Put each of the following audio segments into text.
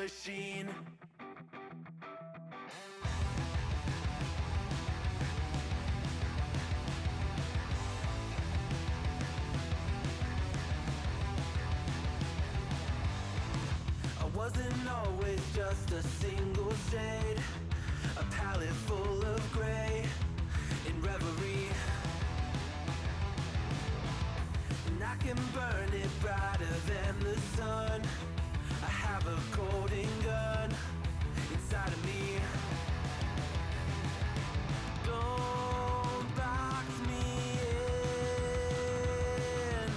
machine. I wasn't always just a single shade, a palette full of gray in reverie. And I can burn it brighter than the sun. I have a golden gun inside of me. Don't box me in,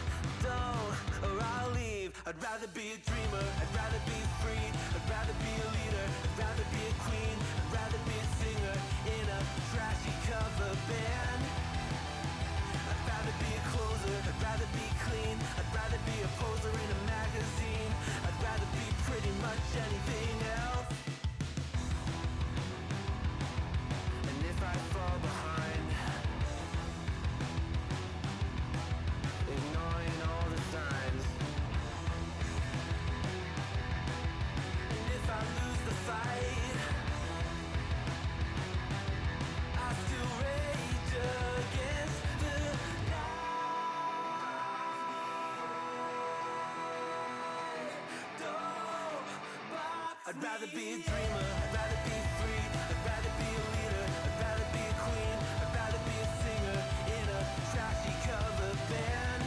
don't, or I'll leave. I'd rather be a dreamer, I'd rather be free, I'd rather be a leader, I'd rather be a queen, I'd rather be a singer in a trashy cover band. I'd rather be a closer, I'd rather be clean, I'd rather be a poser in a magazine, I'd rather be pretty much anything else. And if I fall behind, ignoring all the signs, and if I lose the fight, I still rage against the I'd rather be a dreamer, I'd rather be free, I'd rather be a leader, I'd rather be a queen, I'd rather be a singer in a trashy cover band.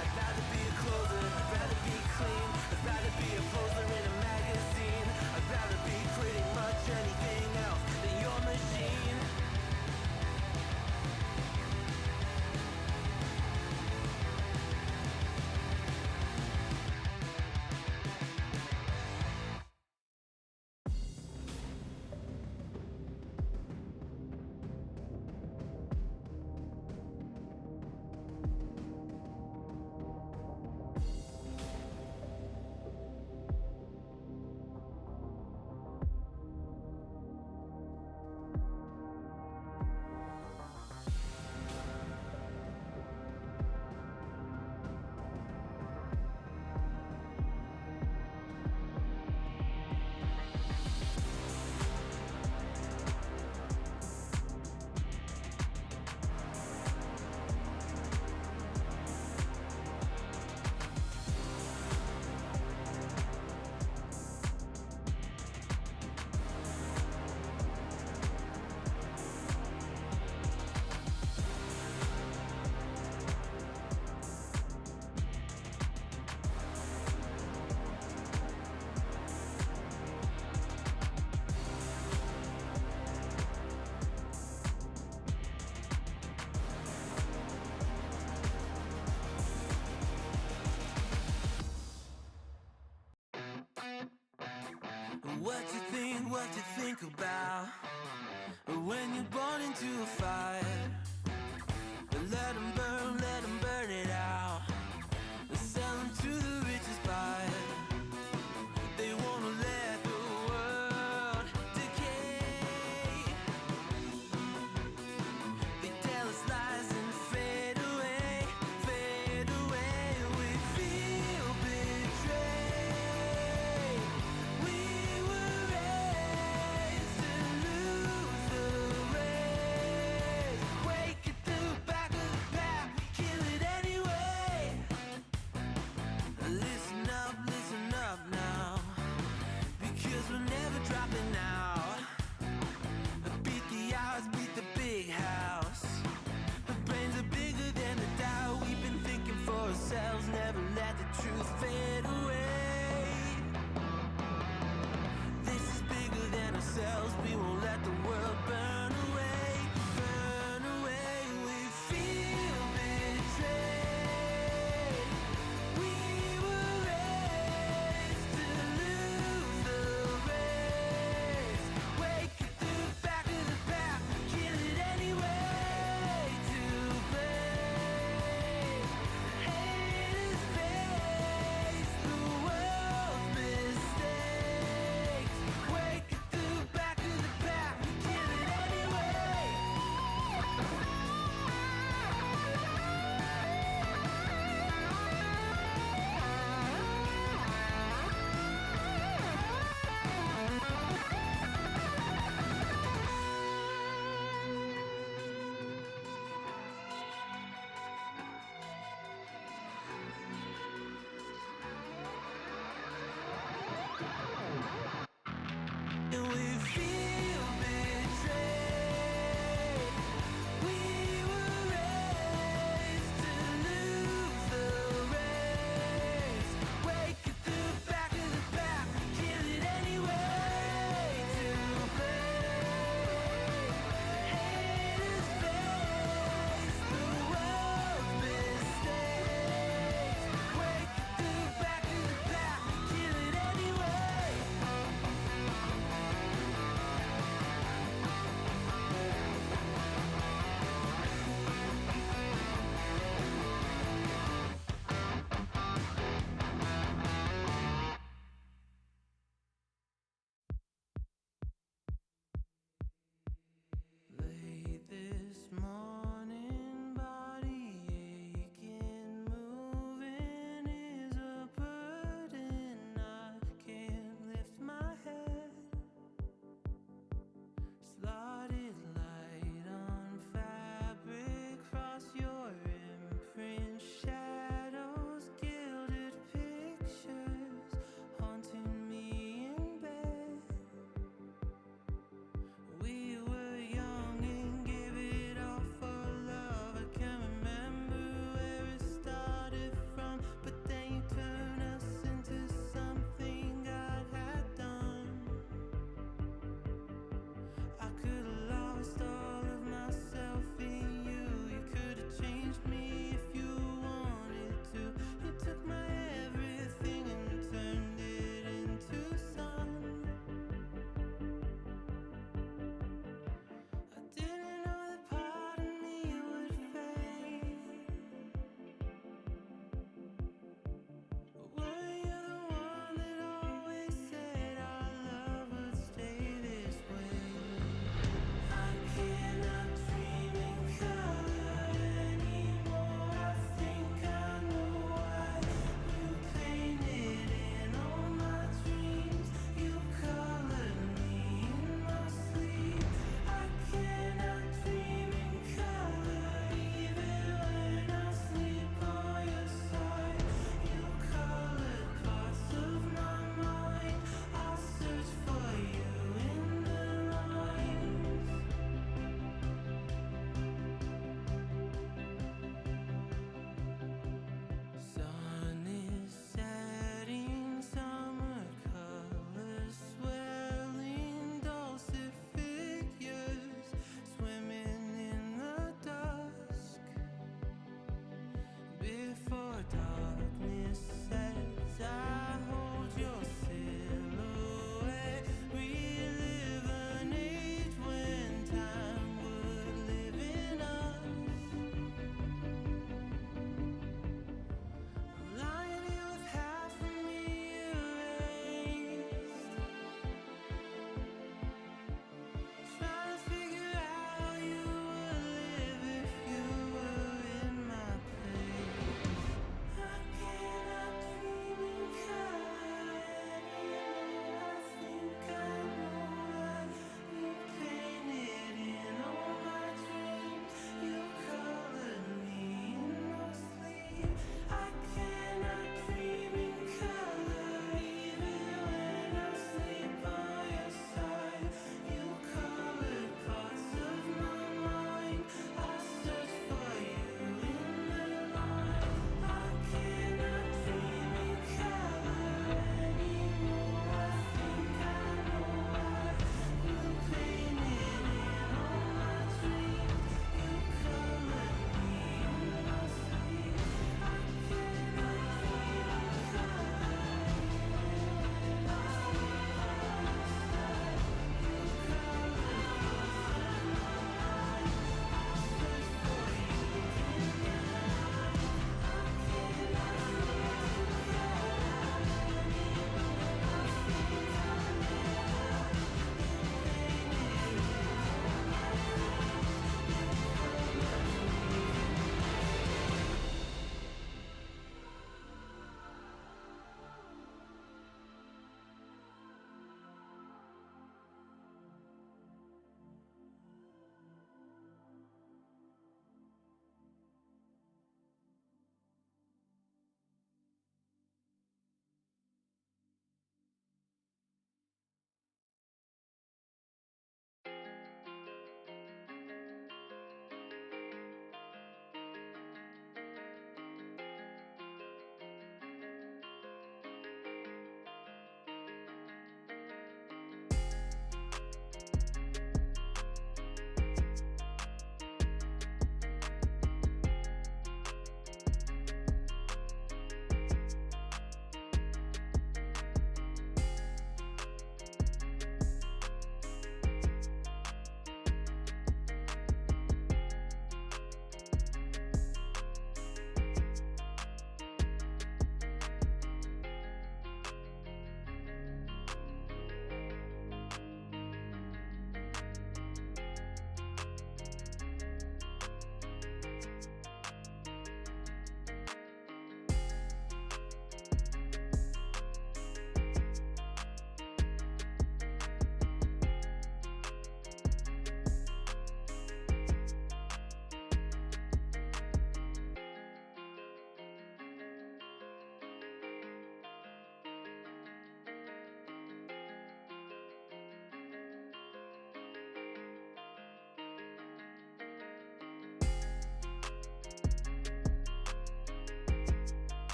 I'd rather be a closer, I'd rather be clean, I'd rather be a poser in a magazine, I'd rather be pretty much anything else than your machine. What you think about when you're born into a fire? Let 'em burn it out. Sell 'em to the richest buyer. They wanna let the world decay. They tell us lies and fade away, fade away. We feel betrayed. We were raised to lose the race. Wake at the back of the pack.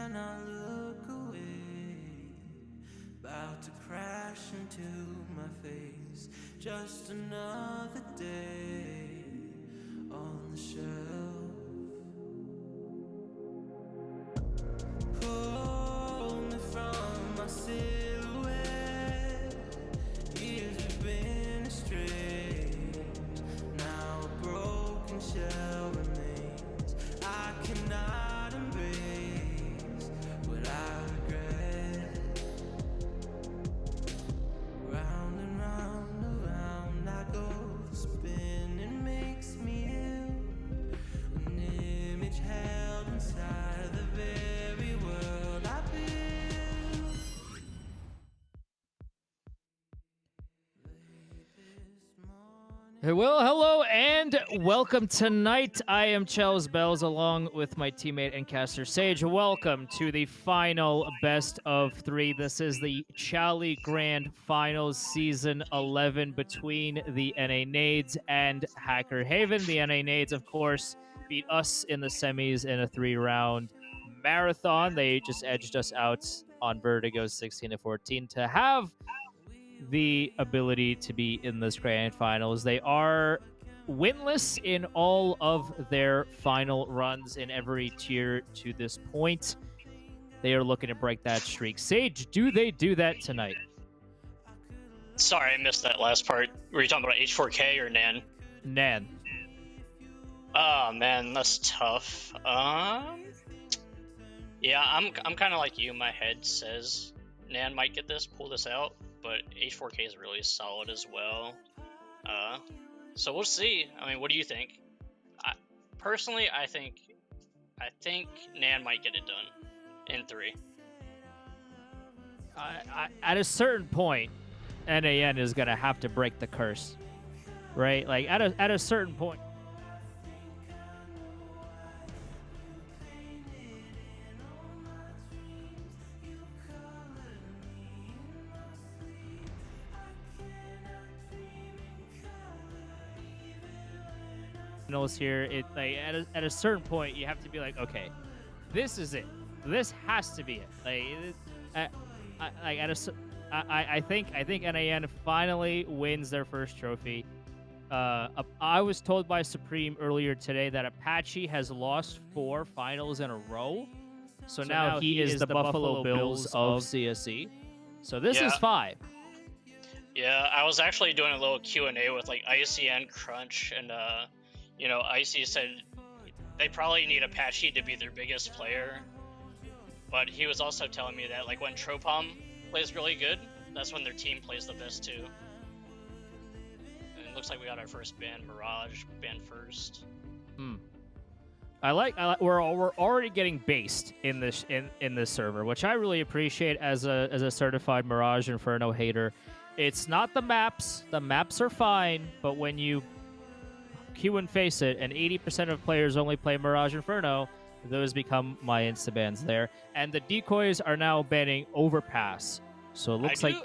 cannot look away. About to crash into my face. Just another day on the shelf. Pull me from my silhouette. Years we've been astray. Now a broken shell remains. I cannot embrace what I regret. Round and round, around I go. The spinning makes me ill. An image held inside the very world I built. Well, hello and welcome tonight. I am Charles Bells along with my teammate and caster Sage. Welcome to the final best of 3. This is the Chali Grand Finals Season 11 between the NA Nades and Hacker Haven. The NA Nades, of course, beat us in the semis in a 3-round marathon. They just edged us out on Vertigo 16-14 to have the ability to be in this grand finals. They are winless in all of their final runs in every tier to this point. They are looking to break that streak. Sage, do they do that tonight? Sorry, I missed that last part. Were you talking about H4K or NAN? NAN. Oh man, that's tough. Yeah, I'm kind of like you. My head says NAN might get this, pull this out, but H4K is really solid as well. So we'll see. I mean, what do you think? Personally, I think NAN might get it done in 3. At a certain point, NAN is gonna have to break the curse, right? Like at a certain point. Here, it like at a certain point you have to be like, okay, this is it. This has to be it. I think NAN finally wins their first trophy. I was told by Supreme earlier today that Apache has lost 4 finals in a row. So now he is the Buffalo Bills of CSC. So this is 5. Yeah, I was actually doing a little Q&A with like ICN Crunch, and IC said they probably need Apache to be their biggest player. But he was also telling me that like when Tropom plays really good, that's when their team plays the best too. And it looks like we got our first ban, Mirage, banned first. I like we're already getting based in this server, which I really appreciate as a certified Mirage Inferno hater. It's not the maps. The maps are fine, but when you Q and face it, and 80% of players only play Mirage Inferno, those become my insta-bans there. And the Decoys are now banning Overpass. So it looks like...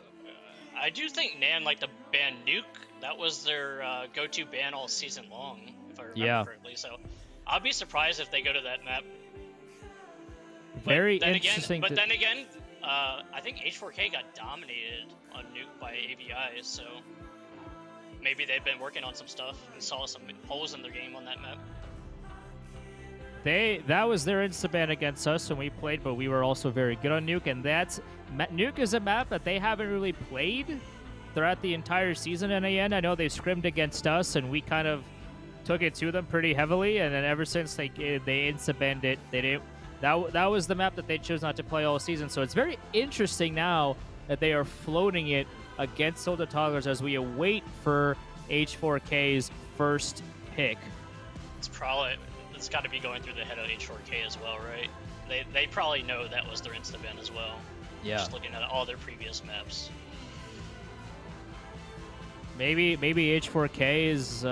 I do think NAN like to ban Nuke. That was their go-to ban all season long, if I remember correctly. So I'll be surprised if they go to that map. Very interesting. Then again, I think H4K got dominated on Nuke by AVI, so... maybe they've been working on some stuff and saw some holes in their game on that map. That was their insta-ban against us when we played, but we were also very good on Nuke, and Nuke is a map that they haven't really played throughout the entire season in NAN. I know they scrimmed against us, and we kind of took it to them pretty heavily, and then ever since they insta-banned it, they didn't. That was the map that they chose not to play all season. So it's very interesting now that they are floating it against Soldier Togglers as we await for H4K's first pick. It's got to be going through the head of H4K as well, right? They probably know that was their insta-ban as well. Yeah. Just looking at all their previous maps. Maybe H4K is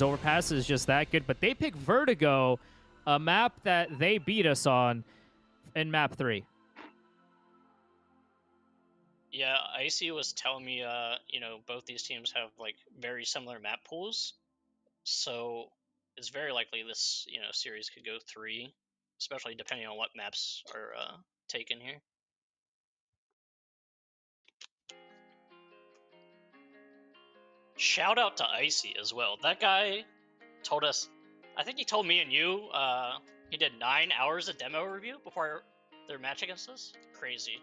Overpass is just that good, but they pick Vertigo, a map that they beat us on in map 3. Yeah, Icy was telling me, both these teams have like very similar map pools, so it's very likely this, series could go 3. especially depending on what maps are taken here. Shout out to Icy as well. That guy told us, I think he told me and you, he did 9 hours of demo review before their match against us. Crazy.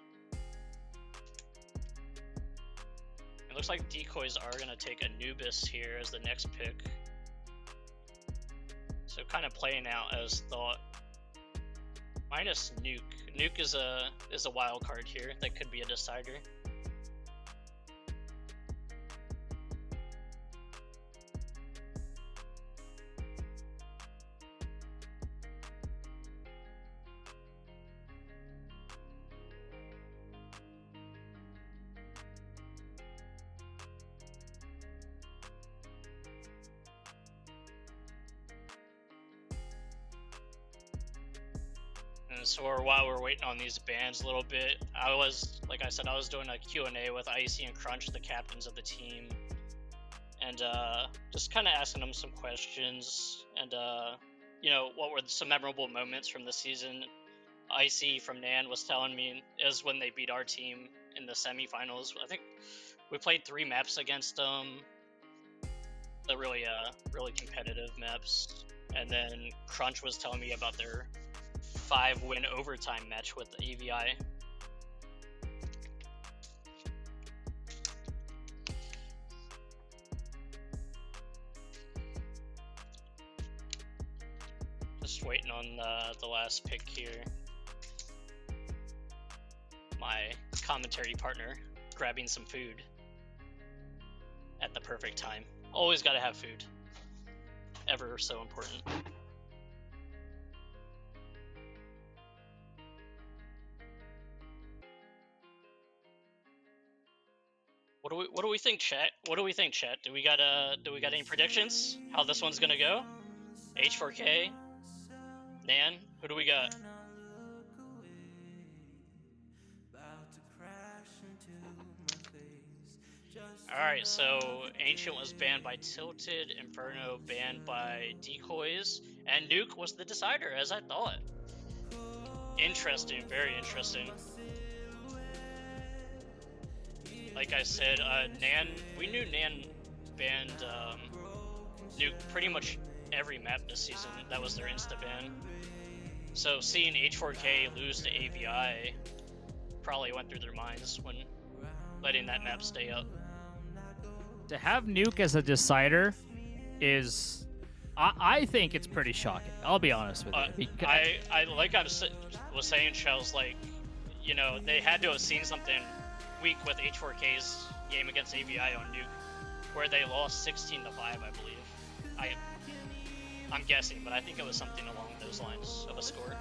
It looks like Decoys are going to take Anubis here as the next pick. So kind of playing out as thought. Minus Nuke. Nuke is a wild card here that could be a decider. And so while we're waiting on these bans a little bit, I was doing a Q&A with Icy and Crunch, the captains of the team, and just kind of asking them some questions, and you know, what were some memorable moments from the season. Icy from NAN was telling me is when they beat our team in the semifinals. I think we played 3 maps against them, the really competitive maps, and then Crunch was telling me about their 5-win overtime match with the AVI. Just waiting on the last pick here. My commentary partner grabbing some food at the perfect time. Always gotta have food. Ever so important. What do we think, chat? What do we think, chat? Do we got any predictions? How this one's gonna go? H4K, NAN, who do we got? Alright, so Ancient was banned by Tilted, Inferno banned by Decoys, and Nuke was the decider, as I thought. Interesting, very interesting. Like I said, NAN, we knew NAN banned Nuke pretty much every map this season. That was their insta-ban. So seeing H4K lose to AVI probably went through their minds when letting that map stay up. To have Nuke as a decider is, I think it's pretty shocking. I'll be honest with you. I like I was saying, Shells, like, you know, they had to have seen something weak with H4K's game against AVI on Nuke, where they lost 16-5, I believe. I'm guessing, but I think it was something along those lines of a score.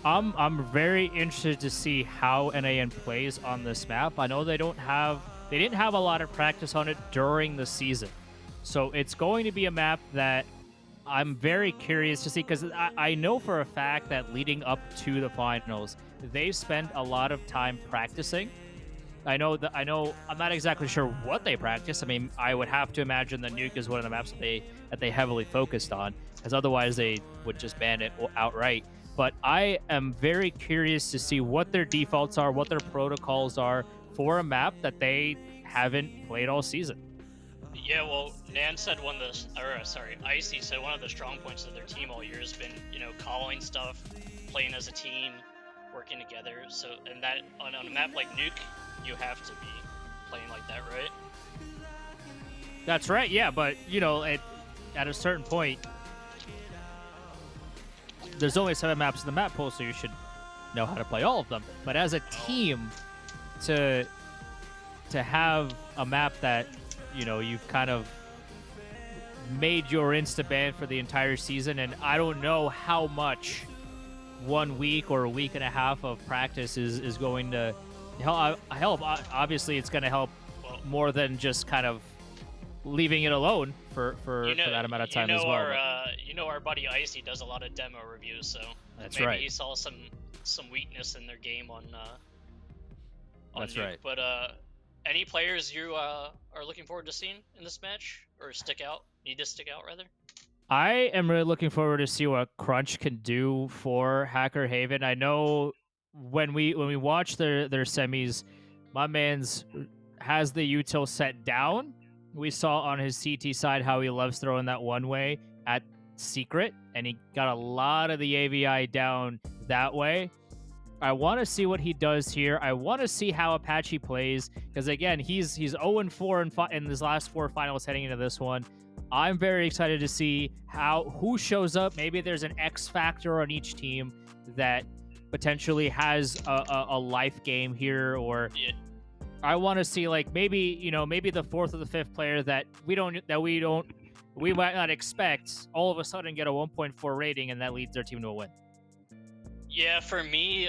I'm very interested to see how NAN plays on this map. I know they didn't have a lot of practice on it during the season, so it's going to be a map that I'm very curious to see, because I know for a fact that leading up to the finals, they spent a lot of time practicing. I'm not exactly sure what they practice. I mean, I would have to imagine that Nuke is one of the maps that they heavily focused on, because otherwise they would just ban it outright. But I am very curious to see what their defaults are, what their protocols are for a map that they haven't played all season. Yeah, well, NAN said Icy said one of the strong points of their team all year has been, you know, calling stuff, playing as a team, working together. So, and that on a map like Nuke, you have to be playing like that, right? That's right, yeah, but, you know, at a certain point, there's only 7 maps in the map pool, so you should know how to play all of them. But as a team, to have a map that, you know, you've kind of made your insta-ban for the entire season, and I don't know how much 1 week or a week and a half of practice is going to help. Obviously, it's going to help more than just kind of leaving it alone for that amount of time as well. Our buddy Icy does a lot of demo reviews, so that's maybe right. He saw some weakness in their game on that's Nuke. right. But any players you are looking forward to seeing in this match, or need to stick out rather? I am really looking forward to see what Crunch can do for Hacker Haven. I know when we watch their semis, my man's has the util set down. We saw on his CT side how he loves throwing that one way at secret, and he got a lot of the AVI down that way. I want to see what he does here. I want to see how Apache plays because again, he's 0-4 in his last 4 finals heading into this one. I'm very excited to see who shows up. Maybe there's an X factor on each team that potentially has a life game here, or Yeah. I want to see like maybe the 4th or the 5th player that we might not expect all of a sudden get a 1.4 rating and that leads their team to a win. Yeah, for me,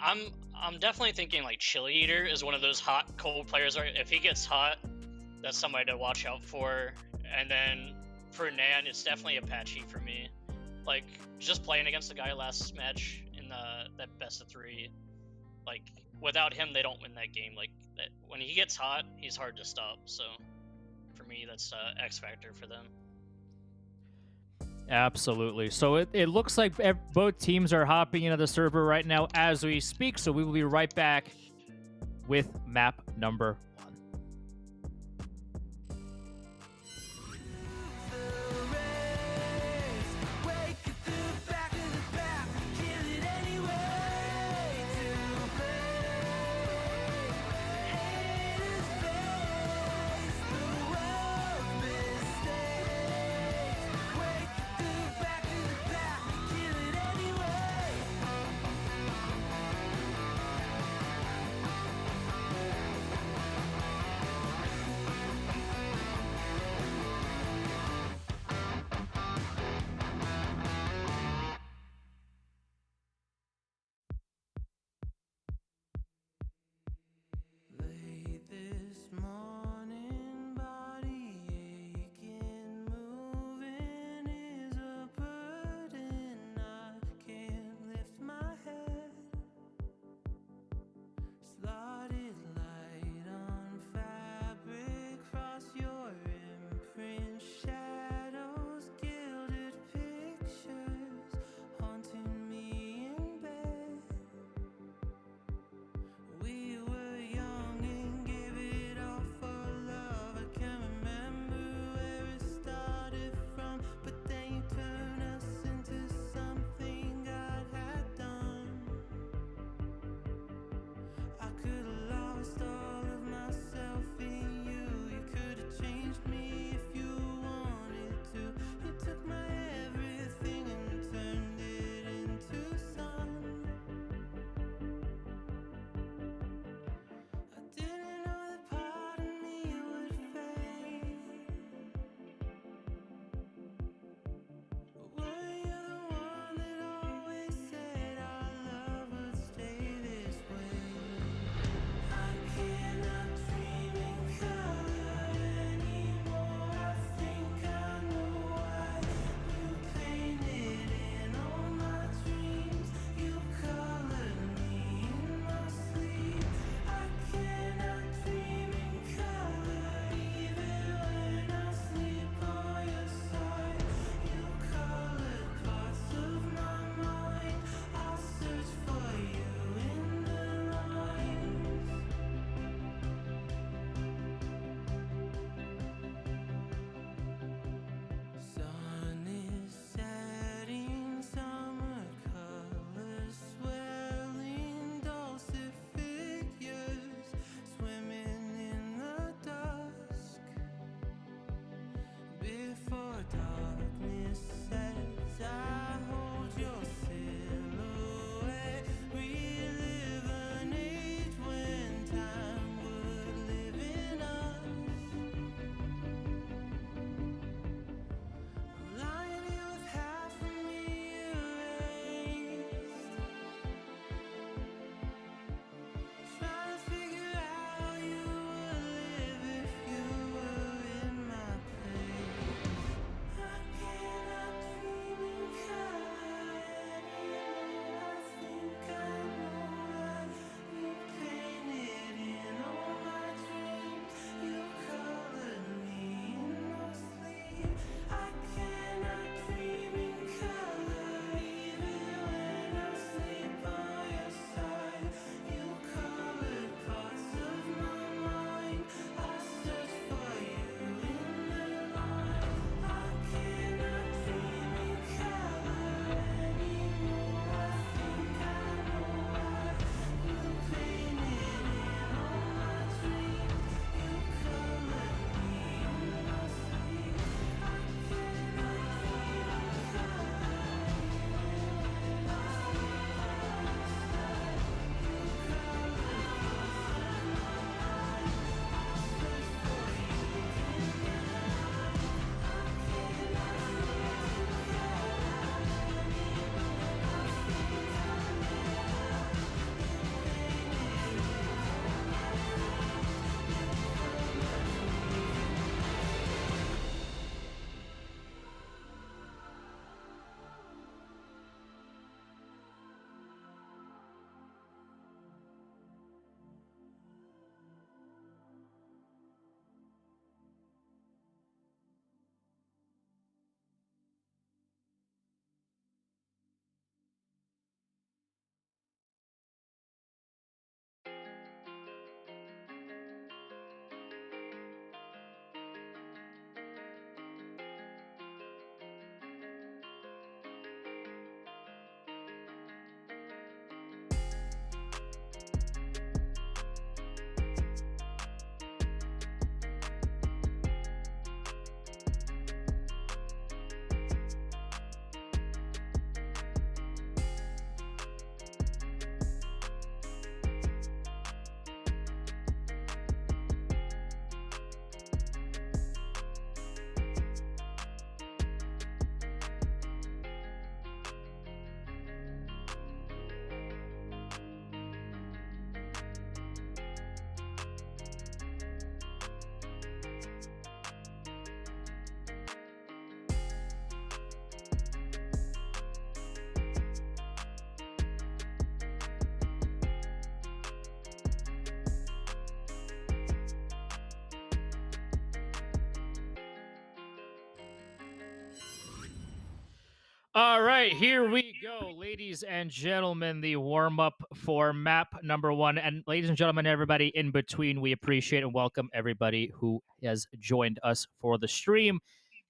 I'm definitely thinking like Chili Eater is one of those hot cold players. Right? If he gets hot, that's somebody to watch out for. And then for NAN, it's definitely Apache for me. Like just playing against the guy last match in that best of 3, like without him they don't win that game. Like that, when he gets hot, he's hard to stop. So for me, that's X factor for them. Absolutely. So it looks like both teams are hopping into the server right now as we speak. So we will be right back with map number 1. All right, here we go, ladies and gentlemen. The warm up for map number 1. And ladies and gentlemen, everybody in between, we appreciate and welcome everybody who has joined us for the stream.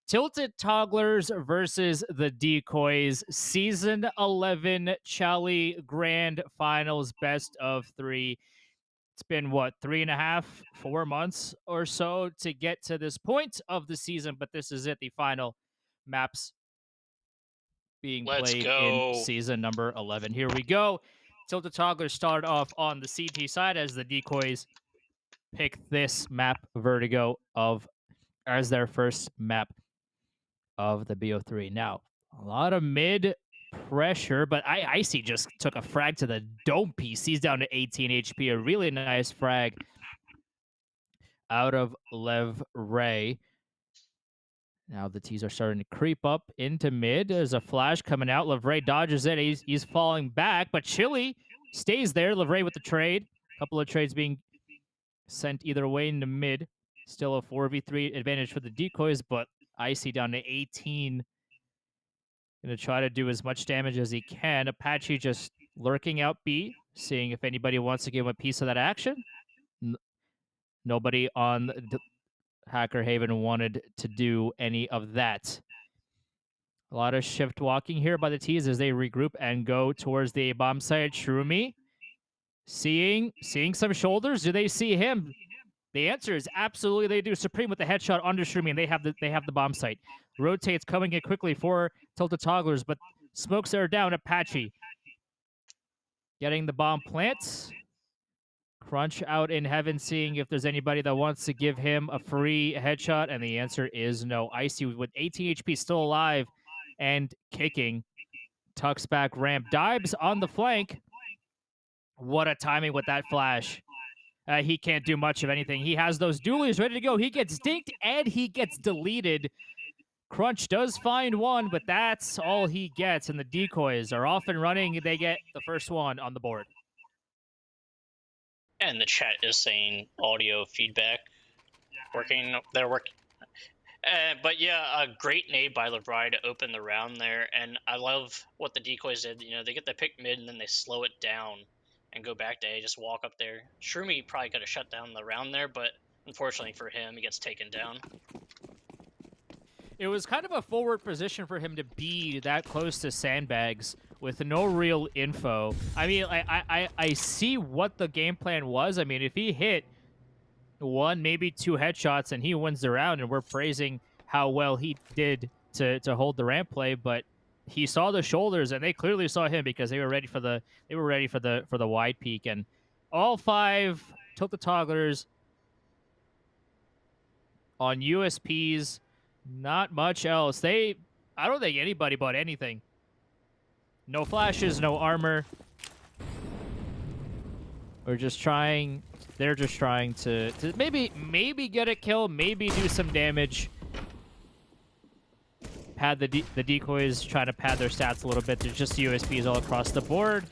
Tilted Togglers versus the Decoys, Season 11 Chali Grand Finals Best of 3. It's been, what, 3.5, 4 months or so to get to this point of the season, but this is it, the final maps being Let's played in go. season number 11. Here we go. Tilted Togglers start off on the CT side as the Decoys pick this map, Vertigo, as their first map of the BO3. Now, a lot of mid pressure, but Icy just took a frag to the dome piece. He's down to 18 HP. A really nice frag out of Lev Ray. Now the T's are starting to creep up into mid. There's a flash coming out. Lavray dodges it. He's falling back, but Chili stays there. Lavray with the trade. A couple of trades being sent either way into mid. Still a 4v3 advantage for the Decoys, but Icy down to 18. Gonna try to do as much damage as he can. Apache just lurking out B, seeing if anybody wants to give him a piece of that action. Nobody on Hacker Haven wanted to do any of that. A lot of shift walking here by the T's as they regroup and go towards the bomb site. Shroomy seeing some shoulders. Do they see him? The answer is absolutely they do. Supreme with the headshot under Shroomy, and they have the bomb site. Rotates coming in quickly for Tilted Togglers, but smokes are down. Apache getting the bomb plants. Crunch out in heaven, seeing if there's anybody that wants to give him a free headshot, and the answer is no. Icy with 18 HP still alive and kicking. Tucks back ramp. Dives on the flank. What a timing with that flash. He can't do much of anything. He has those dualies ready to go. He gets dinked and he gets deleted. Crunch does find one, but that's all he gets. And the Decoys are off and running. They get the first one on the board. And the chat is saying audio feedback working. They're working. But yeah, a great nade by LeBron to open the round there, and I love what the Decoys did. You know, they get the pick mid and then they slow it down and go back to A, just walk up there. Shroomy probably could have shut down the round there, but unfortunately for him, he gets taken down. It was kind of a forward position for him to be that close to sandbags with no real info. I mean, I see what the game plan was. I mean, if he hit one, maybe two headshots and he wins the round, and we're praising how well he did to hold the ramp play, but he saw the shoulders and they clearly saw him because they were ready for the wide peak. And all 5 Tilted Togglers on USPs. Not much else. I don't think anybody bought anything. No flashes, no armor. They're just trying to maybe get a kill, maybe do some damage. Pad the Decoys, trying to pad their stats a little bit. There's just USPs all across the board.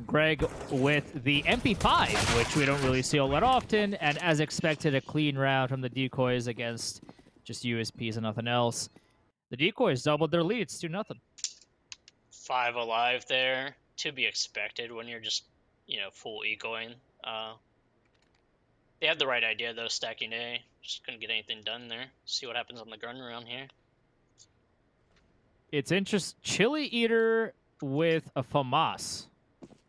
Greg with the MP5, which we don't really see all that often, and as expected, a clean round from the Decoys against just USPs and nothing else. The Decoys doubled their lead. It's 2-0. 5 alive there, to be expected when you're just, full ecoing. They had the right idea though, stacking A. Just couldn't get anything done there. See what happens on the gun around here. It's interesting. Chili Eater with a FAMAS.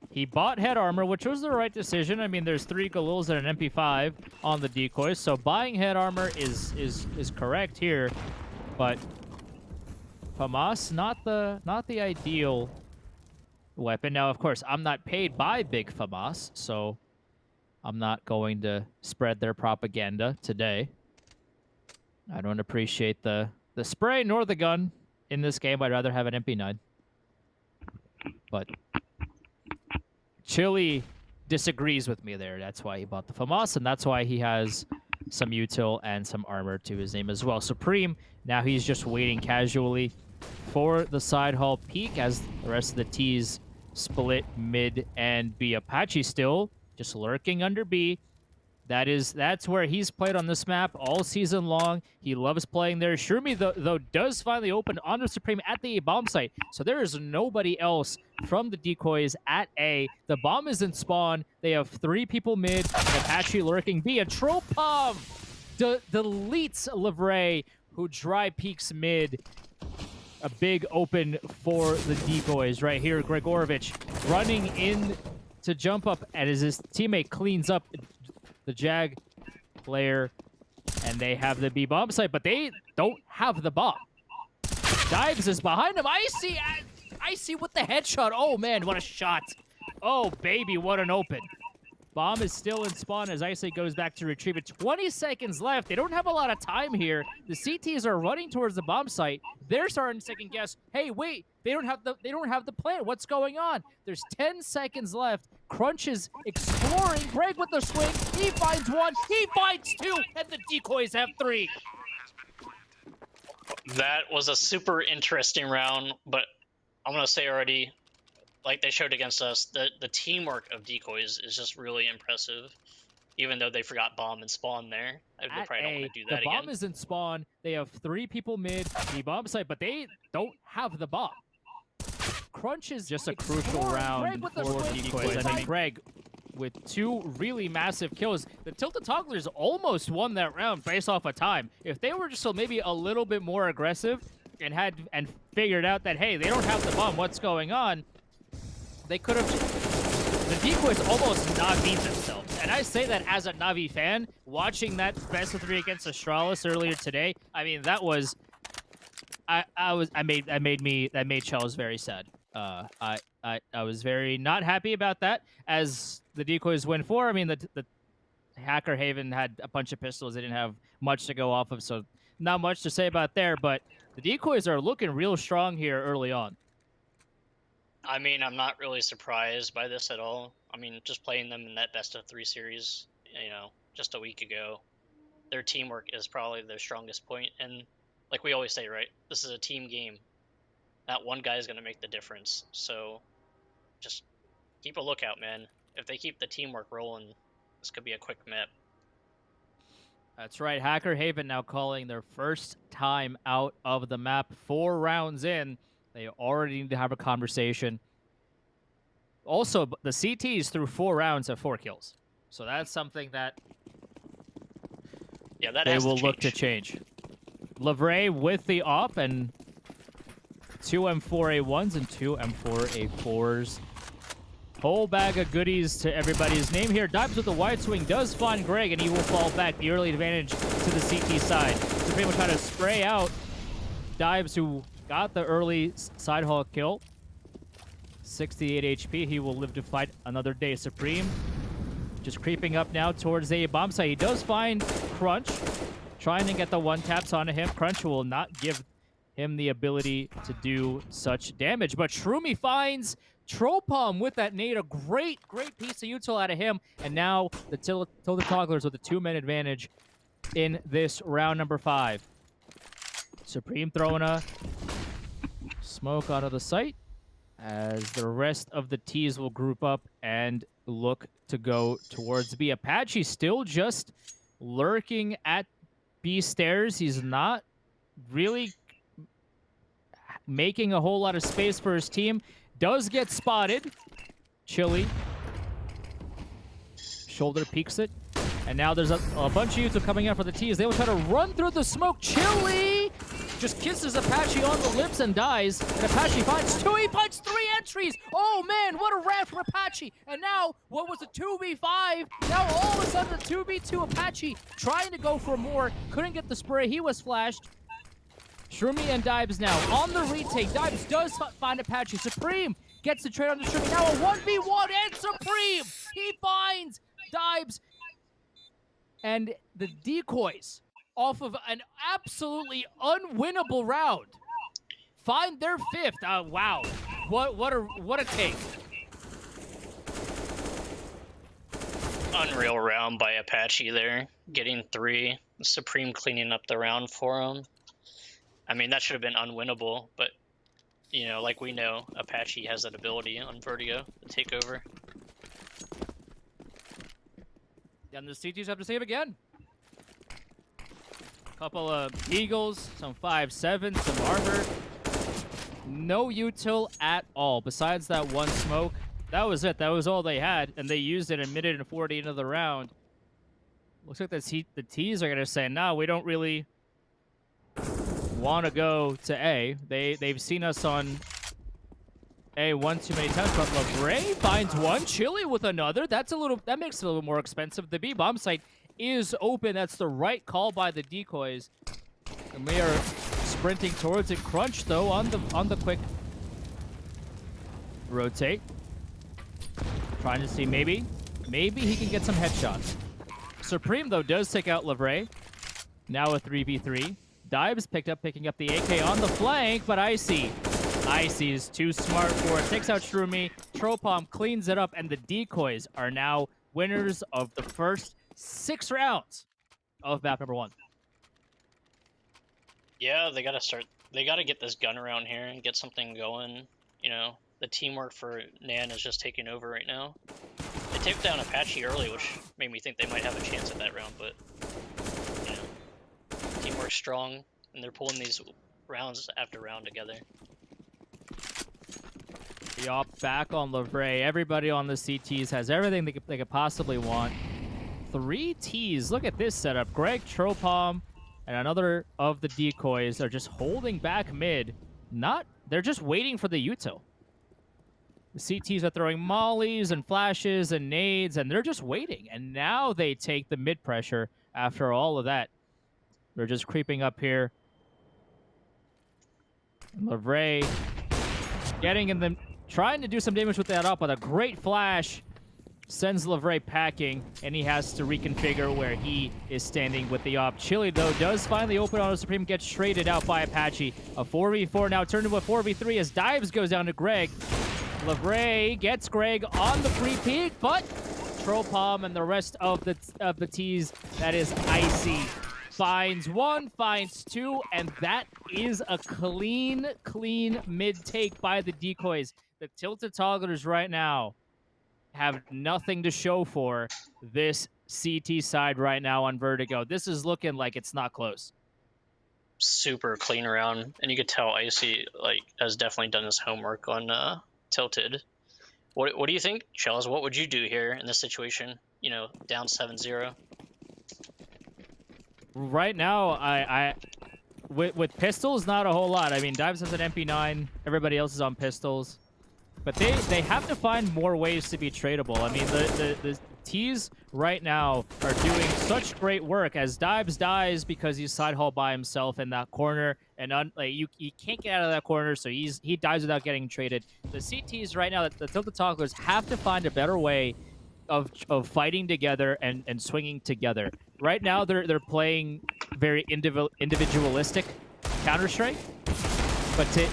He bought head armor, which was the right decision. I mean, there's 3 Galuls and an MP5 on the Decoys, so buying head armor is correct here. But FAMAS, not the ideal weapon. Now, of course, I'm not paid by Big FAMAS, so I'm not going to spread their propaganda today. I don't appreciate the spray nor the gun in this game. I'd rather have an MP9. But Chili disagrees with me there. That's why he bought the FAMAS, and that's why he has some util and some armor to his name as well. Supreme, now he's just waiting casually for the side hall peak as the rest of the T's split mid and B. Apache still just lurking under B. That's where he's played on this map all season long. He loves playing there. Shroomy, though, does finally open on the Supreme at the A bomb site. So there is nobody else from the Decoys at A. The bomb is in spawn. They have 3 people mid. An Apache lurking B. A troll bomb deletes Livray, who dry peeks mid. A big open for the Decoys right here. Gregorovich running in to jump up, and as his teammate cleans up the Jag player, and they have the B bomb site, but they don't have the bomb. Dives is behind him. Icy with the headshot. Oh man, what a shot. Oh baby, what an open. Bomb is still in spawn as Icy goes back to retrieve it. 20 seconds left. They don't have a lot of time here. The CTs are running towards the bomb site. They're starting to second guess. Hey, wait, they don't have the plan. What's going on? There's 10 seconds left. Crunch is exploring. Greg with the swing. He finds 1. He finds 2, and the Decoys have 3. That was a super interesting round, but I'm gonna say already, like they showed against us, the teamwork of Decoys is just really impressive. Even though they forgot bomb and spawn there, they probably don't want to do that again. The bomb is in spawn. They have 3 people mid, the bomb site, but they don't have the bomb. Crunch is just a crucial round for the Decoys. I mean, Greg with 2 really massive kills. The Tilted Togglers almost won that round based off of time. If they were just maybe a little bit more aggressive and figured out that, hey, they don't have the bomb, what's going on, they could have... The Decoys almost Navi'd themselves. And I say that as a Navi fan, watching that best of 3 against Astralis earlier today, I mean, that was... that made Chels very sad. I was very not happy about that. As the Decoys win 4, I mean, the Hacker Haven had a bunch of pistols. They didn't have much to go off of, so not much to say about there. But the Decoys are looking real strong here early on. I mean, I'm not really surprised by this at all. I mean, just playing them in that best of 3 series, you know, just a week ago, their teamwork is probably their strongest point. And like we always say, right, this is a team game. Not one guy is going to make the difference. So just keep a lookout, man. If they keep the teamwork rolling, this could be a quick map. That's right. Hacker Haven now calling their first time out of the map. 4 rounds in. They already need to have a conversation. Also, the CTs through 4 rounds have 4 kills. So that's something that they will look to change. Livray with the op and 2 M4A1s and 2 M4A4s. Whole bag of goodies to everybody's name here. Dives with the wide swing does find Greg, and he will fall back. The early advantage to the CT side. Supreme will try to spray out Dives, who got the early side haul kill. 68 HP. He will live to fight another day. Supreme just creeping up now towards the bomb site. He does find Crunch, trying to get the 1-taps onto him. Crunch will not give him the ability to do such damage. But Shroomy finds Tropom with that nade. A great piece of util out of him. And now the Tilted Togglers with a 2-man advantage in this round number 5. Supreme throwing a smoke out of the site as the rest of the T's will group up and look to go towards B. Apache still just lurking at B stairs. He's not really making a whole lot of space for his team. Does get spotted. Chili. Shoulder peeks it. And now there's a bunch of util coming out for the T's. They will try to run through the smoke. Chili just kisses Apache on the lips and dies. And Apache finds 2. He finds 3 entries. Oh, man, what a round from Apache. And now, what was a 2v5? Now, all of a sudden, a 2v2 Apache trying to go for more. Couldn't get the spray. He was flashed. Shroomy and Dives now on the retake. Dives does find Apache. Supreme gets the trade on the Shroomy. Now a 1v1 and Supreme. He finds Dives. And the Decoys, off of an absolutely unwinnable round, find their 5th. Wow, what a take! Unreal round by Apache there, getting 3. Supreme cleaning up the round for him. I mean, that should have been unwinnable, but you know, like we know, Apache has that ability on Vertigo to take over. And the CTs have to save again. Couple of Eagles, some 5.7, some armor. No util at all, besides that one smoke. That was it. That was all they had, and they used it in minute and 40 into the round. Looks like the T's are going to say, no, we don't really want to go to A. They've seen us on A one too many times, but LeBray finds one, Chili with another. That makes it a little more expensive. The B bomb site is open. That's the right call by the Decoys. And we are sprinting towards it. Crunch though on the quick rotate. Trying to see maybe he can get some headshots. Supreme though does take out LeBray. Now a 3v3. Dives picking up the AK on the flank, but Icy is too smart for it. Takes out Shroomy. Tropom cleans it up, and the Decoys are now winners of the first 6 rounds of map number 1. Yeah, they gotta get this gun around here and get something going. You know, the teamwork for NAN is just taking over right now. They took down Apache early, which made me think they might have a chance at that round, but you know, teamwork's strong, and they're pulling these rounds after round together. The op back on LeBray. Everybody on the CTs has everything they could possibly want. 3 Ts. Look at this setup. Greg, Tropom, and another of the Decoys are just holding back mid. They're just waiting for the util. The CTs are throwing mollies and flashes and nades, and they're just waiting. And now they take the mid pressure after all of that. They're just creeping up here. LeBray getting in them, trying to do some damage with that up, but a great flash sends LeBray packing, and he has to reconfigure where he is standing with the op. Chili, though, does finally open on a Supreme, gets traded out by Apache. A 4v4 now turned into a 4v3 as Dives goes down to Greg. LeBray gets Greg on the free peek, but Tropom and the rest of the T's, that is Icy, finds 1, finds 2, and that is a clean mid take by the Decoys. The Tilted Togglers right now have nothing to show for this CT side right now on Vertigo. This is looking like it's not close. Super clean round, and you could tell Icy has definitely done his homework on Tilted. What do you think, Shells? What would you do here in this situation? You know, down 7-0. Right now, I with pistols, not a whole lot. I mean, Dives has an MP9. Everybody else is on pistols. But they have to find more ways to be tradable. I mean, the T's right now are doing such great work as Dives dies because he's side haul by himself in that corner, and you can't get out of that corner, so he dies without getting traded. The CTs right now, the Tilted Togglers, have to find a better way of fighting together and swinging together. Right now, they're playing very individualistic Counter-Strike.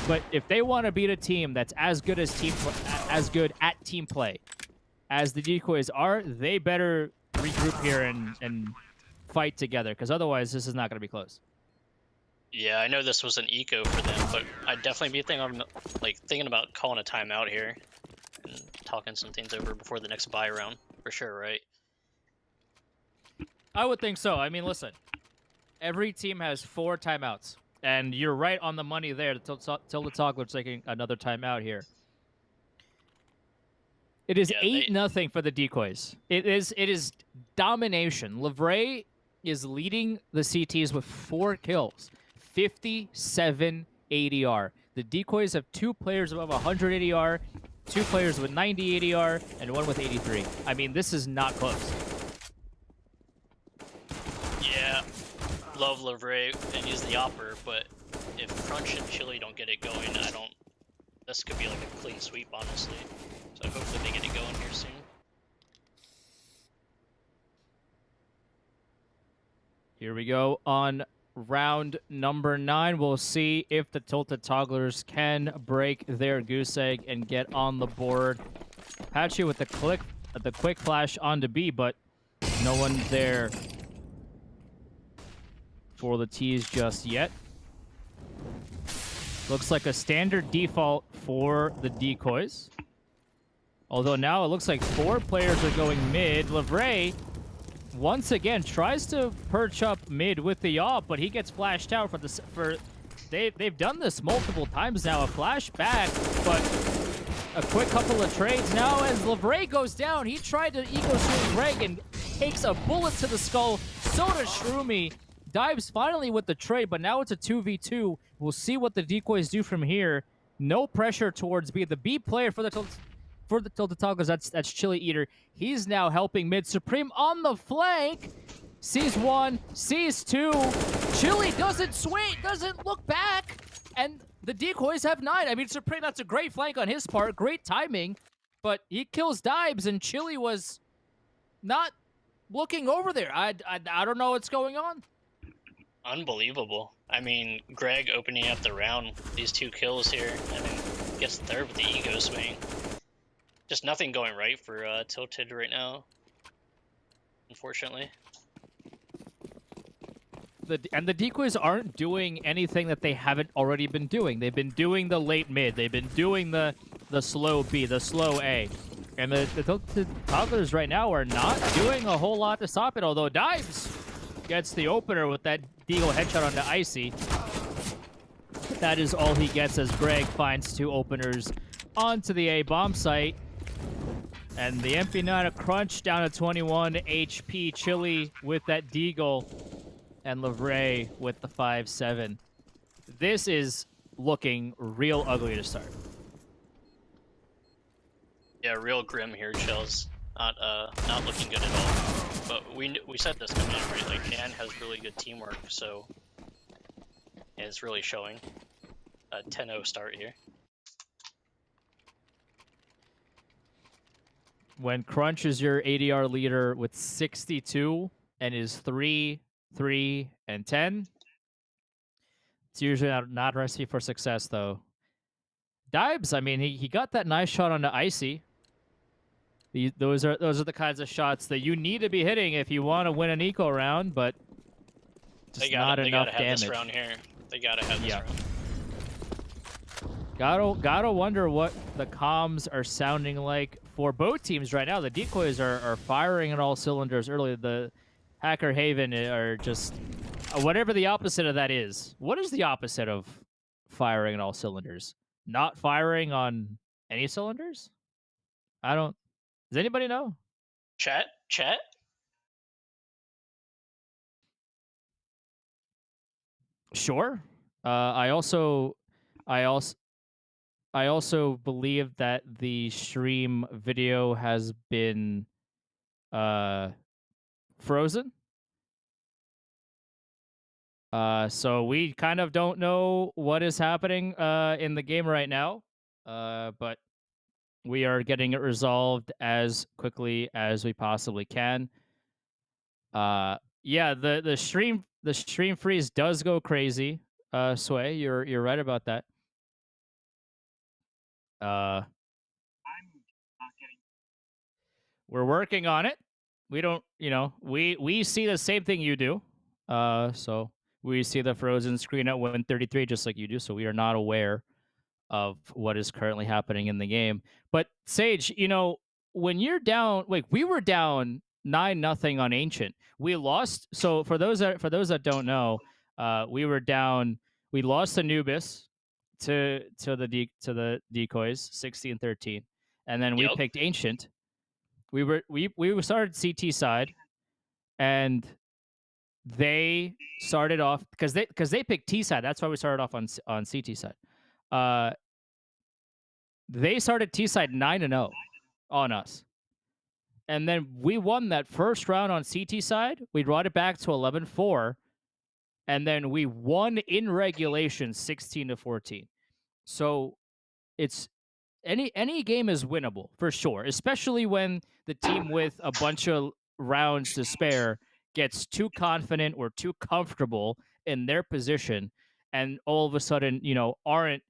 But if they want to beat a team that's as good at team play as the Decoys are, they better regroup here and fight together, because otherwise this is not going to be close. Yeah, I know this was an eco for them, but I'd definitely be thinking about calling a timeout here and talking some things over before the next buy round for sure, right? I would think so. I mean, listen, every team has 4 timeouts. And you're right on the money there. Tilted Toggler's taking another timeout here. It is 8-0 for the Decoys. It is domination. LeBray is leading the CTs with 4 kills, 57 ADR. The Decoys have 2 players above 100 ADR, 2 players with 90 ADR, and 1 with 83. I mean, this is not close. Yeah. Love LeBray and use the Opper, but if Crunch and Chili don't get it going, this could be like a clean sweep, honestly. So hopefully they get it going here soon. Here we go on round number 9. We'll see if the Tilted Togglers can break their goose egg and get on the board. Apache with the quick flash onto B, but no one there for the T's just yet. Looks like a standard default for the Decoys. Although now it looks like 4 players are going mid. LeBray once again tries to perch up mid with the op, but he gets flashed out for they've done this multiple times now. A flash back, but a quick couple of trades now as Lavray goes down. He tried to eco swing Greg and takes a bullet to the skull. So does Shroomy. Dives finally with the trade, but now it's a 2v2. We'll see what the Decoys do from here. No pressure towards B. The B player for the Tilted Toggles, that's Chili Eater. He's now helping mid. Supreme on the flank. Sees one, sees two. Chili doesn't swing, doesn't look back. And the Decoys have 9. I mean, Supreme, that's a great flank on his part. Great timing. But he kills Dibes, and Chili was not looking over there. I don't know what's going on. Unbelievable. I mean, Greg opening up the round, these 2 kills here, and then gets the third with the ego swing. Just nothing going right for Tilted right now, unfortunately. And the Decoys aren't doing anything that they haven't already been doing. They've been doing the late mid. They've been doing the slow B, the slow A. And the Tilted Toddlers right now are not doing a whole lot to stop it, although Dives gets the opener with that Deagle headshot onto Icy. That is all he gets as Greg finds 2 openers onto the A bomb site. And the MP9 a crunch down to 21 HP. Chili with that Deagle. And Lavray with the 5-7. This is looking real ugly to start. Yeah, real grim here, Chills. Not looking good at all. But we said this coming in, right? Like, NAN has really good teamwork, so yeah, it's really showing. A 10-0 start here. When Crunch is your ADR leader with 62 and is 3, 3, and 10, it's usually not a recipe for success, though. Dibes, I mean, he got that nice shot onto Icy. Those are the kinds of shots that you need to be hitting if you want to win an eco round, but just not enough damage. This round here. They gotta have this round. Gotta wonder what the comms are sounding like for both teams right now. The Decoys are firing on all cylinders early. The Hacker Haven are just whatever the opposite of that is. What is the opposite of firing on all cylinders? Not firing on any cylinders? I don't. Does anybody know? Chat? Sure. I also believe that the stream video has been frozen. So we kind of don't know what is happening in the game right now. But we are getting it resolved as quickly as we possibly can. Yeah, the stream freeze does go crazy. Sway, you're right about that. We're working on it. We don't, we see the same thing you do. So we see the frozen screen at 133 just like you do. So we are not aware of what is currently happening in the game. But Sage, when you're down, like we were down 9-0 on Ancient. We lost. So for those that don't know, we were down. We lost Anubis to the Decoys 16-13, and then we picked Ancient. We started CT side, and they started off because they picked T side. That's why we started off on CT side. They started T side 9-0 on us. And then we won that first round on CT side. We brought it back to 11-4. And then we won in regulation 16-14. So it's any game is winnable for sure, especially when the team with a bunch of rounds to spare gets too confident or too comfortable in their position and all of a sudden, aren't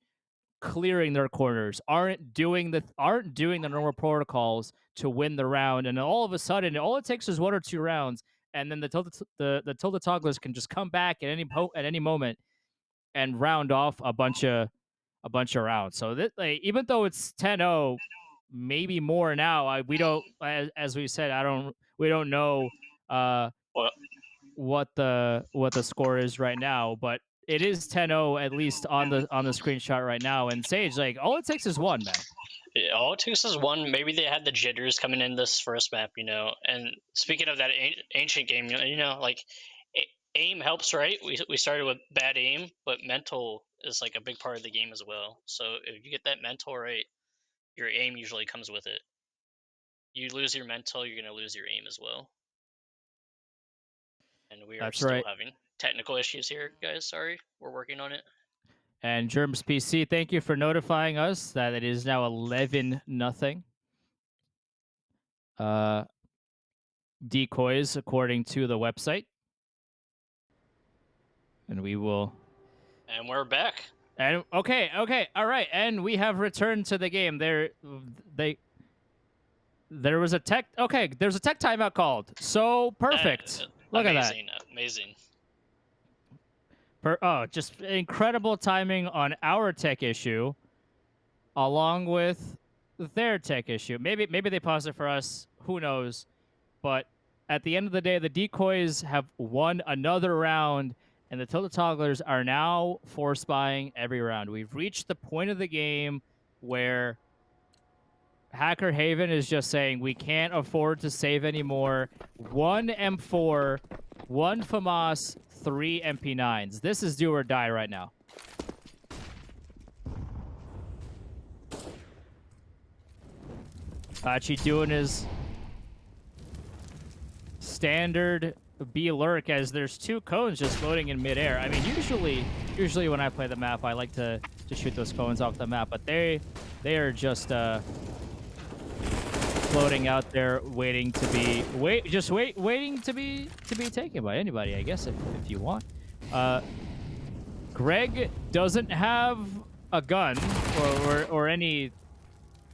clearing their corners, aren't doing the normal protocols to win the round, and all of a sudden, all it takes is 1 or 2 rounds, and then the Tilted Togglers can just come back at any moment and round off a bunch of rounds. So that, even though it's 10-0, maybe more now, we don't, as we said, we don't know Well, what the score is right now, but it is 10-0 at least on the screenshot right now. And Sage, like, all it takes is one, man. all it takes is one. Maybe they had the jitters coming in this first map, And speaking of that ancient game, like aim helps, right? We started with bad aim, but mental is like a big part of the game as well. So if you get that mental right, your aim usually comes with it. You lose your mental, you're gonna lose your aim as well. And we are That's still right. having technical issues here, guys. Sorry, we're working on it. And Germs PC, thank you for notifying us that it is now 11-0. Decoys, according to the website. And we will. And we're back. And okay, all right, and we have returned to the game. There was a tech. Okay, there's a tech timeout called. So perfect. Look amazing, at that. Amazing. Just incredible timing on our tech issue, along with their tech issue. Maybe they paused it for us. Who knows? But at the end of the day, the Decoys have won another round, and the Tilted Togglers are now force buying every round. We've reached the point of the game where Hacker Haven is just saying we can't afford to save anymore. 1 M4, 1 FAMAS, 3 MP9s. This is do or die right now. Hachi doing his standard B lurk as there's 2 cones just floating in midair. I mean, usually when I play the map, I like to shoot those cones off the map, but they are just floating out there, waiting to be waiting to be taken by anybody, I guess, if you want. Greg doesn't have a gun or any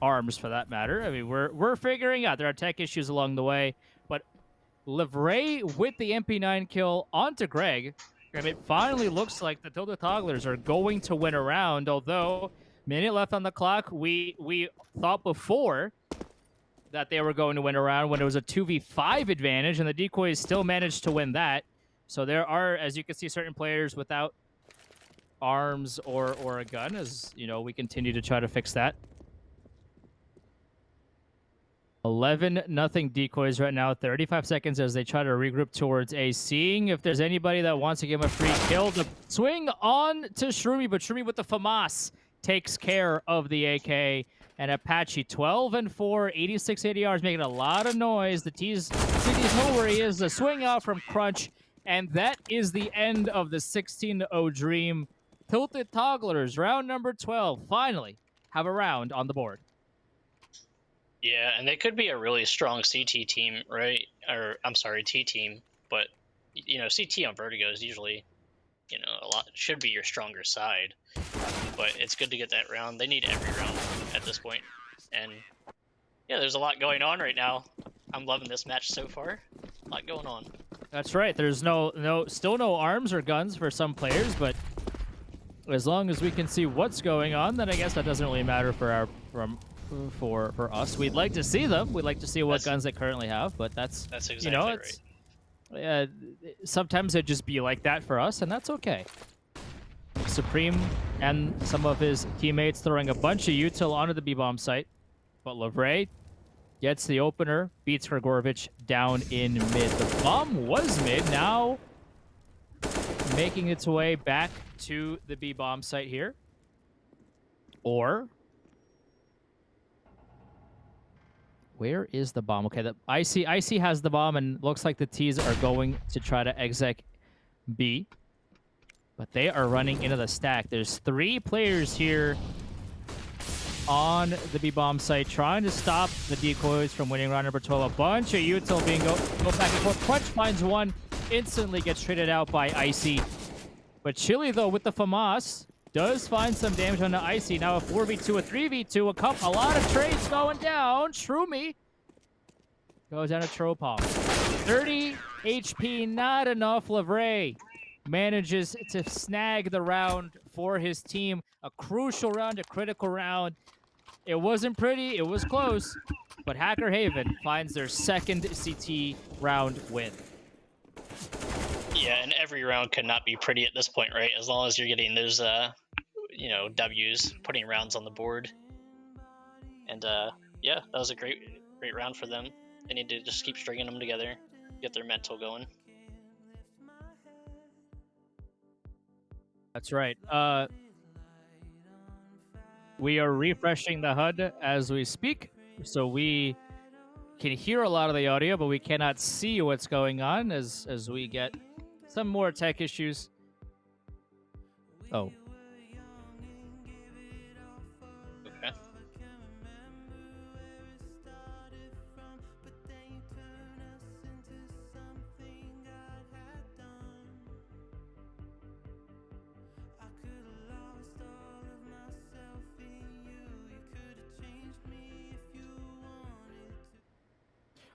arms for that matter. I mean, we're figuring out there are tech issues along the way, but Livray with the MP9 kill onto Greg. I mean, it finally looks like the Tilted Togglers are going to win a round, although minute left on the clock. We thought before that they were going to win a round when it was a 2v5 advantage, and the Decoys still managed to win that. So there are, as you can see, certain players without arms or a gun, as you know, we continue to try to fix that. 11-0 Decoys right now. 35 seconds as they try to regroup towards A. Seeing if there's anybody that wants to give him a free kill. The swing on to Shroomy, but Shroomy with the FAMAS takes care of the AK. And Apache 12-4, 86 ADRs, making a lot of noise. The T's know where he is. The swing out from Crunch. And that is the end of the 16-0 dream. Tilted Togglers, round number 12, finally have a round on the board. Yeah, and they could be a really strong CT team, right? Or, I'm sorry, T team. But, CT on Vertigo is usually, should be your stronger side. But it's good to get that round. They need every round at this point. And, yeah, there's a lot going on right now. I'm loving this match so far. A lot going on. That's right. There's still no arms or guns for some players, but as long as we can see what's going on, then I guess that doesn't really matter for us. We'd like to see them. We'd like to see what guns they currently have, but that's exactly right. Sometimes it'd just be like that for us, and that's okay. Supreme and some of his teammates throwing a bunch of util onto the B-bomb site, but Livray gets the opener, beats Grgorovich down in mid. The bomb was mid, now making its way back to the B-bomb site here. Or where is the bomb? Okay, the IC has the bomb, and looks like the T's are going to try to exec B. But they are running into the stack. There's 3 players here on the B-bomb site trying to stop the Decoys from winning round number 12. A bunch of util being go back and forth. Crunch finds one, instantly gets traded out by Icy. But Chili, though, with the FAMAS, does find some damage on the Icy. Now a 4v2, a 3v2, a lot of trades going down. Shroomy goes down to Tropom. 30 HP, not enough. Livray manages to snag the round for his team. A crucial round, a critical round. It wasn't pretty. It was close. But Hacker Haven finds their second CT round win. Yeah, and every round could not be pretty at this point, right? As long as you're getting those, W's, putting rounds on the board. And yeah, that was a great round for them. They need to just keep stringing them together, get their mental going. That's right. We are refreshing the HUD as we speak, so we can hear a lot of the audio, but we cannot see what's going on as we get some more tech issues. Oh. Okay.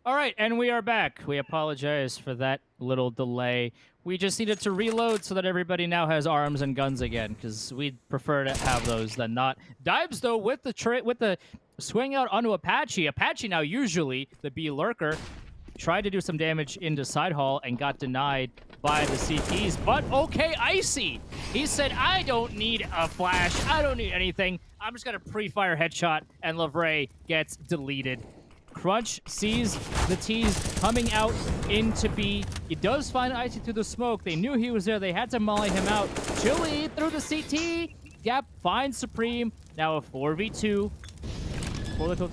All right, and we are back. We apologize for that little delay. We just needed to reload so that everybody now has arms and guns again, because we'd prefer to have those than not. Dives, though, with the swing out onto Apache. Apache now usually the B lurker. Tried to do some damage into side hall and got denied by the CTs. But okay, Icy. He said, I don't need a flash. I don't need anything. I'm just going to pre-fire headshot, and Lavray gets deleted. Crunch sees the T's coming out into B. He does find Icy through the smoke. They knew he was there. They had to molly him out. Chili through the CT. Gap finds Supreme. Now a 4v2 for the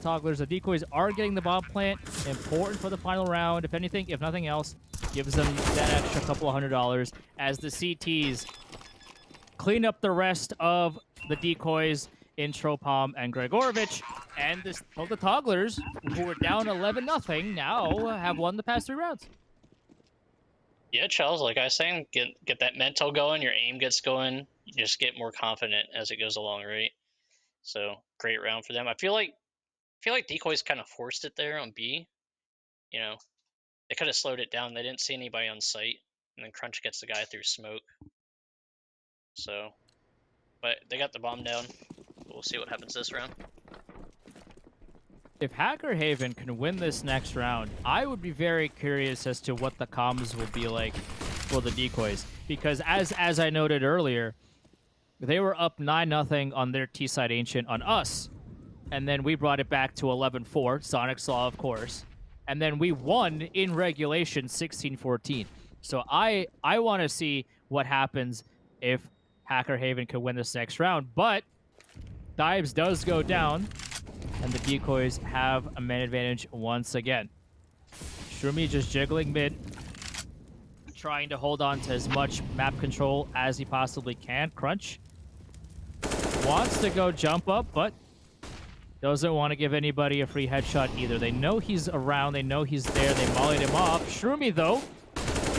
togglers. The Decoys are getting the bomb plant. Important for the final round. If anything, if nothing else, gives them that extra couple of $100 as the CTs clean up the rest of the Decoys in Tropom and Gregorovich. And the Togglers, who were down 11-0, now have won the past 3 rounds. Yeah, Charles, like I was saying, get that mental going, your aim gets going, you just get more confident as it goes along, right? So great round for them. I feel like Decoys kind of forced it there on B. You know, they could have slowed it down. They didn't see anybody on site, and then Crunch gets the guy through smoke. So, but they got the bomb down. We'll see what happens this round. If Hacker Haven can win this next round, I would be very curious as to what the comms will be like for the Decoys. Because as I noted earlier, they were up 9-0 on their T-side Ancient on us. And then we brought it back to 11-4, Sonic's Law, of course. And then we won in regulation 16-14. So I want to see what happens if Hacker Haven can win this next round. But Dives does go down, and the Decoys have a man advantage once again. Shroomy just jiggling mid, trying to hold on to as much map control as he possibly can. Crunch wants to go jump up, but doesn't want to give anybody a free headshot either. They know he's around. They know he's there. They mollied him off. Shroomy, though,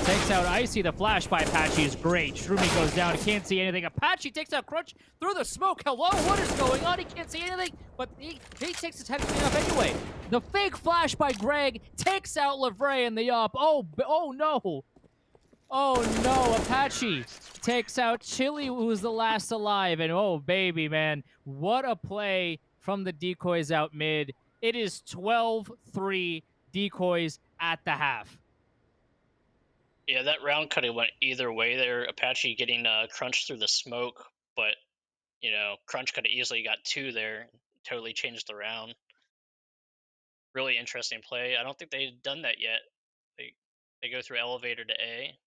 takes out Icy. The flash by Apache is great. Shroomy goes down. He can't see anything. Apache takes out Crunch through the smoke. Hello? What is going on? He can't see anything, but he takes his head clean up anyway. The fake flash by Greg takes out Lavray in the up. Oh no. Oh, no. Apache takes out Chili, who was the last alive. And, oh, baby, man. What a play from the Decoys out mid. It is 12-3 Decoys at the half. Yeah, that round could have went either way there. Apache getting Crunch through the smoke, but, you know, Crunch could have easily got 2 there. Totally changed the round. Really interesting play. I don't think they've done that yet. They go through elevator to A.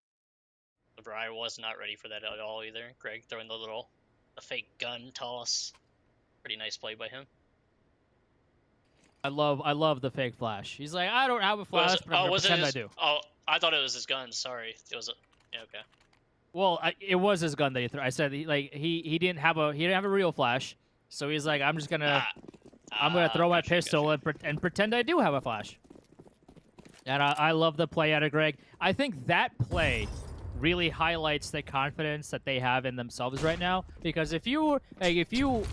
LeBron was not ready for that at all either. Greg throwing the fake gun toss. Pretty nice play by him. I love the fake flash. He's like, I don't have a flash, but I'm gonna pretend I do. Oh, I thought it was his gun. Sorry, it was. Yeah, okay. Well, it was his gun that he threw. I said he didn't have a real flash, so he's like, I'm just gonna throw my pistol and pretend I do have a flash. And I love the play out of Greg. I think that play really highlights the confidence that they have in themselves right now. Because if you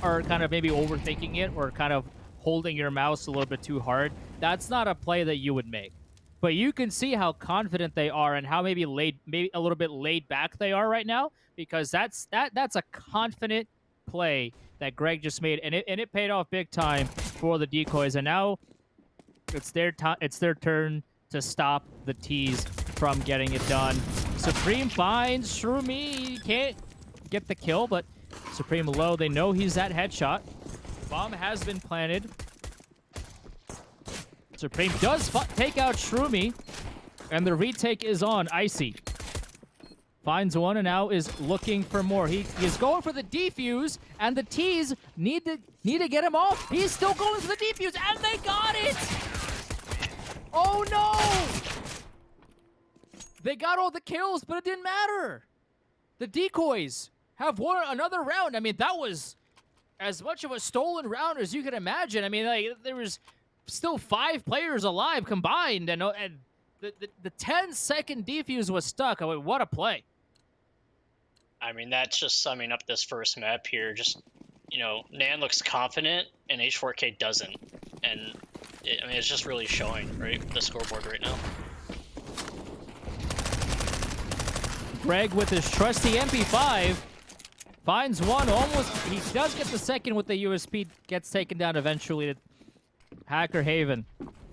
are kind of maybe overthinking it or kind of holding your mouse a little bit too hard, that's not a play that you would make. But you can see how confident they are and how maybe a little bit laid back they are right now, because that's a confident play that Greg just made, and it paid off big time for the Decoys. And now it's their turn to stop the T's from getting it done. Supreme finds Shroomy. He can't get the kill, but Supreme low. They know he's at headshot. Bomb has been planted. Supreme does take out Shroomy, and the retake is on. Icy finds one and now is looking for more. He is going for the defuse, and the T's need to get him off. He's still going for the defuse, and they got it! Oh no! They got all the kills, but it didn't matter. The Decoys have won another round. I mean, that was as much of a stolen round as you can imagine. I mean, like, there was still 5 players alive combined, and the 10-second defuse was stuck. I mean, what a play. I mean, that's just summing up this first map here. Just, you know, NAN looks confident, and H4K doesn't. And, I mean, it's just really showing, right, the scoreboard right now. Greg with his trusty MP5 finds one. Almost, he does get the second with the USP. Gets taken down eventually. Hacker Haven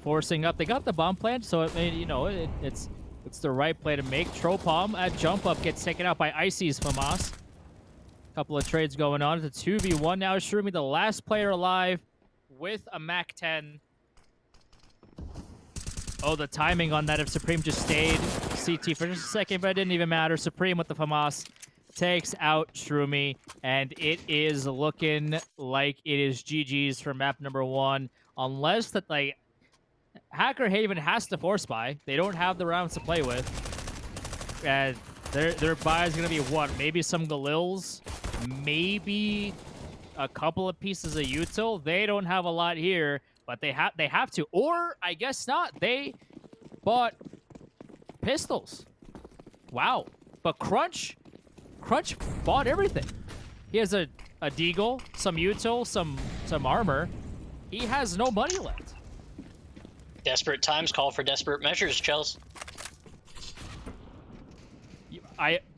forcing up. They got the bomb plant, so it made, you know, it's the right play to make. Tropom at jump up gets taken out by Icy's FAMAS. Couple of trades going on. It's a 2v1 now. Shroomy, the last player alive with a Mac 10. Oh, the timing on that if Supreme just stayed CT for just a second, but it didn't even matter. Supreme with the FAMAS takes out Shroomy, and it is looking like it is GG's for map number 1. Unless that, like, Hacker Haven has to force buy. They don't have the rounds to play with. And their buy is going to be what? Maybe some Galils? Maybe a couple of pieces of util? They don't have a lot here. But they have to, or I guess not. They bought pistols. Wow. But Crunch bought everything. He has a deagle, some util, some armor. He has no money left. Desperate times call for desperate measures, Chels.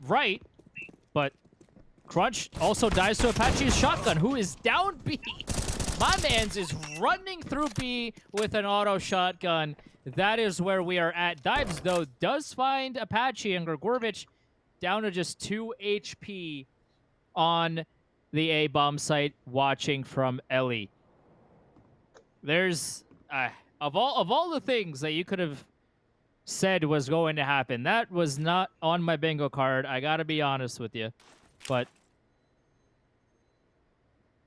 Right, but Crunch also dies to Apache's shotgun, who is down B. My man's is running through B with an auto shotgun. That is where we are at. Dives, though, does find Apache and Gregorevich down to just 2 HP on the A bomb site, watching from Ellie. There's of all the things that you could have said was going to happen, that was not on my bingo card. I gotta be honest with you, but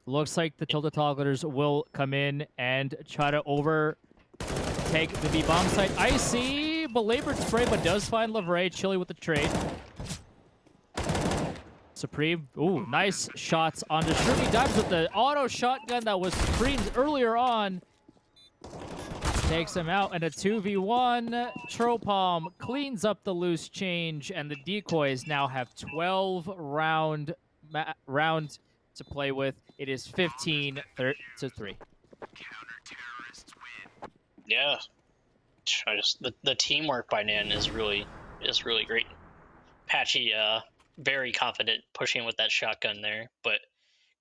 looks like the Tilted Togglers will come in and try to overtake the B bomb site. Icy belabored spray, but does find Lavray. Chilly with the trade. Supreme, ooh, nice shots onto Shroomy. Dives with the auto shotgun that was Supreme's earlier on. Takes him out, and a 2v1. Tropom cleans up the loose change, and the Decoys now have 12 round to play with. It is 15-3. Yeah, the teamwork by NAN is really great. Patchy, very confident pushing with that shotgun there, but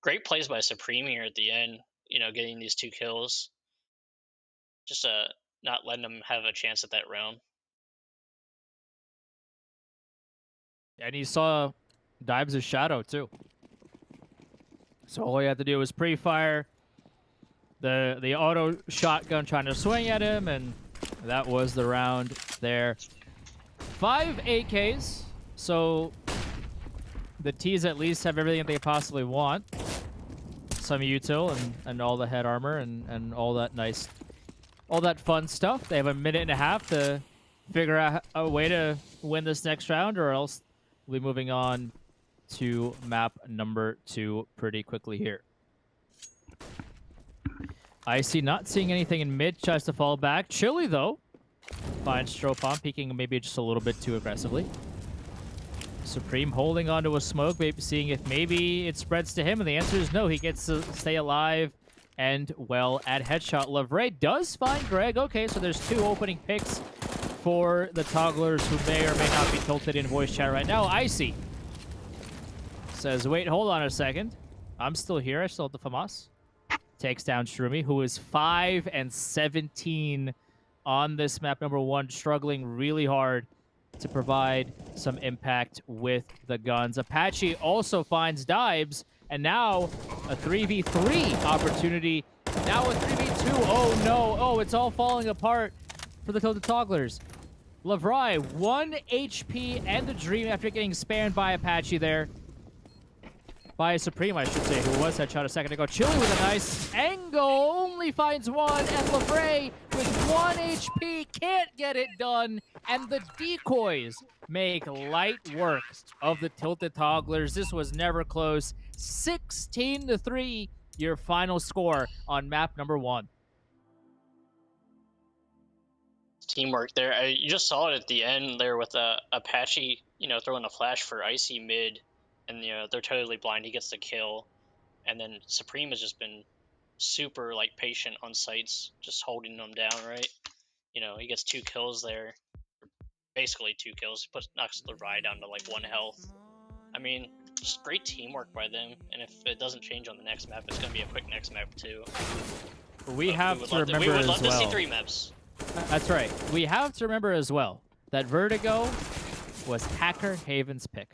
great plays by Supreme here at the end. You know, getting these 2 kills, just not letting them have a chance at that round. And he saw Dives' shadow too. So all he had to do was pre-fire the auto shotgun trying to swing at him, and that was the round there. 5 AKs, so the T's at least have everything that they possibly want. Some util and all the head armor and all that nice, all that fun stuff. They have a minute and a half to figure out a way to win this next round, or else we'll be moving on to map number 2 pretty quickly here. Icy not seeing anything in mid, tries to fall back. Chilly, though, finds Tropom, peeking maybe just a little bit too aggressively. Supreme holding onto a smoke, maybe seeing if maybe it spreads to him, and the answer is no. He gets to stay alive and well at headshot. Lavray does find Greg. Okay, so there's 2 opening picks for the Togglers, who may or may not be tilted in voice chat right now. Icy says, wait, hold on a second. I'm still here. I still have the FAMAS. Takes down Shroomy, who is 5 and 17 on this map number 1, struggling really hard to provide some impact with the guns. Apache also finds dives, and now a 3v3 opportunity. Now a 3v2. Oh no. Oh, it's all falling apart for the Tilted Togglers. Lavrai, 1 HP and a dream after getting spammed by Apache there. By Supreme, I should say, who was headshot a second ago. Chili with a nice angle, only finds one, and Lavray with 1 HP can't get it done, and the Decoys make light work of the Tilted Togglers. This was never close. 16-3, your final score on map number 1. Teamwork there. You just saw it at the end there with Apache, throwing a flash for Icy mid, and they're totally blind. He gets the kill, and then Supreme has just been super patient on sites, just holding them down. Right, he gets 2 kills there, basically 2 kills. Knocks the Rye down to 1 health. I mean, just great teamwork by them. And if it doesn't change on the next map, it's gonna be a quick next map too. We have to remember as well. We would love to see 3 maps. That's right. We have to remember as well that Vertigo was Hacker Haven's pick.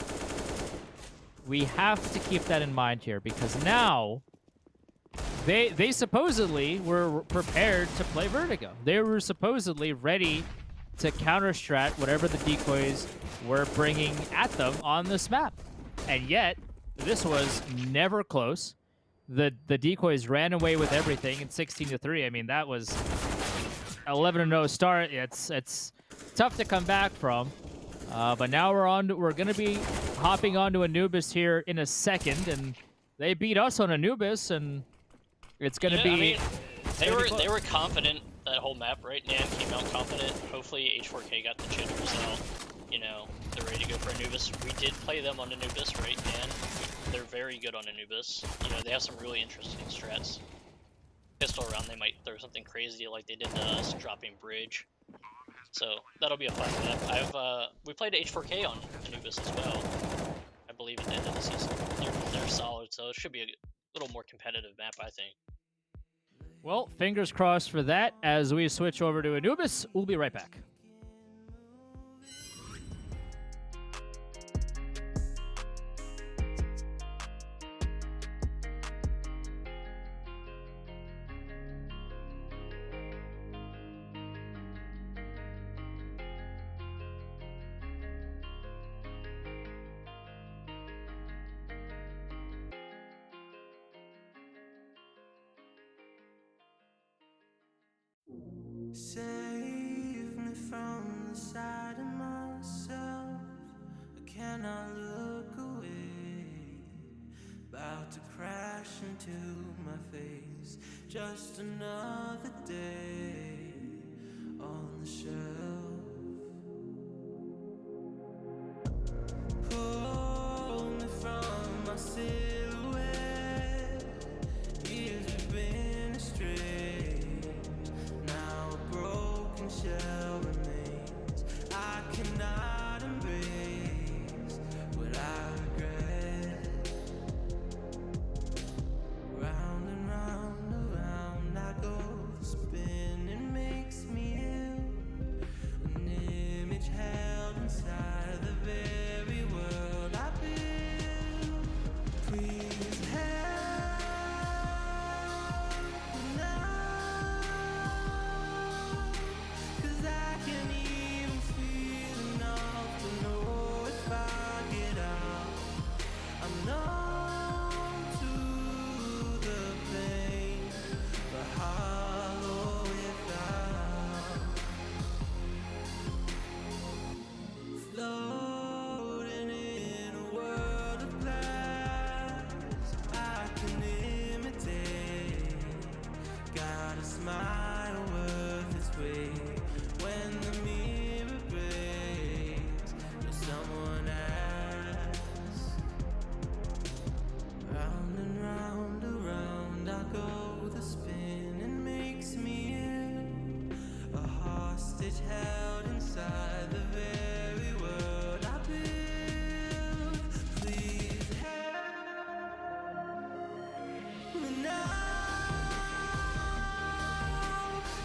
We have to keep that in mind here, because now they supposedly were prepared to play Vertigo. They were supposedly ready to counter-strat whatever the Decoys were bringing at them on this map. And yet, this was never close. The Decoys ran away with everything in 16-3. I mean, that was 11-0 start. It's tough to come back from. But now we're gonna be hopping onto Anubis here in a second, and they beat us on Anubis, and it's gonna be. I mean, they were confident that whole map, right? NAN came out confident. Hopefully H4K got the jitters out. They're ready to go for Anubis. We did play them on Anubis, right? NAN, they're very good on Anubis. They have some really interesting strats. Pistol round, they might throw something crazy like they did to us, dropping bridge. So that'll be a fun map. We played H4K on Anubis as well, I believe, at the end of the season. They're solid, so it should be a little more competitive map, I think. Well, fingers crossed for that. As we switch over to Anubis, we'll be right back. Save me from the side of myself. I cannot look away. About to crash into my face. Just another day on the shelf. Pull me from my silhouette. Years we've been astray. Now a broken shell remains. I cannot embrace what I regret. Round and round, around I go. The spin, it makes me ill. now,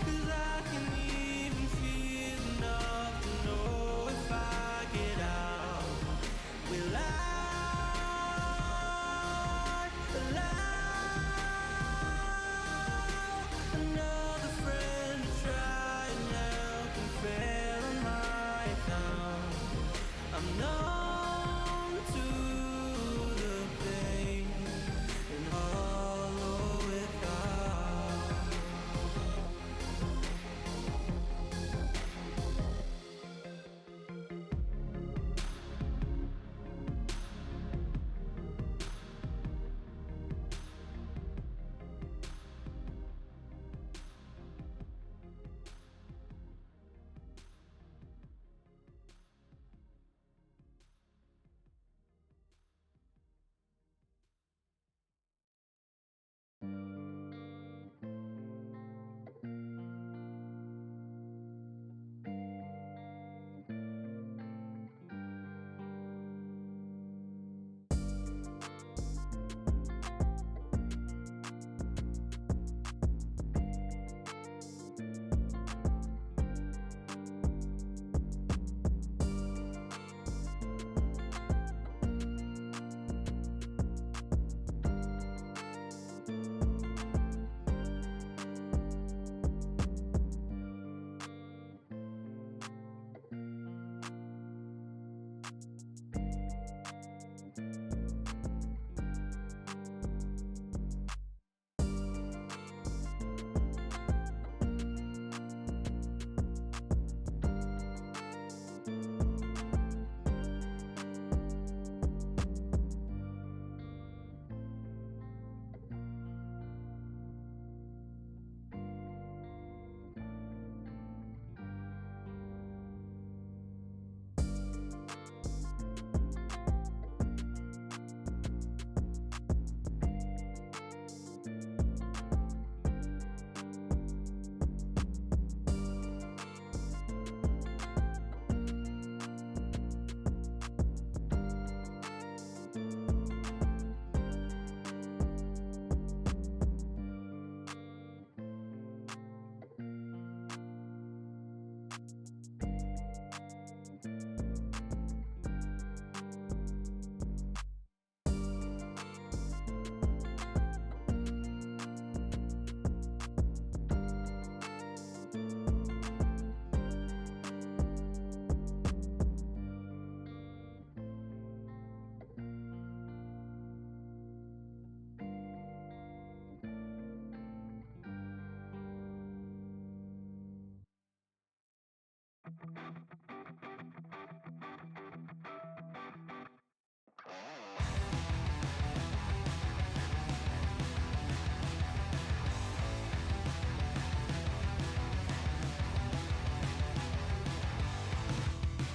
'cause I can even feel enough to know if I get out, will I allow another friend to try and help and fail on my account? I'm numb to the pain and hollow without.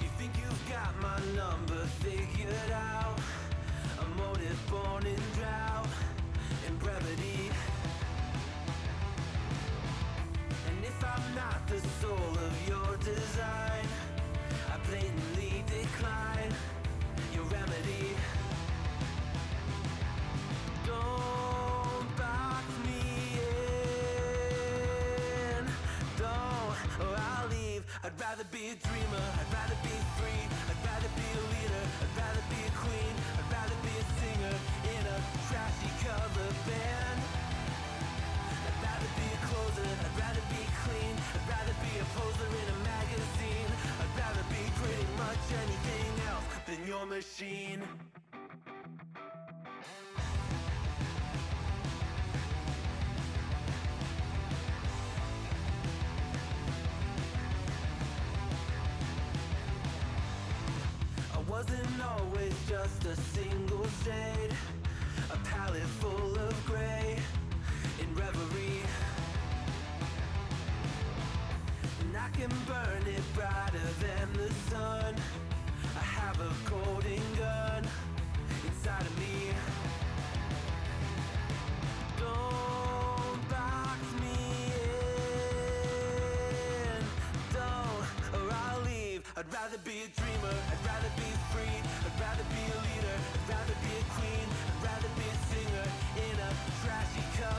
You think you've got my number figured out? A motive born in drought and brevity. And if I'm not the soul of your design, I blatantly decline your remedy. Don't box me in, don't, or I'll leave. I'd rather be a dreamer, I'd rather be free, I'd rather be a leader, I'd rather be a queen, I'd rather be a singer in a trashy cover band. I'd rather be a closer, I'd rather be clean, I'd rather be a poser in a magazine, I'd rather be pretty much anything else than your machine. I wasn't always just a single shade, a palette full of gray in reverie. And I can burn it brighter than the sun. I have a golden gun inside of me. Don't box me in, don't, or I'll leave. I'd rather be a dreamer, I'd rather be free, I'd rather be a leader, I'd rather be a queen, I'd rather be a singer in a trashy cover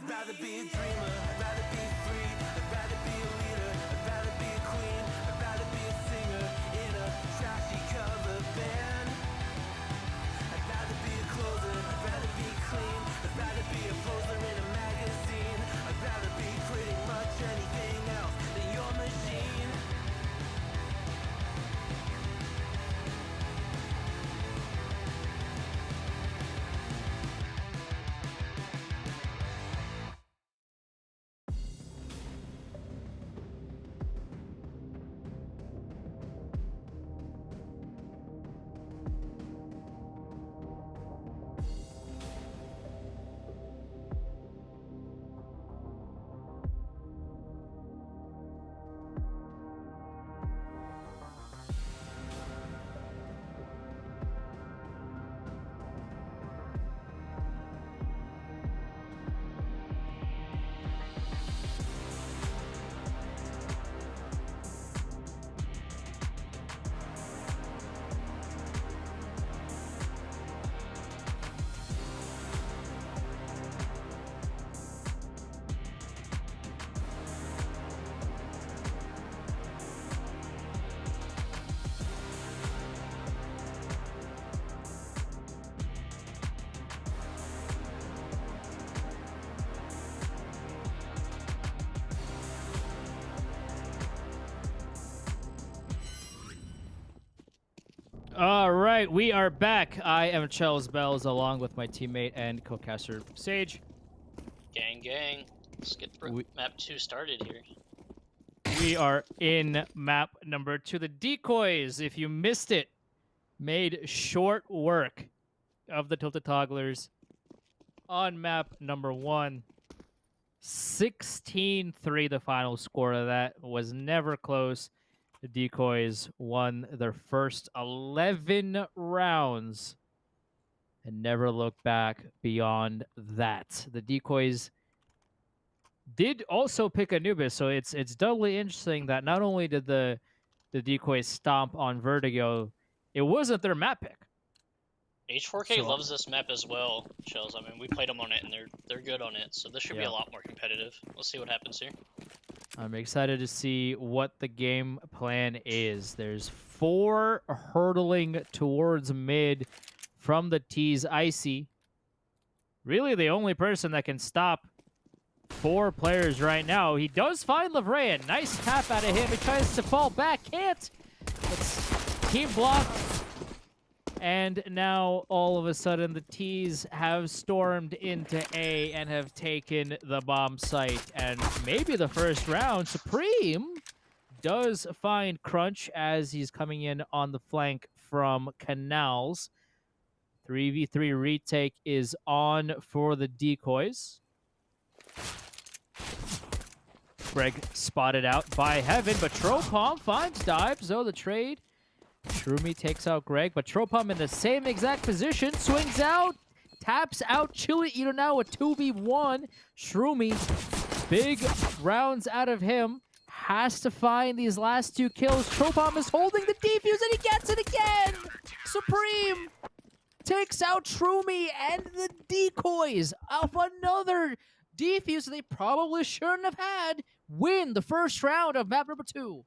I'd rather be a dreamer. I'd rather be free. I'd rather be a leader. I'd rather be a queen. I'd rather be a singer in a trashy cover band. I'd rather be a closer. I'd rather be clean. I'd rather be a poser in a magazine. I'd rather be pretty much anything else than your machine. All right, we are back. I am Charles Bells, along with my teammate and co-caster Sage. Gang, gang. Let's get map 2 started here. We are in map number 2, the Decoys. If you missed it, made short work of the Tilted Togglers on map number 1. 16-3, the final score of that. Was never close. The Decoys won their first 11 rounds and never looked back beyond that. The Decoys did also pick Anubis, so it's doubly interesting that not only did the Decoys stomp on Vertigo, it wasn't their map pick. H4K So- loves this map as well, Shells. I mean, we played them on it, and they're good on it, so this should be Yeah. a lot more competitive. Let's see what happens here. I'm excited to see what the game plan is. There's 4 hurtling towards mid from the T's Icy. Really the only person that can stop 4 players right now. He does find Lavrean. Nice tap out of him. He tries to fall back. Can't. It's team block. And now, all of a sudden, the T's have stormed into A and have taken the bomb site. And maybe the first round, Supreme does find Crunch as he's coming in on the flank from Canals. 3v3 retake is on for the Decoys. Greg spotted out by Heaven, but Tropom finds dives, though the trade. Shroomy takes out Greg, but Tropom in the same exact position, swings out, taps out Chili Eater now with 2v1. Shroomy, big rounds out of him, has to find these last 2 kills. Tropom is holding the defuse and he gets it again! Supreme takes out Shroomy and the Decoys of another defuse they probably shouldn't have had. Win the first round of map number 2.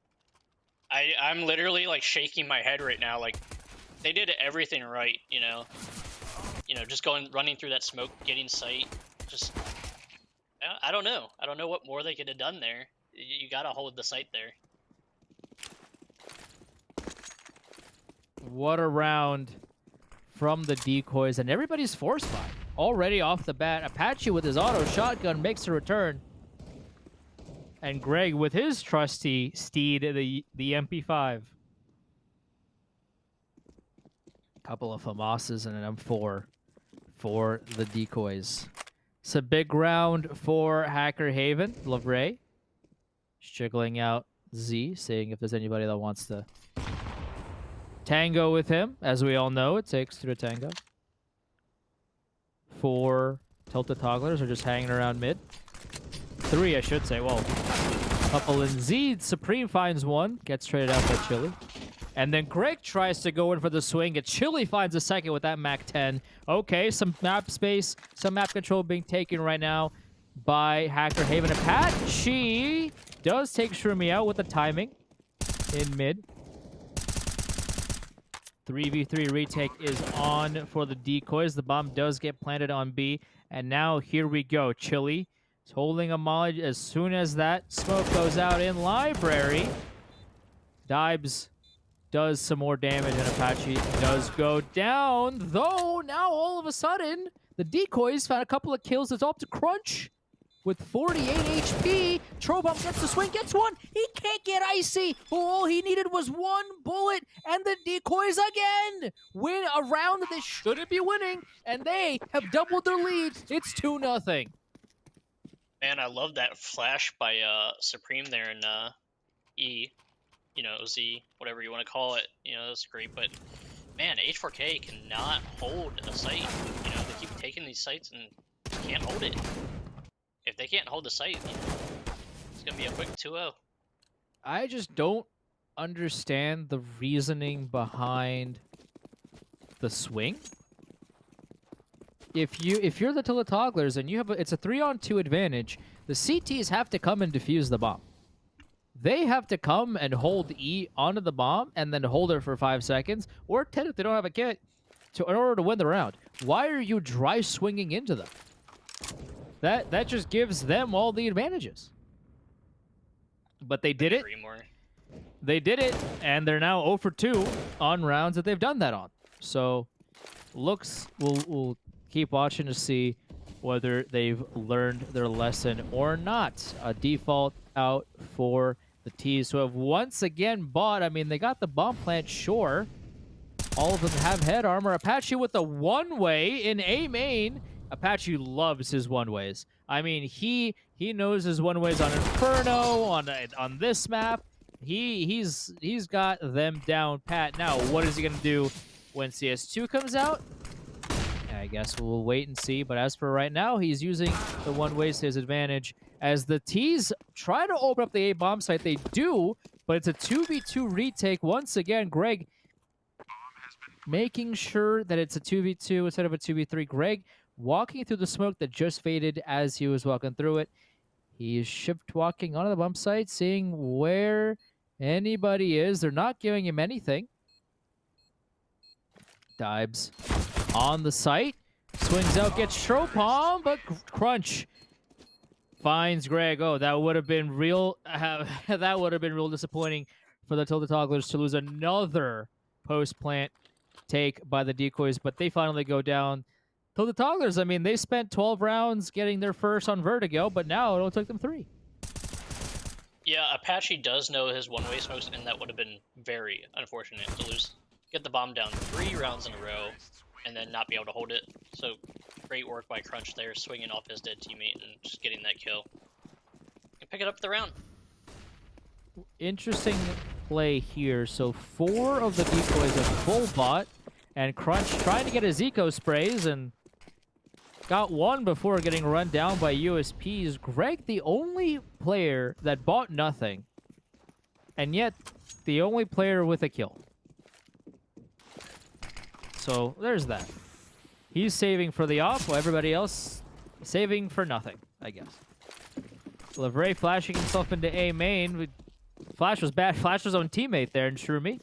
I'm literally like shaking my head right now. Like, they did everything right, you know. Just running through that smoke, getting sight. Just, I don't know. I don't know what more they could have done there. You gotta hold the sight there. What a round from the Decoys, and everybody's forced by. Already off the bat, Apache with his auto shotgun makes a return. And Greg with his trusty steed, the MP5. Couple of FAMASs and an M4 for the Decoys. It's a big round for Hacker Haven. Lavray jiggling out Z, seeing if there's anybody that wants to tango with him. As we all know, it takes 2 to tango. 4 Tilted Togglers are just hanging around mid. 3, I should say. Well, couple in Z. Supreme finds one, gets traded out by Chili. And then Greg tries to go in for the swing. And Chili finds a second with that Mac 10. Okay, some map space, some map control being taken right now by Hacker Haven. Apache does take Shroomy out with the timing in mid. 3v3 retake is on for the Decoys. The bomb does get planted on B. And now here we go. Chili is holding a molly as soon as that smoke goes out in library. Dibes does some more damage, and Apache does go down. Though now all of a sudden, the Decoys found a couple of kills. It's up to Crunch with 48 HP. Trobomb gets the swing, gets one. He can't get Icy. All he needed was one bullet, and the Decoys again win a round that they shouldn't be winning, and they have doubled their lead. It's 2-0. Man, I love that flash by Supreme there in E. You know, Z, whatever you want to call it. You know, that's great. But man, H4K cannot hold a site. You know, they keep taking these sites and can't hold it. If they can't hold the site, you know, it's gonna be a quick 2-0. I just don't understand the reasoning behind the swing. If you're the Tilla Togglers and you have it's a 3-on-2 advantage, the CTs have to come and defuse the bomb. They have to come and hold E onto the bomb and then hold it for 5 seconds, or 10 if they don't have a kit, in order to win the round. Why are you dry swinging into them? That just gives them all the advantages. But they did it. They did it, and they're now 0 for 2 on rounds that they've done that on. So, looks we'll keep watching to see whether they've learned their lesson or not. A default out for the T's, who have once again bought. I mean, they got the bomb plant, sure. All of them have head armor. Apache with the one-way in A main. Apache loves his one-ways. I mean, he knows his one-ways on Inferno, on this map. He's got them down pat. Now, what is he gonna do when CS2 comes out? I guess we'll wait and see. But as for right now, he's using the one-ways to his advantage. As the T's try to open up the A bomb site, they do, but it's a 2v2 retake. Once again, Greg making sure that it's a 2v2 instead of a 2v3. Greg walking through the smoke that just faded as he was walking through it. He is shift walking onto the bump site, seeing where anybody is. They're not giving him anything. Dibes on the site. Swings out, gets Tropom, but Crunch finds Greg. Oh, that would have been real. That would have been real disappointing for the Tilted Togglers to lose another post-plant take by the Decoys, but they finally go down. Tilted Togglers, I mean, they spent 12 rounds getting their first on Vertigo, but now it only took them 3. Yeah, Apache does know his one-way smokes, and that would have been very unfortunate to lose. Get the bomb down 3 rounds in a row, and then not be able to hold it. So, great work by Crunch there, swinging off his dead teammate and just getting that kill. And pick it up the round. Interesting play here. So 4 of the Decoys have full bot, and Crunch trying to get his eco sprays, and got one before getting run down by USPs. Greg, the only player that bought nothing, and yet the only player with a kill. So there's that. He's saving for the off, while everybody else saving for nothing, I guess. Lavray flashing himself into A main. Flash was bad. Flash was own teammate there in Shroomy,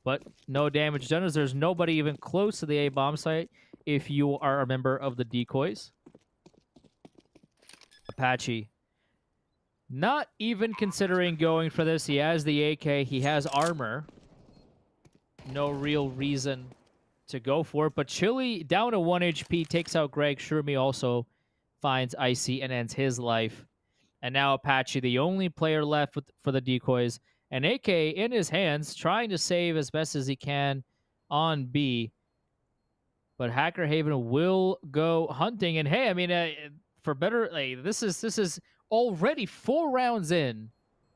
but no damage done as there's nobody even close to the A bomb site if you are a member of the Decoys. Apache not even considering going for this. He has the AK. He has armor. No real reason to go for it. But Chili, down to 1 HP, takes out Greg. Shroomy also finds Icy and ends his life. And now Apache, the only player left for the Decoys. And AK in his hands, trying to save as best as he can on B. But Hacker Haven will go hunting. And hey, I mean, for better, like, this is already 4 rounds in,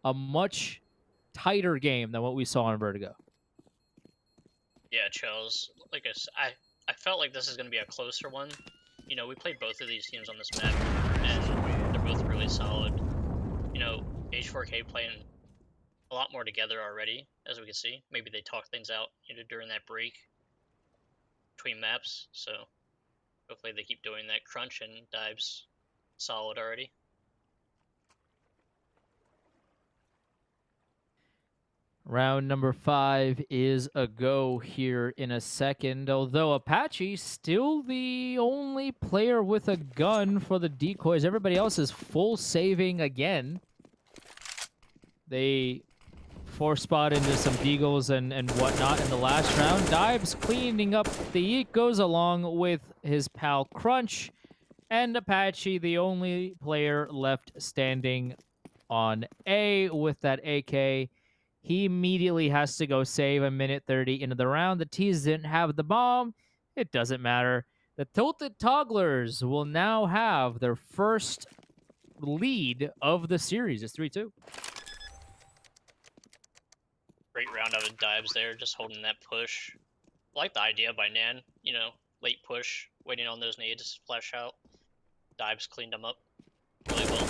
a much tighter game than what we saw in Vertigo. Yeah, Chels. Like I felt like this is going to be a closer one. You know, we played both of these teams on this map, and they're both really solid. You know, H4K playing a lot more together already, as we can see. Maybe they talk things out, you know, during that break between maps. So hopefully they keep doing that. Crunch and Dives solid already. Round number 5 is a go here in a second, although Apache still the only player with a gun for the Decoys. Everybody else is full saving again. They force spot into some deagles and whatnot in the last round. Dives cleaning up the ecos along with his pal Crunch. And Apache, the only player left standing on A with that AK. He immediately has to go save a minute 30 into the round. The T's didn't have the bomb. It doesn't matter. The Tilted Togglers will now have their first lead of the series. It's 3-2. Great round out of Dives there, just holding that push. I like the idea by NAN, you know, late push, waiting on those nades to flash out. Dives cleaned them up really well.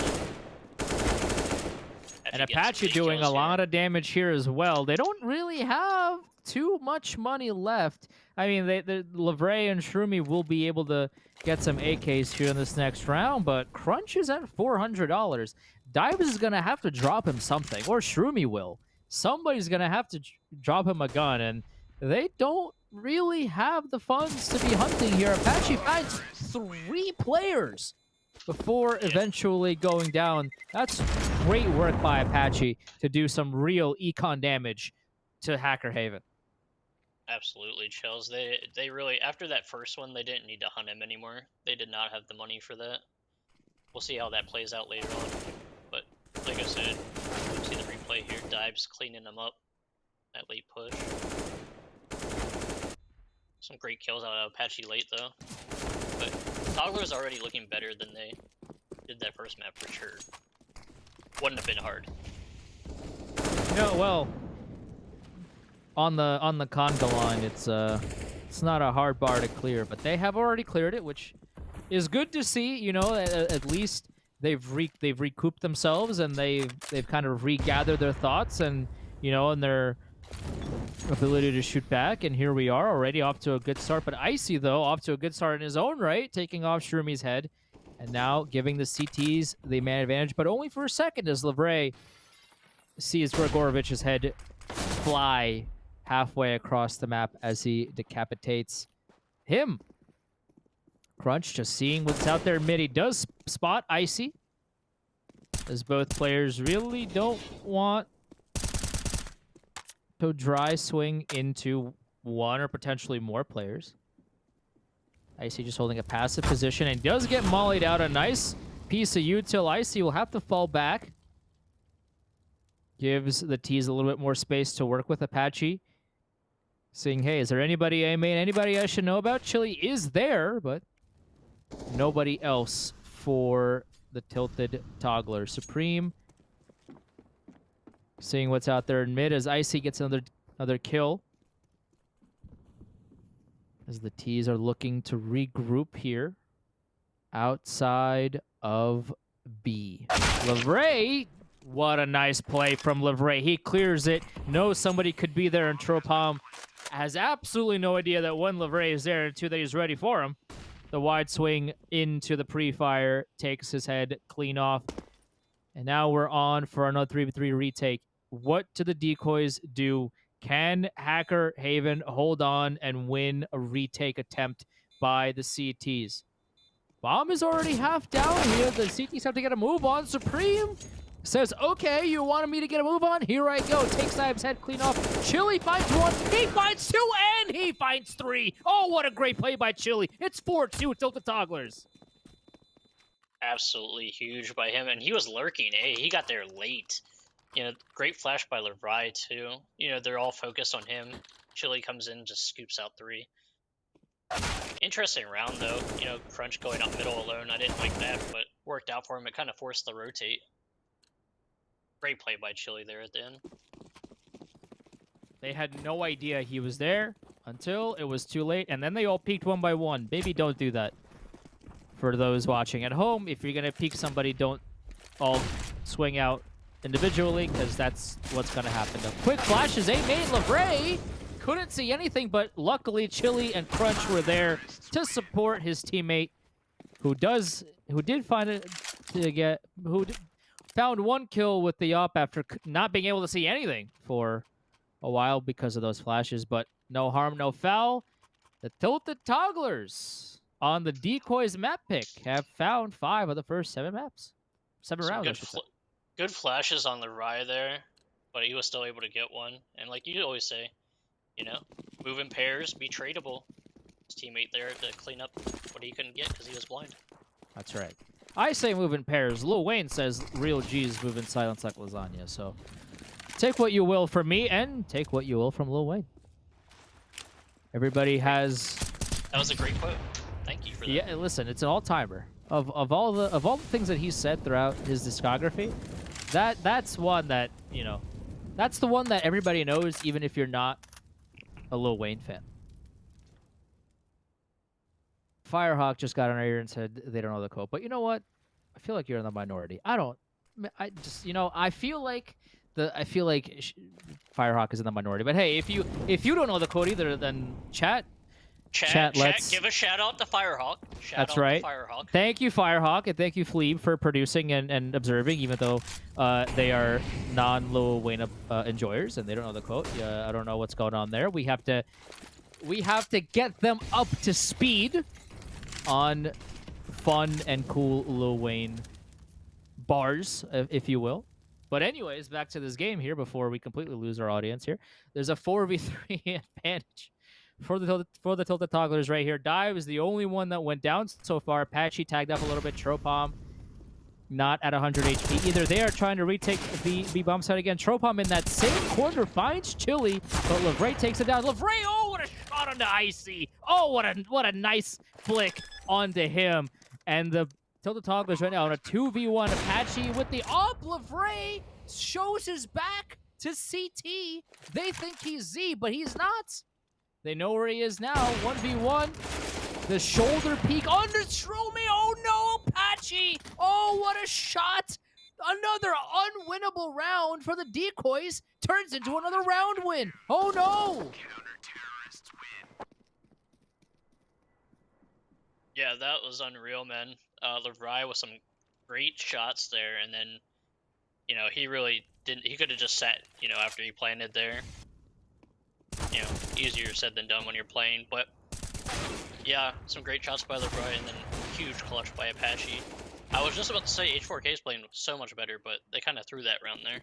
And Apache doing a lot of damage here as well. They don't really have too much money left. I mean, Lavray and Shroomy will be able to get some AKs here in this next round, but Crunch is at $400. Dives is going to have to drop him something, or Shroomy will. Somebody's going to have to drop him a gun, and they don't really have the funds to be hunting here. Apache finds 3 players before eventually going down. That's great work by Apache to do some real econ damage to Hacker Haven. Absolutely, Chills. They really, after that first one, they didn't need to hunt him anymore. They did not have the money for that. We'll see how that plays out later on. But like I said, we'll see the replay here. Dives cleaning them up. That late push. Some great kills out of Apache late though. But Toggler's already looking better than they did that first map for sure. Wouldn't have been hard. No, well, on the conga line, it's not a hard bar to clear, but they have already cleared it, which is good to see. You know, at least they've recouped themselves and they've kind of regathered their thoughts and and their ability to shoot back. And here we are already off to a good start. But Icy though off to a good start in his own right, taking off Shroomi's head. And now giving the CTs the man advantage, but only for a second as Lavray sees Grigorovich's head fly halfway across the map as he decapitates him. Crunch just seeing what's out there mid. He does spot Icy, as both players really don't want to dry swing into one or potentially more players. Icy just holding a passive position and does get mollied out. A nice piece of util. Icy will have to fall back. Gives the T's a little bit more space to work with. Apache saying, hey, is there anybody I made? Anybody I should know about? Chili is there, but nobody else for the Tilted Toggler. Supreme seeing what's out there in mid as Icy gets another kill. As the T's are looking to regroup here outside of B. Lavray, what a nice play from Lavray. He clears it, knows somebody could be there, and Tropom has absolutely no idea that one, Lavray is there, and two, that he's ready for him. The wide swing into the pre-fire takes his head clean off. And now we're on for another 3v3 retake. What do the Decoys do? Can Hacker Haven hold on and win a retake attempt by the CTs? Bomb is already half down here. The CTs have to get a move on. Supreme says, okay, you wanted me to get a move on? Here I go. Takes Ibe's head clean off. Chili finds one. He finds two, and he finds three. Oh, what a great play by Chili. It's 4-2 Tilted Togglers. Absolutely huge by him, and he was lurking. He got there late. Great flash by Lavray too. They're all focused on him. Chili comes in, just scoops out 3. Interesting round though. Crunch going up middle alone. I didn't like that, but worked out for him. It kind of forced the rotate. Great play by Chili there at the end. They had no idea he was there until it was too late, and then they all peeked one by one. Maybe don't do that. For those watching at home, if you're gonna peek somebody, don't all swing out individually, because that's what's going to happen. The quick flashes ain't made. Lavray couldn't see anything, but luckily Chili and Crunch were there to support his teammate, who found one kill with the op after not being able to see anything for a while because of those flashes, but no harm, no foul. The Tilted Togglers on the Decoys map pick have found 5 of the first 7 maps. 7 Some rounds, I good should say. good flashes on the Rye there, but he was still able to get one. And like you always say, you know, move in pairs, be tradable. His teammate there to clean up what he couldn't get because he was blind. That's right. I say move in pairs. Lil Wayne says real G's move in silence like lasagna. So take what you will from me and take what you will from Lil Wayne. Everybody has... That was a great quote. Thank you for that. Yeah, listen, it's an all-timer. Of all the things that he's said throughout his discography, that's one that, you know, that's the one that everybody knows, even if you're not a Lil Wayne fan. Firehawk just got on our ear and said they don't know the quote, but you know what? I feel like you're in the minority. I just, you know, I feel like Firehawk is in the minority. But hey, if you don't know the quote either, then chat, let's give a shout out to Firehawk. That's right. Firehawk. Thank you, Firehawk, and thank you, Fleeb, for producing and observing, even though they are non-Lil Wayne enjoyers and they don't know the quote. I don't know what's going on there. We have to get them up to speed on fun and cool Lil Wayne bars, if you will. But anyways, back to this game here before we completely lose our audience here. There's a 4v3 advantage for the Tilted Togglers right here. Dive is the only one that went down so far. Apache tagged up a little bit. Tropom not at 100 HP either. They are trying to retake the B-bomb site again. Tropom in that same corner finds Chili, but Lavray takes it down. Lavray, oh, what a shot onto Icy. Oh, what a nice flick onto him. And the Tilted Togglers right now on a 2v1. Apache with the op. Lavray shows his back to CT. They think he's Z, but he's not. They know where he is now. 1v1. The shoulder peek under Stromy. Oh no, Apache. Oh, what a shot. Another unwinnable round for the Decoys. Turns into another round win. Oh no. Yeah, that was unreal, man. Lavrai with some great shots there, and then, you know, he really didn't. He could have just sat, you know, after he planted there. You know, easier said than done when you're playing, but yeah, some great shots by Lavrai, and then huge clutch by Apache. I was just about to say H4K is playing so much better, but they kind of threw that round there.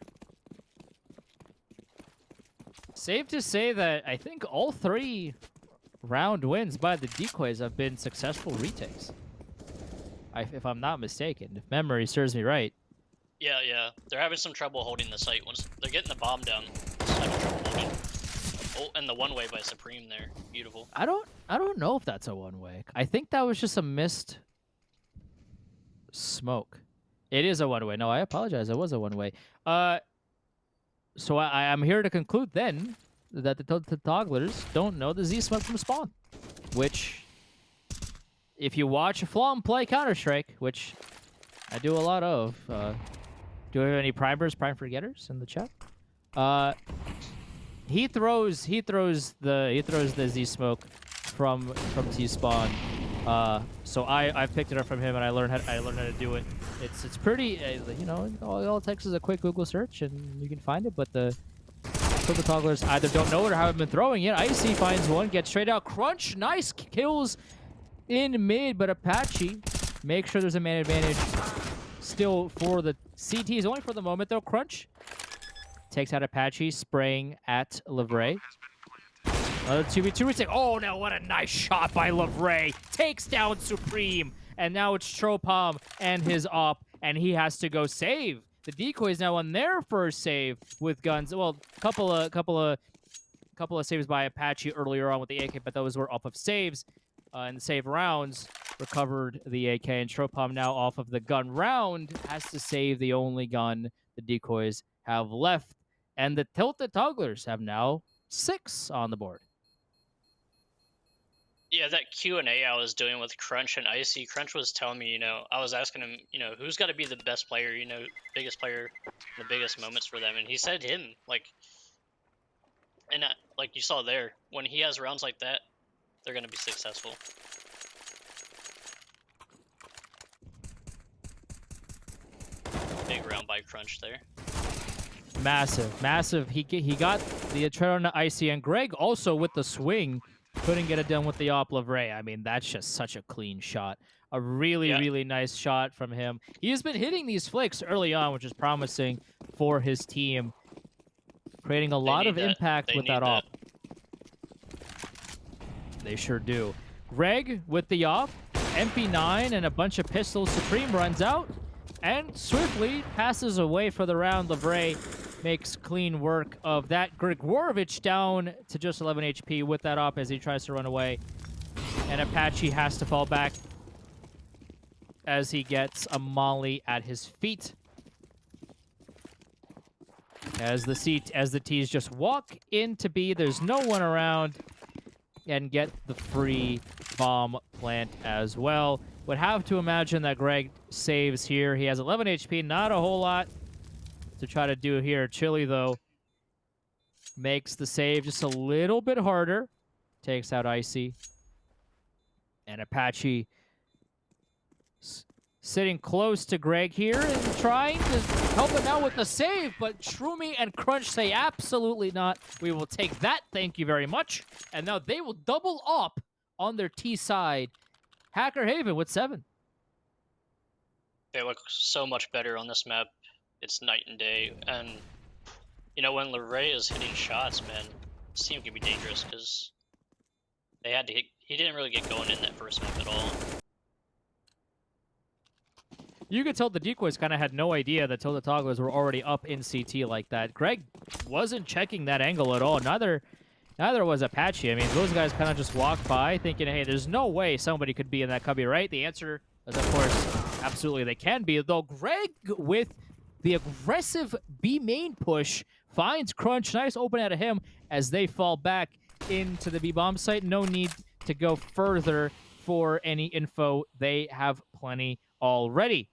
Safe to say that I think all 3 round wins by the Decoys have been successful retakes. If I'm not mistaken, if memory serves me right. Yeah, they're having some trouble holding the site once they're getting the bomb down. Having trouble holding. Oh, and the one-way by Supreme there, beautiful. I don't know if that's a one-way. I think that was just a missed smoke. It is a one-way. No, I apologize. It was a one-way. So I'm here to conclude then that the Togglers don't know the Z smoke from spawn, which, if you watch Flom play Counter-Strike, which I do a lot of, do we have any primers, prime forgetters in the chat? He throws the Z smoke from T spawn. So I picked it up from him and I learned how to do it. It's pretty, you know, all it takes is a quick Google search and you can find it. But the Togglers either don't know it or haven't been throwing it. Icy finds one, gets straight out. Crunch, nice kills in mid, but Apache makes sure there's a man advantage still for the CTs, only for the moment though. Crunch takes out Apache, spraying at Lavray. Another 2v2 retake. Oh, no, what a nice shot by Lavray. Takes down Supreme. And now it's Tropom and his op, and he has to go save. The Decoys now on their first save with guns. Well, couple of saves by Apache earlier on with the AK, but those were off of saves. And the save rounds recovered the AK, and Tropom now off of the gun round has to save the only gun the Decoys have left. And the Tilted Togglers have now 6 on the board. Yeah, that Q&A I was doing with Crunch and Icy, Crunch was telling me, you know, I was asking him, you know, who's got to be the best player, you know, biggest player, the biggest moments for them, and he said him, like, and like you saw there, when he has rounds like that, they're going to be successful. Big round by Crunch there. Massive, massive. He got the tread on the ICN. Greg also with the swing couldn't get it done with the op Lavray. I mean, that's just such a clean shot. A really, Yeah. really nice shot from him. He has been hitting these flicks early on, which is promising for his team, creating a lot of impact with that op. They sure do. Greg with the op, MP9 and a bunch of pistols. Supreme runs out and swiftly passes away for the round. Lavray makes clean work of that. Grigorovich down to just 11 HP with that op as he tries to run away. And Apache has to fall back as he gets a molly at his feet. As the T's just walk into B, there's no one around, and get the free bomb plant as well. Would have to imagine that Greg saves here. He has 11 HP, not a whole lot to try to do here. Chili, though, makes the save just a little bit harder. Takes out Icy. And Apache sitting close to Greg here and trying to help him out with the save, but Shroomy and Crunch say absolutely not. We will take that, thank you very much. And now they will double up on their T side. Hacker Haven with 7. They look so much better on this map. It's night and day. And, you know, when Lavray is hitting shots, man, this team can be dangerous because they had to hit. He didn't really get going in that first map at all. You could tell the Decoys kind of had no idea that Tilda Togglers were already up in CT like that. Greg wasn't checking that angle at all. Neither was Apache. I mean, those guys kind of just walked by thinking, hey, there's no way somebody could be in that cubby, right? The answer is, of course, absolutely they can be. Though Greg, with the aggressive B main push, finds Crunch. Nice open out of him as they fall back into the B bomb site. No need to go further for any info. They have plenty already.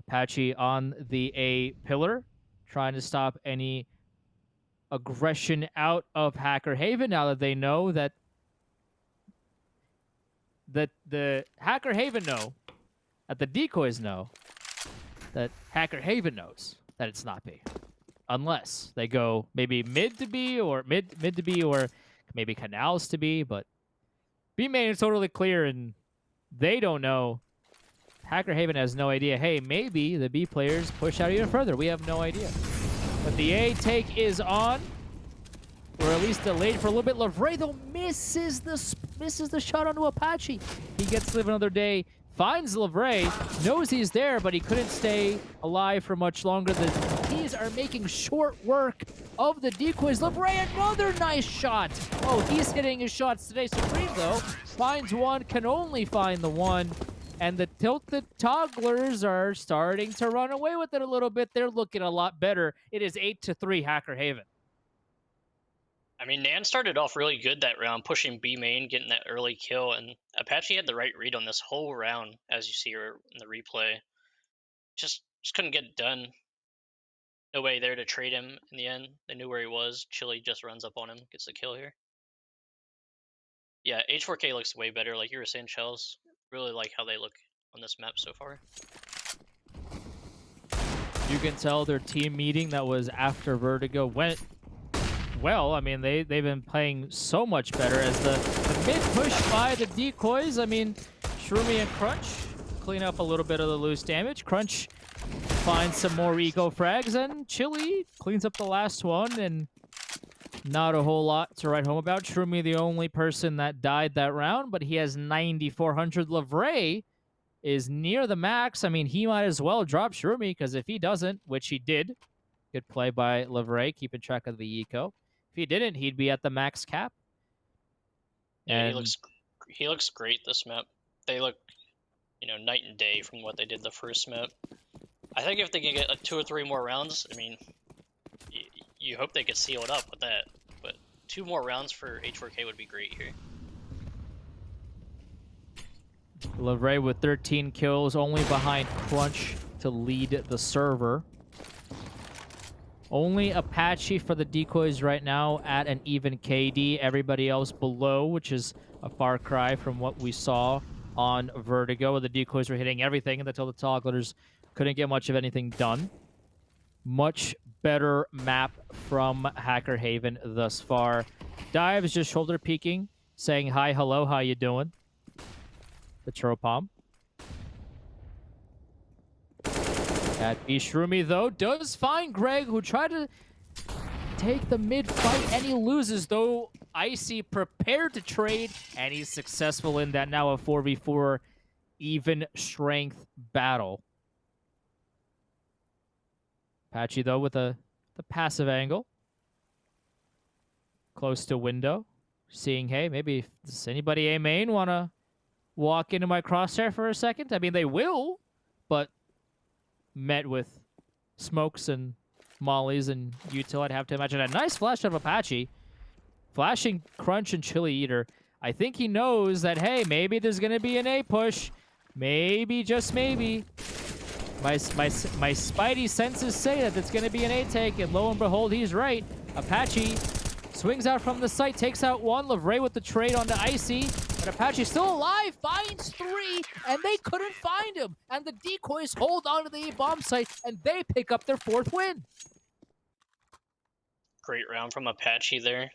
Apache on the A pillar, trying to stop any aggression out of Hacker Haven now that they know that the Hacker Haven know, that the Decoys know, that Hacker Haven knows that it's not B. Unless they go maybe mid to B or mid to B or maybe canals to B, but B main is totally clear and they don't know. Hacker Haven has no idea. Hey, maybe the B players push out even further. We have no idea. But the A take is on, or at least delayed for a little bit. Lavray, though, misses the shot onto Apache. He gets to live another day, finds Lavray, knows he's there, but he couldn't stay alive for much longer. The T's are making short work of the Decoys. Lavray, another nice shot. Oh, he's hitting his shots today. Supreme, though, finds one, can only find the one. And the Tilted Togglers are starting to run away with it a little bit. They're looking a lot better. It is 8-3 Hacker Haven. I mean, NAN started off really good that round, pushing B main, getting that early kill, and Apache had the right read on this whole round, as you see her in the replay. Just couldn't get it done. No way there to trade him in the end. They knew where he was. Chili just runs up on him, gets the kill here. Yeah, H4K looks way better, like you were saying, Shells. Really like how they look on this map so far. You can tell their team meeting that was after Vertigo went well. I mean, they've been playing so much better as the mid push by the Decoys. I mean, Shroomy and Crunch clean up a little bit of the loose damage. Crunch finds some more eco frags, and Chili cleans up the last one, and not a whole lot to write home about. Shroomy, the only person that died that round, but he has 9,400. Lavray is near the max. I mean, he might as well drop Shroomy, because if he doesn't, which he did, good play by Lavray, keeping track of the eco. If he didn't, he'd be at the max cap. Yeah, he looks great this map. They look, you know, night and day from what they did the first map. I think if they can get 2 or 3 more rounds, I mean, you hope they could seal it up with that, but 2 more rounds for H4K would be great here. Lavray with 13 kills, only behind Crunch to lead the server. Only Apache for the Decoys right now at an even KD. Everybody else below, which is a far cry from what we saw on Vertigo. The Decoys were hitting everything until the Togglers couldn't get much of anything done. much better map from Hacker Haven thus far. Dive is just shoulder peeking, saying hi, hello, how you doing? The Tropom. That Shroomy, though, does find Greg, who tried to take the mid fight, and he loses, though Icy prepared to trade, and he's successful in that. Now a 4v4 even strength battle. Patchy, though, with the passive angle. Close to window. Seeing, hey, maybe does anybody A main want to walk into my crosshair for a second? I mean, they will, but met with smokes and mollies and util, I'd have to imagine. A nice flash of Apache. Flashing Crunch and Chili Eater. I think he knows that, hey, maybe there's going to be an A push. Maybe, just maybe. My spidey senses say that it's going to be an A take, and lo and behold, he's right. Apache swings out from the site, takes out one. Lavray with the trade onto Icy. But Apache still alive, finds 3, and they couldn't find him. And the Decoys hold on to the bomb site, and they pick up their 4th win. Great round from Apache there.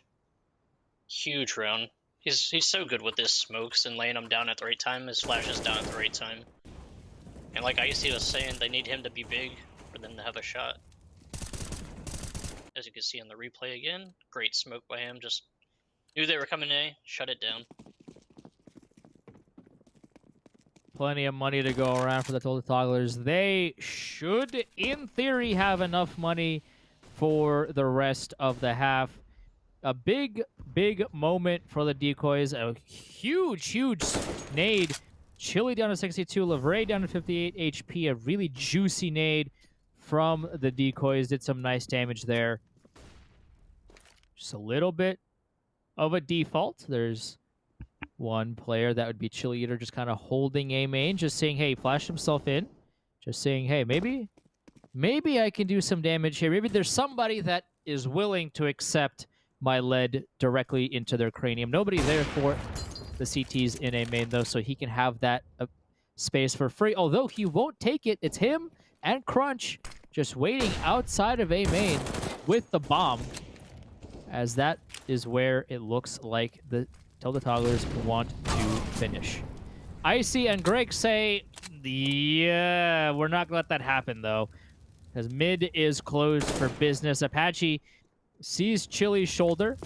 Huge round. He's so good with his smokes and laying them down at the right time. His flashes down at the right time. And like Icy was saying, they need him to be big for them to have a shot. As you can see on the replay again, great smoke by him. Just knew they were coming A, shut it down. Plenty of money to go around for the Total Togglers. They should, in theory, have enough money for the rest of the half. A big moment for the Decoys. A huge nade. Chili down to 62. Lavray down to 58 HP. A really juicy nade from the Decoys. Did some nice damage there. Just a little bit of a default. There's one player, that would be Chili Eater, just kind of holding A main, just saying, hey, flash himself in. Just saying, hey, maybe I can do some damage here. Maybe there's somebody that is willing to accept my lead directly into their cranium. Nobody there for the CTs in A main, though, so he can have that space for free. Although he won't take it, it's him and Crunch just waiting outside of A main with the bomb, as that is where it looks like the Togglers want to finish. Icy and Greg say, yeah, we're not going to let that happen, though, because mid is closed for business. Apache sees Chili's shoulder,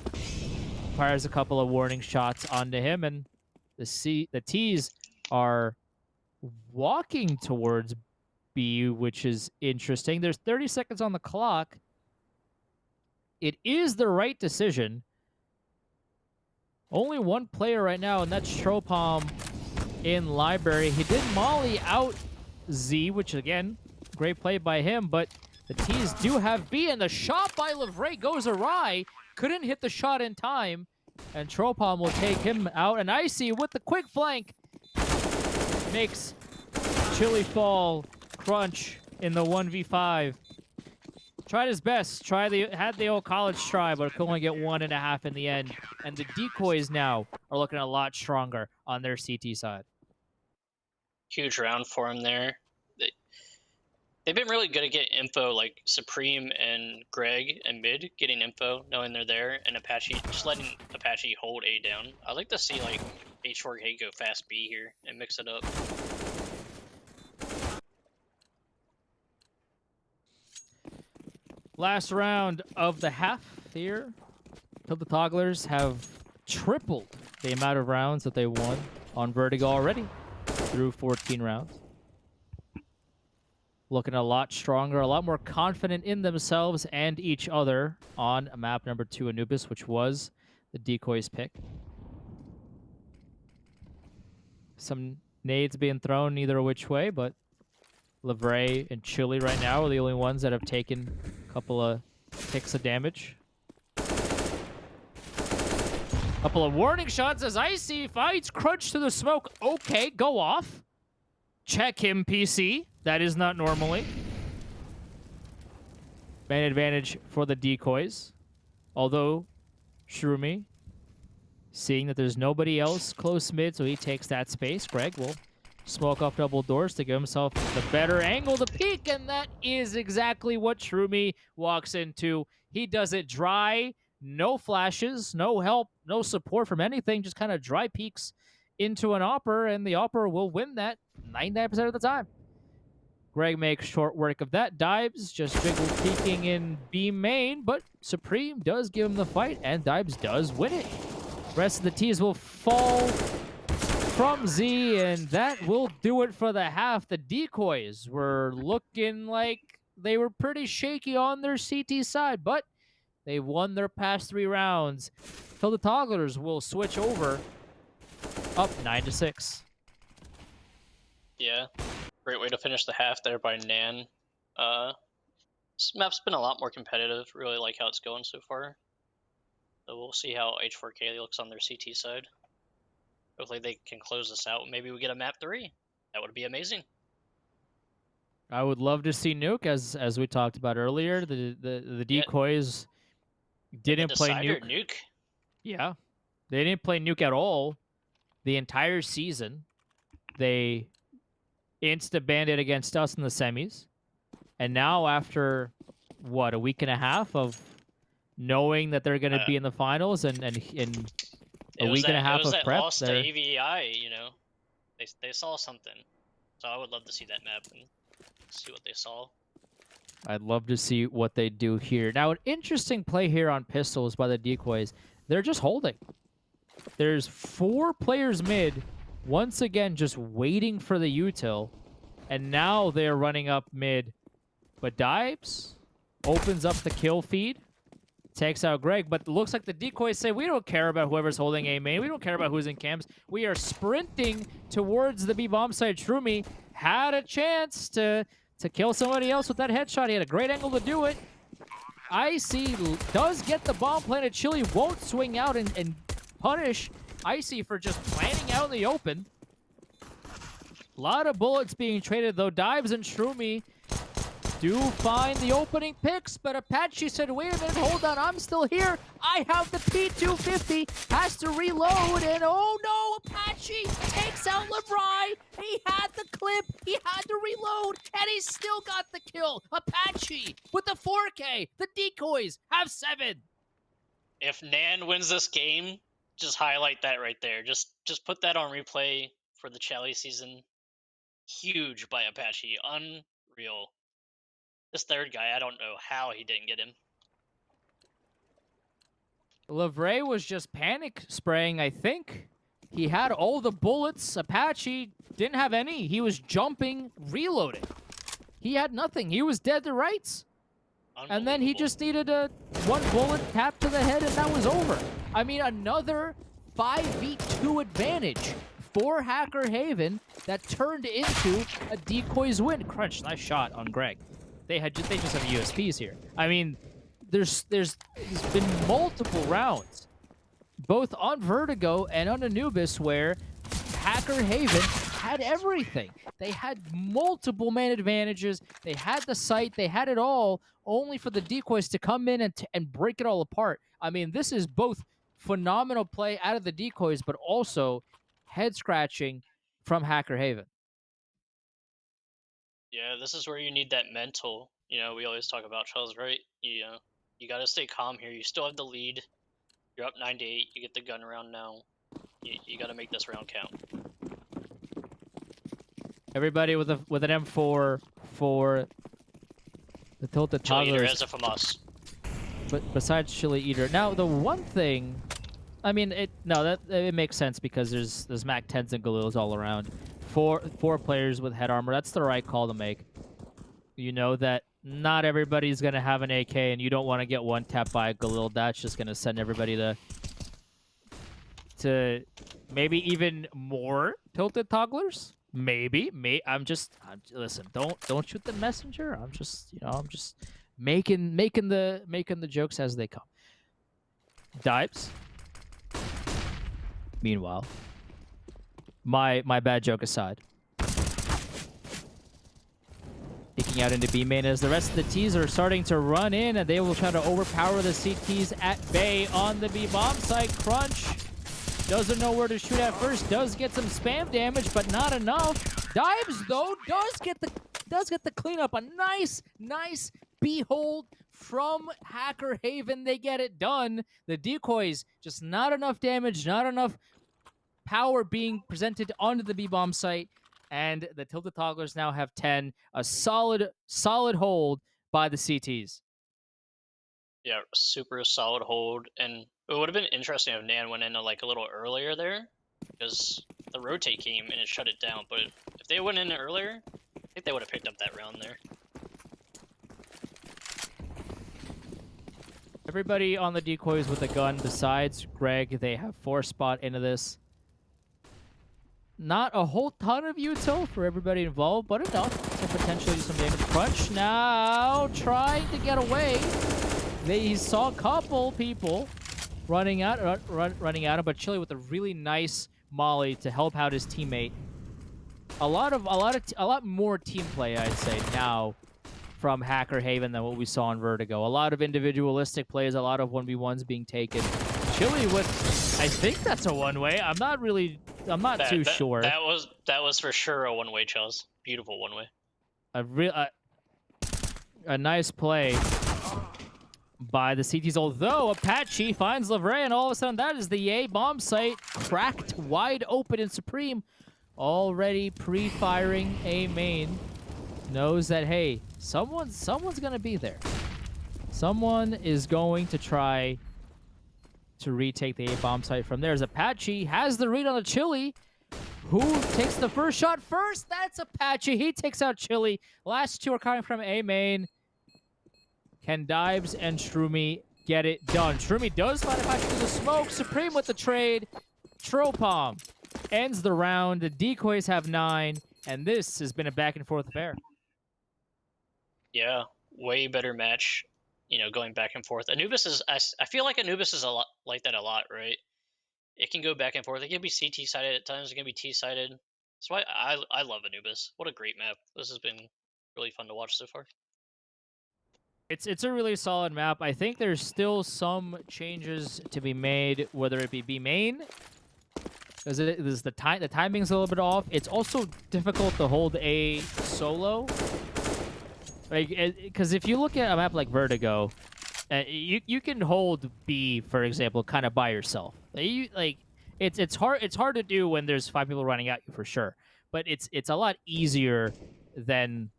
fires a couple of warning shots onto him, and the T's are walking towards B, which is interesting. There's 30 seconds on the clock. It is the right decision. Only one player right now, and that's Tropom in Library. He did molly out Z, which, again, great play by him, but the T's do have B, and the shot by Lavray goes awry. Couldn't hit the shot in time, and Tropom will take him out. And Icy with the quick flank makes Chili fall. Crunch in the 1v5. Tried his best. Had the old college try, but could only get 1.5 in the end. And the Decoys now are looking a lot stronger on their CT side. Huge round for him there. They've been really good at getting info, like Supreme and Greg and Mid getting info, knowing they're there, and Apache, just letting Apache hold A down. I'd like to see like H4K go fast B here and mix it up. Last round of the half here. The Togglers have tripled the amount of rounds that they won on Vertigo already through 14 rounds. Looking a lot stronger, a lot more confident in themselves and each other on map number 2, Anubis, which was the Decoys pick. Some nades being thrown either which way, but Lavray and Chili right now are the only ones that have taken a couple of ticks of damage. Couple of warning shots as Icy fights Crunch to the smoke. Okay, go off. Check him, PC. That is not normally. Man advantage for the Decoys. Although, Shroomy, seeing that there's nobody else close mid, so he takes that space. Greg will smoke off double doors to give himself the better angle to peek, and that is exactly what Shroomy walks into. He does it dry, no flashes, no help, no support from anything, just kind of dry peeks into an Opper, and the Opper will win that 99% of the time. Greg makes short work of that. Dibes just jiggle peeking in B main, but Supreme does give him the fight, and Dibes does win it. Rest of the T's will fall from Z, and that will do it for the half. The Decoys were looking like they were pretty shaky on their CT side, but they won their past 3 rounds. So the Togglers will switch over, up 9-6. Yeah, great way to finish the half there by NAN. This map's been a lot more competitive. Really like how it's going so far. So we'll see how H4K looks on their CT side. Hopefully they can close this out. Maybe we get a map 3. That would be amazing. I would love to see Nuke, as we talked about earlier. The Decoys didn't play Nuke. Yeah, they didn't play Nuke at all the entire season. They insta-banned it against us in the semis, and now after what, a week and a half of knowing that they're going to be in the finals and a week and a half of prep, loss to AVI, you know, they saw something. So I would love to see that map and see what they saw. I'd love to see what they do here. Now, an interesting play here on pistols by the Decoys. They're just holding. There's 4 players mid, once again just waiting for the util, and now they're running up mid. But Dibes opens up the kill feed, takes out Greg, but it looks like the Decoys say, we don't care about whoever's holding A main. We don't care about who's in camps. We are sprinting towards the B bomb site. Shroomy had a chance to kill somebody else with that headshot. He had a great angle to do it. Icy does get the bomb planted. Chili won't swing out and punish Icy for just planning out in the open. A lot of bullets being traded, though. Dibes and Shroomy do find the opening picks, but Apache said, wait a minute, hold on, I'm still here. I have the P250, has to reload, and oh no, Apache takes out Lebrai. He had the clip, he had to reload, and he still got the kill. Apache with the 4K, the Decoys have 7. If NAN wins this game, just highlight that right there. Just put that on replay for the Chally season. Huge by Apache, unreal. This third guy, I don't know how he didn't get him. Lebray was just panic spraying, I think. He had all the bullets. Apache didn't have any. He was jumping, reloading. He had nothing. He was dead to rights. And then he just needed a 1 bullet tap to the head, and that was over. I mean, another 5v2 advantage for Hacker Haven that turned into a Decoys win. Crunch, nice shot on Greg. They just have USPs here. I mean, there's been multiple rounds, both on Vertigo and on Anubis, where Hacker Haven had everything. They had multiple man advantages. They had the site. They had it all, only for the Decoys to come in and break it all apart. I mean, this is both phenomenal play out of the Decoys, but also head-scratching from Hacker Haven. Yeah, this is where you need that mental. You know, we always talk about Charles, right? You got to stay calm here. You still have the lead. You're up 9-8. You get the gun round now. You got to make this round count. Everybody with an M4 for the Tilted Chili Eater Togglers. has it from us. But besides Chili Eater, now the one thing, I mean, it makes sense because there's Mac 10s and Galils all around. Four players with head armor. That's the right call to make. You know that not everybody's gonna have an AK, and you don't want to get one tapped by a Galil. That's just gonna send everybody to maybe even more Tilted Togglers. Maybe. Listen. Don't shoot the messenger. I'm just making the jokes as they come. Dibes. Meanwhile, my bad joke aside, peeking out into B main as the rest of the T's are starting to run in, and they will try to overpower the CTs at bay on the B bomb site. Crunch Doesn't know where to shoot at first. Does get some spam damage, but not enough. Dives though does get the cleanup. A nice behold from Hacker Haven. They get it done. The decoys just not enough damage, not enough power being presented onto the B-bomb site, and the Tilted Togglers now have 10. A solid hold by the CTs. Yeah, super solid hold, and it would have been interesting if NAN went in like a little earlier there, because the rotate came and it shut it down. But if they went in earlier, I think they would have picked up that round there. Everybody on the decoys with a gun besides Greg. They have 4 spot into this. Not a whole ton of util for everybody involved, but enough to potentially do some damage. Crunch now trying to get away. He saw a couple people running out him, but Chili with a really nice molly to help out his teammate. A lot more team play, I'd say, now from Hacker Haven than what we saw in Vertigo. A lot of individualistic plays, a lot of 1v1s being taken. Chili with, I think that's a one-way. I'm not too sure. That was for sure a one-way, Chels. Beautiful one-way. A nice play by the CTs, although Apache finds Lavray, and all of a sudden that is the A bomb site cracked wide open, and Supreme already pre-firing A main. Knows that, hey, someone's gonna be there. Someone is going to try to retake the A bomb site from there. As Apache has the read on the Chili. Who takes the first shot first? That's Apache. He takes out Chili. Last 2 are coming from A main. Can Dives and Shroomy get it done? Shroomy does find Apache through the smoke. Supreme with the trade. Tropom ends the round. The decoys have 9, and this has been a back and forth affair. Yeah, way better match. You know, going back and forth. Anubis is, I feel like Anubis is a lot like that a lot, right? It can go back and forth. It can be CT sided at times. It can be T sided. That's why I love Anubis. What a great map. This has been really fun to watch so far. It's a really solid map. I think there's still some changes to be made, whether it be B main, because the timing's a little bit off. It's also difficult to hold A solo, like, because if you look at a map like Vertigo, you can hold B, for example, kind of by yourself. It's hard to do when there's 5 people running at you for sure, but it's a lot easier than,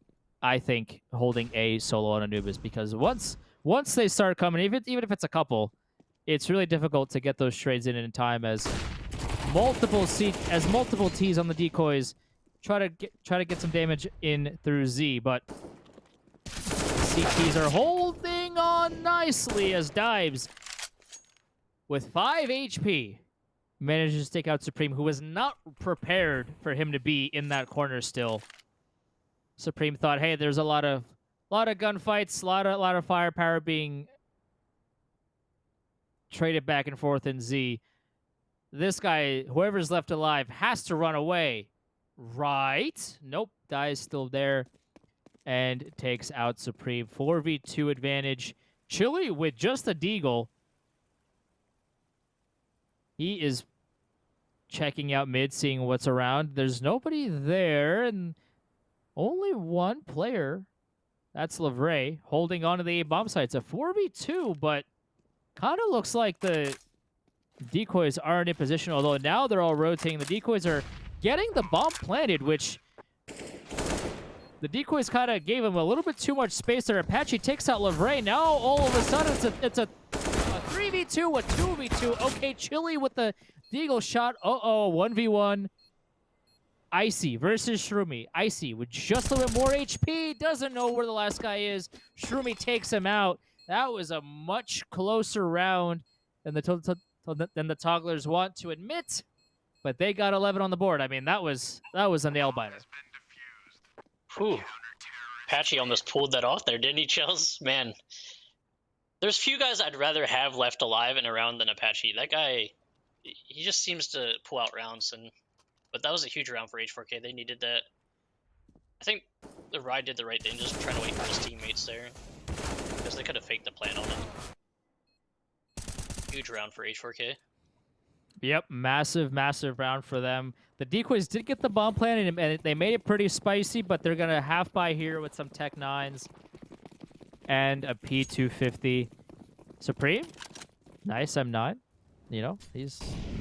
I think, holding A solo on Anubis, because once they start coming, even if it's a couple, it's really difficult to get those trades in time, as multiple T's on the decoys try to get some damage in through Z, but CTs are holding on nicely as Dives, with 5 HP, manages to take out Supreme, who was not prepared for him to be in that corner still. Supreme thought, hey, there's a lot of gunfights, a lot of firepower being traded back and forth in Z. This guy, whoever's left alive, has to run away. Right? Nope. Die is still there and takes out Supreme. 4v2 advantage. Chili with just a deagle. He is checking out mid, seeing what's around. There's nobody there, and only one player. That's Lavray holding on to the A-bomb site. It's a 4v2, but kind of looks like the decoys aren't in position, although now they're all rotating. The decoys are getting the bomb planted, which the decoys kind of gave him a little bit too much space there. Apache takes out Lavray. Now all of a sudden it's a 3v2, a 2v2. Okay, Chili with the deagle shot. 1v1. Icy versus Shroomy. Icy with just a little bit more HP. Doesn't know where the last guy is. Shroomy takes him out. That was a much closer round than the Togglers want to admit. But they got 11 on the board. I mean, that was a nail biter. Whew. Apache almost pulled that off there, didn't he, Chels? Man, there's few guys I'd rather have left alive and around than Apache. That guy, he just seems to pull out rounds. But that was a huge round for H4K. They needed that. I think the Ride did the right thing, just trying to wait for his teammates there, because they could have faked the plan on him. Huge round for H4K. Yep, massive, massive round for them. The Decoys did get the bomb planted, and they made it pretty spicy, but they're going to half buy here with some Tech 9s and a P250. Supreme, nice M9. You know,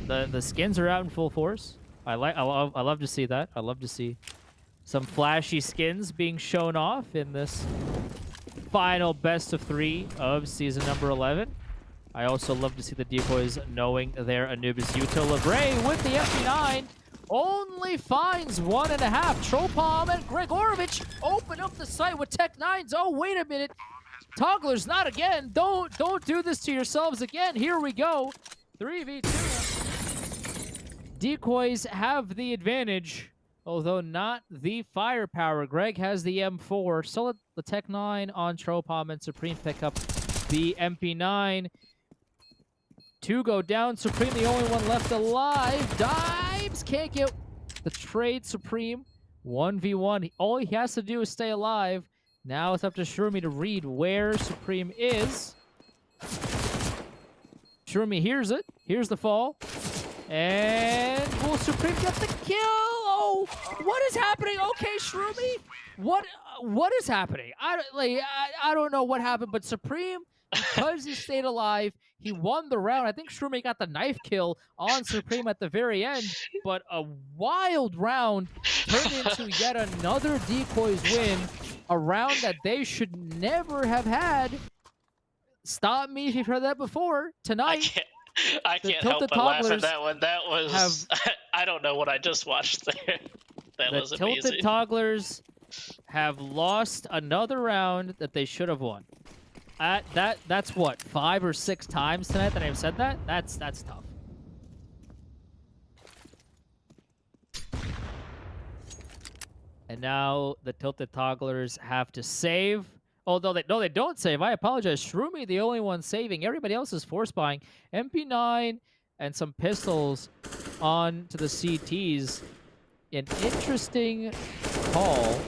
the skins are out in full force. I love to see that. I love to see some flashy skins being shown off in this final best of 3 of season number 11. I also love to see the Decoys knowing their Anubis Yuto. Lavray with the FP9 only finds 1.5. Tropom and Gregorovich open up the site with Tech 9s. Oh, wait a minute. Togglers, not again. Don't do this to yourselves again. Here we go. 3v2. Decoys have the advantage, although not the firepower. Greg has the M4. Still let the Tech 9 on Tropom, and Supreme pick up the MP9. 2 go down. Supreme, the only one left alive. Dives can't get the trade. Supreme 1v1. All he has to do is stay alive. Now it's up to Shroomy to read where Supreme is. Shroomy hears it. Here's the fall. And will Supreme get the kill? Oh, what is happening? Okay, Shroomy. What is happening? I don't know what happened, but Supreme, because he stayed alive, he won the round. I think Shroomy got the knife kill on Supreme at the very end, but a wild round turned into yet another Decoys win, a round that they should never have had. Stop me if you've heard that before. Tonight, I can't help but laugh at that one. That was I don't know what I just watched there. That was amazing. The Tilted Togglers have lost another round that they should have won. That's what, 5 or 6 times tonight that I've said that? That's tough. And now the Tilted Togglers have to save. Although they don't save. I apologize. Shroomy, the only one saving. Everybody else is force buying. MP9 and some pistols on to the CTs. An interesting call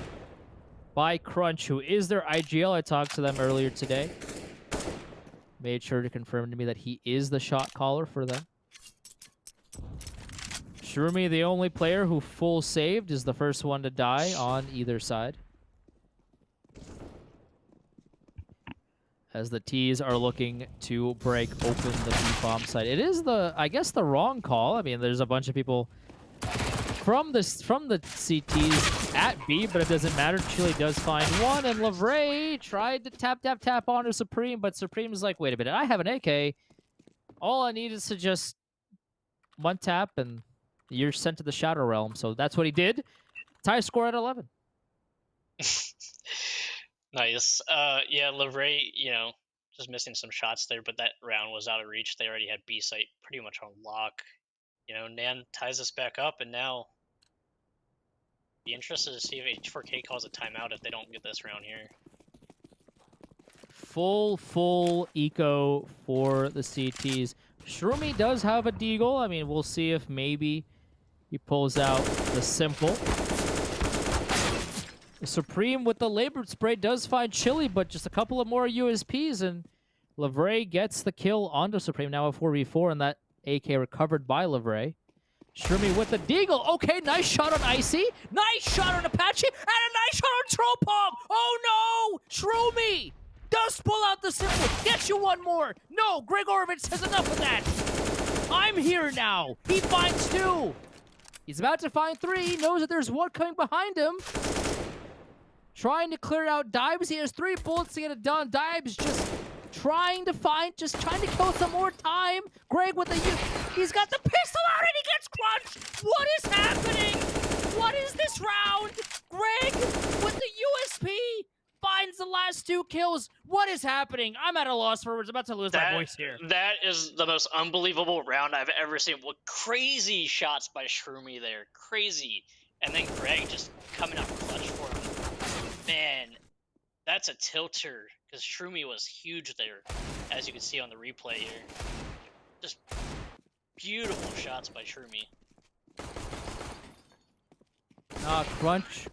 by Crunch, who is their IGL. I talked to them earlier today. Made sure to confirm to me that he is the shot caller for them. Shroomy, the only player who full saved, is the first one to die on either side. As the T's are looking to break open the B-bomb site. It is I guess the wrong call. I mean, there's a bunch of people from the CTs at B, but it doesn't matter. Chile does find one, and Lavray tried to tap onto Supreme, but Supreme's like, wait a minute, I have an AK. All I need is to just one tap, and you're sent to the Shadow Realm. So that's what he did. Tie score at 11. Nice. Yeah, Lavray, just missing some shots there, but that round was out of reach. They already had B site pretty much on lock. NAN ties us back up, and now be interested to see if H4K calls a timeout if they don't get this round here. Full eco for the CTs. Shroomy does have a deagle. I mean, we'll see if maybe he pulls out the simple. Supreme with the labored spray does find Chili, but just a couple of more USPs, and Lavray gets the kill onto Supreme. Now a 4v4, and that AK recovered by Lavray. Shroomy with the deagle. Okay, nice shot on Icy. Nice shot on Apache, and a nice shot on Tropom. Oh no! Shroomy does pull out the simple. Get you one more. No, Gregorovich says enough of that. I'm here now. He finds 2. He's about to find 3. He knows that there's one coming behind him. Trying to clear out Dibes. He has 3 bullets to get it done. Dibes just trying to kill some more time. Greg with he's got the pistol out and he gets crunched. What is happening? What is this round? Greg with the USP finds the last 2 kills. What is happening? I'm at a loss for words. I'm about to lose my voice here. That is the most unbelievable round I've ever seen. What crazy shots by Shroomy there. Crazy. And then Greg just coming out clutch for him. Man, that's a tilter, because Shroomy was huge there, as you can see on the replay here. Just beautiful shots by Shroomy.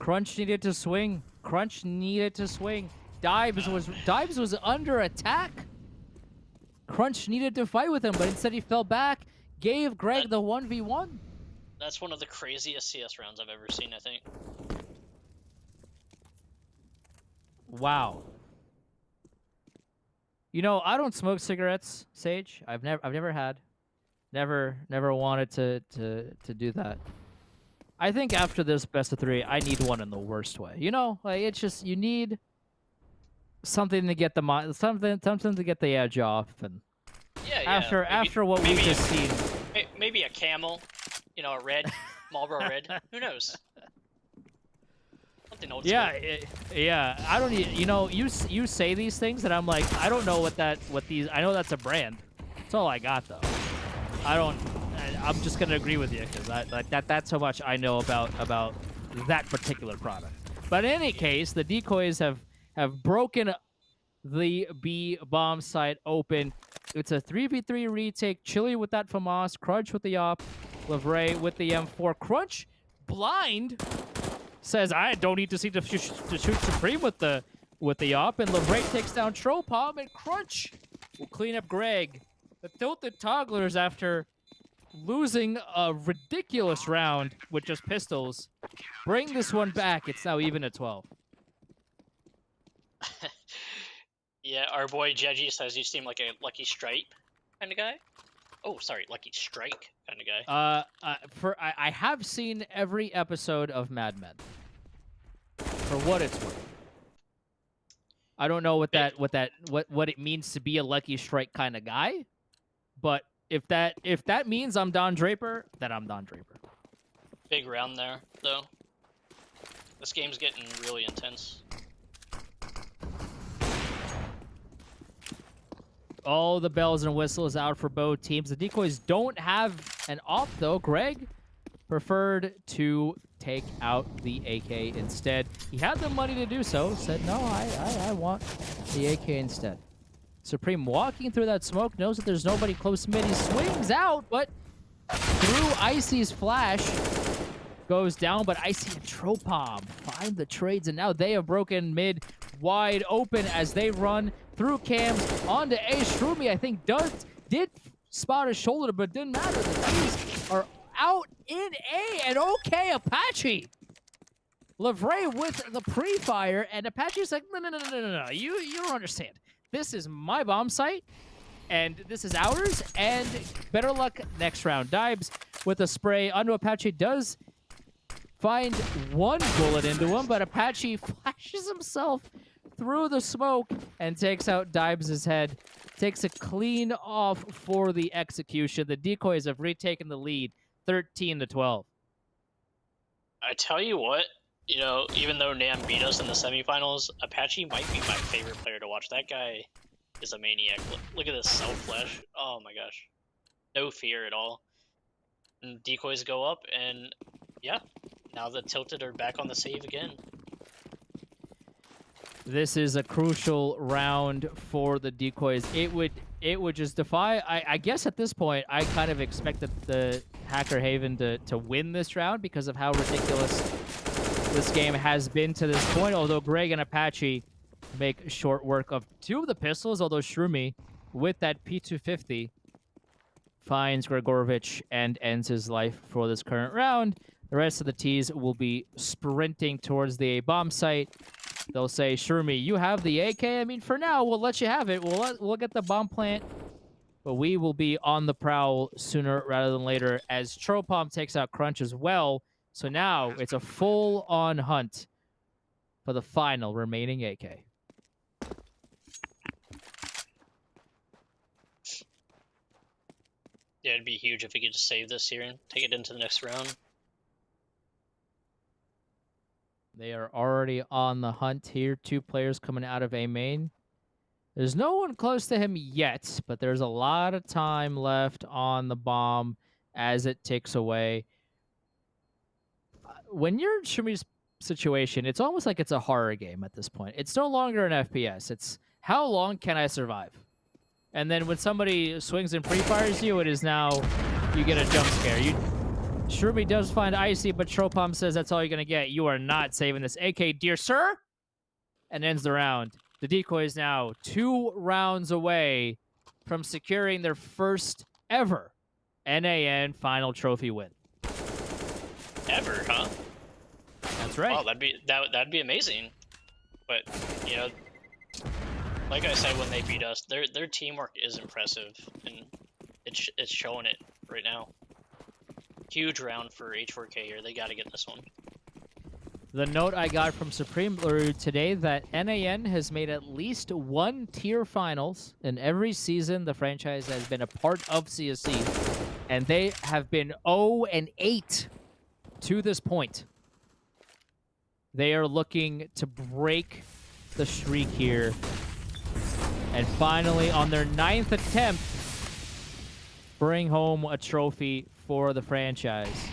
Crunch needed to swing. Crunch needed to swing. Dibes was under attack. Crunch needed to fight with him, but instead he fell back, gave Greg the 1v1. That's one of the craziest CS rounds I've ever seen, I think. Wow. You know, I don't smoke cigarettes, Sage. I've never had. Never wanted to do that. I think after this best of 3, I need one in the worst way. You know, like it's just you need something to get the something to get the edge off, and Yeah, after what we've just seen, maybe a Camel, you know, a red Marlboro Red. Who knows? Something old yeah, school. yeah. I don't. You know, you say these things, and I'm like, I don't know what these. I know that's a brand. That's all I got though. I'm just gonna agree with you because that's how much I know about that particular product. But in any case, the Decoys have broken the B bomb site open. It's a 3v3 retake. Chili with that FAMAS, Crunch with the op, Lavray with the M4. Crunch blind says I don't need to see to shoot Supreme with the op, and Lavray takes down Tropom, and Crunch will clean up Greg. The Tilted Togglers, after losing a ridiculous round with just pistols, bring this one back. It's now even at 12. Yeah, our boy Jeji says you seem like a Lucky Stripe kind of guy. Oh, sorry, Lucky Strike kind of guy. I have seen every episode of Mad Men. For what it's worth. I don't know what it means to be a Lucky Strike kind of guy, but if that means I'm Don Draper, then I'm Don Draper. Big round there, though. This game's getting really intense. All the bells and whistles out for both teams. The Decoys don't have an op, though. Greg preferred to take out the AK instead. He had the money to do so. Said, no, I want the AK instead. Supreme walking through that smoke, knows that there's nobody close mid. He swings out, but through Icy's flash, goes down, but Icy and Tropom find the trades, and now they have broken mid wide open as they run through cams onto A. Shroomy, I think, did spot his shoulder, but didn't matter. The T's are out in A, and okay, Apache. Lavray with the pre-fire, and Apache's like, no, you don't understand. This is my bomb site, and this is ours, and better luck next round. Dibes with a spray onto Apache does find one bullet into him, but Apache flashes himself through the smoke and takes out Dibes' head. Takes a clean off for the execution. The Decoys have retaken the lead, 13-12. I tell you what, you know, even though NAN beat us in the semifinals, Apache might be my favorite player to watch. That guy is a maniac. Look at this self-flash. Oh my gosh. No fear at all. And Decoys go up, and yeah, now the Tilted are back on the save again. This is a crucial round for the Decoys. It would just defy. I guess at this point, I kind of expected the Hacker Haven to win this round because of how ridiculous this game has been to this point. Although Greg and Apache make short work of two of the pistols, although Shroomy, with that P250, finds Gregorovich and ends his life for this current round. The rest of the T's will be sprinting towards the bomb site. They'll say, Shroomy, you have the AK? I mean, for now, we'll let you have it. We'll get the bomb plant. But we will be on the prowl sooner rather than later as Tropom takes out Crunch as well. So now it's a full-on hunt for the final remaining AK. Yeah, it'd be huge if we could just save this here and take it into the next round. They are already on the hunt here. Two players coming out of A main. There's no one close to him yet, but there's a lot of time left on the bomb as it ticks away. When you're in Shumi's situation, it's almost like it's a horror game at this point. It's no longer an FPS. It's how long can I survive? And then when somebody swings and pre-fires you, it is now you get a jump scare. Shroomy does find Icy, but Tropom says that's all you're going to get. You are not saving this AK, dear sir. And ends the round. The Decoys now 2 rounds away from securing their first ever NAN final trophy win. Ever, huh? That's right. Wow, that'd be amazing. But you know, like I said when they beat us, their teamwork is impressive, and it's showing it right now. Huge round for H4K here. They got to get this one. The note I got from Supreme earlier today that NAN has made at least one tier finals in every season the franchise has been a part of CSC, and they have been 0-8 to this point. They are looking to break the streak here, and finally, on their 9th attempt, bring home a trophy for the franchise.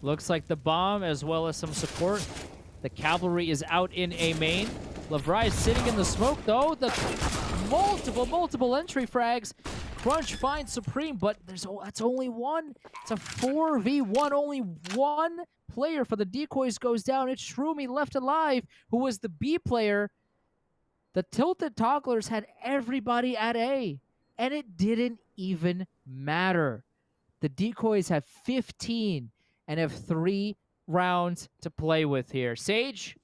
Looks like the bomb, as well as some support. The cavalry is out in A main. Lavrai is sitting in the smoke, though. The multiple entry frags. Crunch finds Supreme, but that's only one. It's a 4v1. Only one player for the Decoys goes down. It's Shroomy left alive, who was the B player. The Tilted Togglers had everybody at A, and it didn't even matter. The Decoys have 15 and have 3 rounds to play with here. Sage,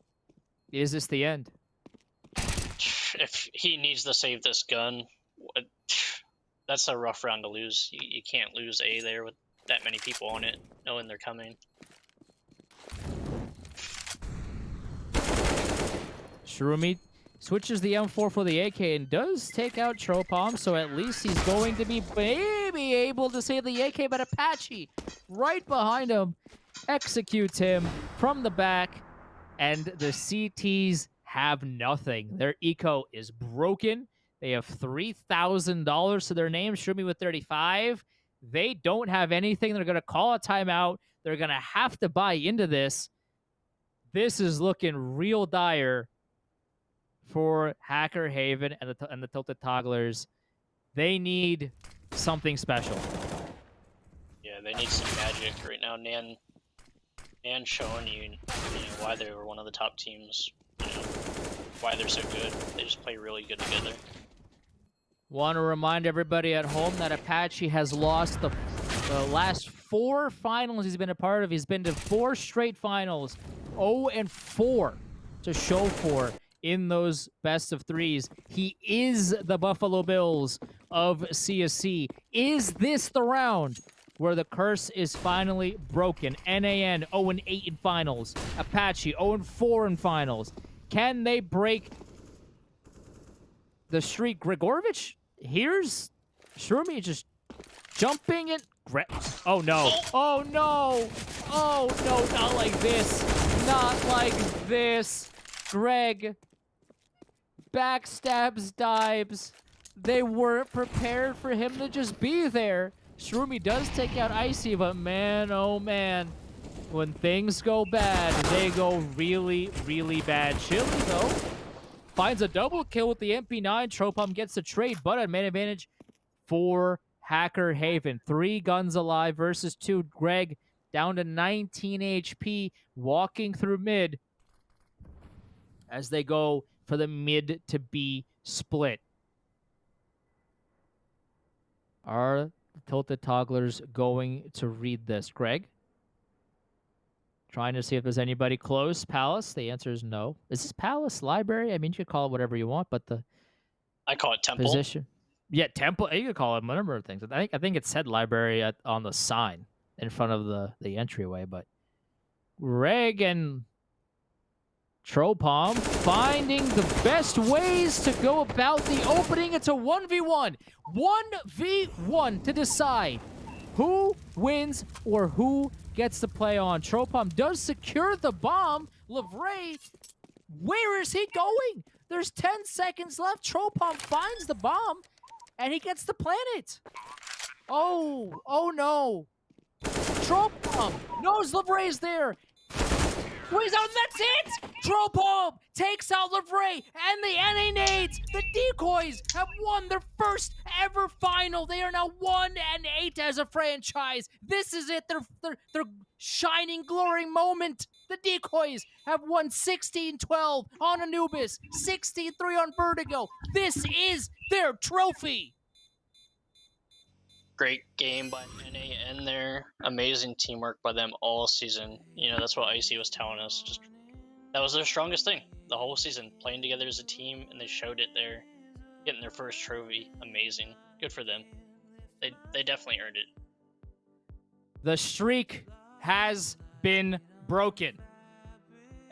is this the end? If he needs to save this gun, that's a rough round to lose. You can't lose A there with that many people on it, knowing they're coming. Shroomy switches the M4 for the AK and does take out Tropom, so at least he's going to be maybe able to save the AK, but Apache right behind him executes him from the back, and the CTs have nothing. Their eco is broken. They have $3,000 to their name. Shroomy with 35. They don't have anything. They're going to call a timeout. They're going to have to buy into this. This is looking real dire for Hacker Haven and the Tilted Togglers. They need something special. Yeah, they need some magic right now. NAN showing you why they were one of the top teams. Why they're so good. They just play really good together. Want to remind everybody at home that Apache has lost the last 4 finals he's been a part of. He's been to 4 straight finals, 0-4 to show for in those best of 3s. He is the Buffalo Bills of CSC. Is this the round where the curse is finally broken? NAN 0-8 in finals. Apache 0-4 in finals. Can they break the streak? Grigorovich, here's Shroomy just jumping in. Oh no. Oh no. Oh no, not like this. Not like this. Greg backstabs Dibes. They weren't prepared for him to just be there. Shroomy does take out Icy, but man, oh man, when things go bad, they go really, really bad. Chili, though, finds a double kill with the MP9. Tropom gets the trade, but a main advantage for Hacker Haven. 3 guns alive versus 2. Greg down to 19 HP, walking through mid as they go for the mid to B split. Are the Tilted Togglers going to read this? Greg? Trying to see if there's anybody close. Palace? The answer is no. Is this Palace? Library? I mean, you could call it whatever you want, but the I call it Temple. position. Yeah, Temple. You could call it a number of things. I think it said library on the sign in front of the entryway, but Greg and Tropom finding the best ways to go about the opening. It's a 1v1. 1v1 to decide who wins or who gets to play on. Tropom does secure the bomb. Lavray, where is he going? There's 10 seconds left. Tropom finds the bomb, and he gets to plant it. Oh no. Tropom knows Lavray's there. Squeeze out, and that's it! Tropom takes out Lavray, and the NA nades. The Decoys have won their first ever final. They are now 1-8 as a franchise. This is it, their shining, glory moment. The Decoys have won 16-12 on Anubis, 16-3 on Vertigo. This is their trophy. Great game by NAN there. Amazing teamwork by them all season. You know, that's what Icy was telling us. Just that was their strongest thing the whole season, playing together as a team, and they showed it there. Getting their first trophy, amazing. Good for them. They definitely earned it. The streak has been broken.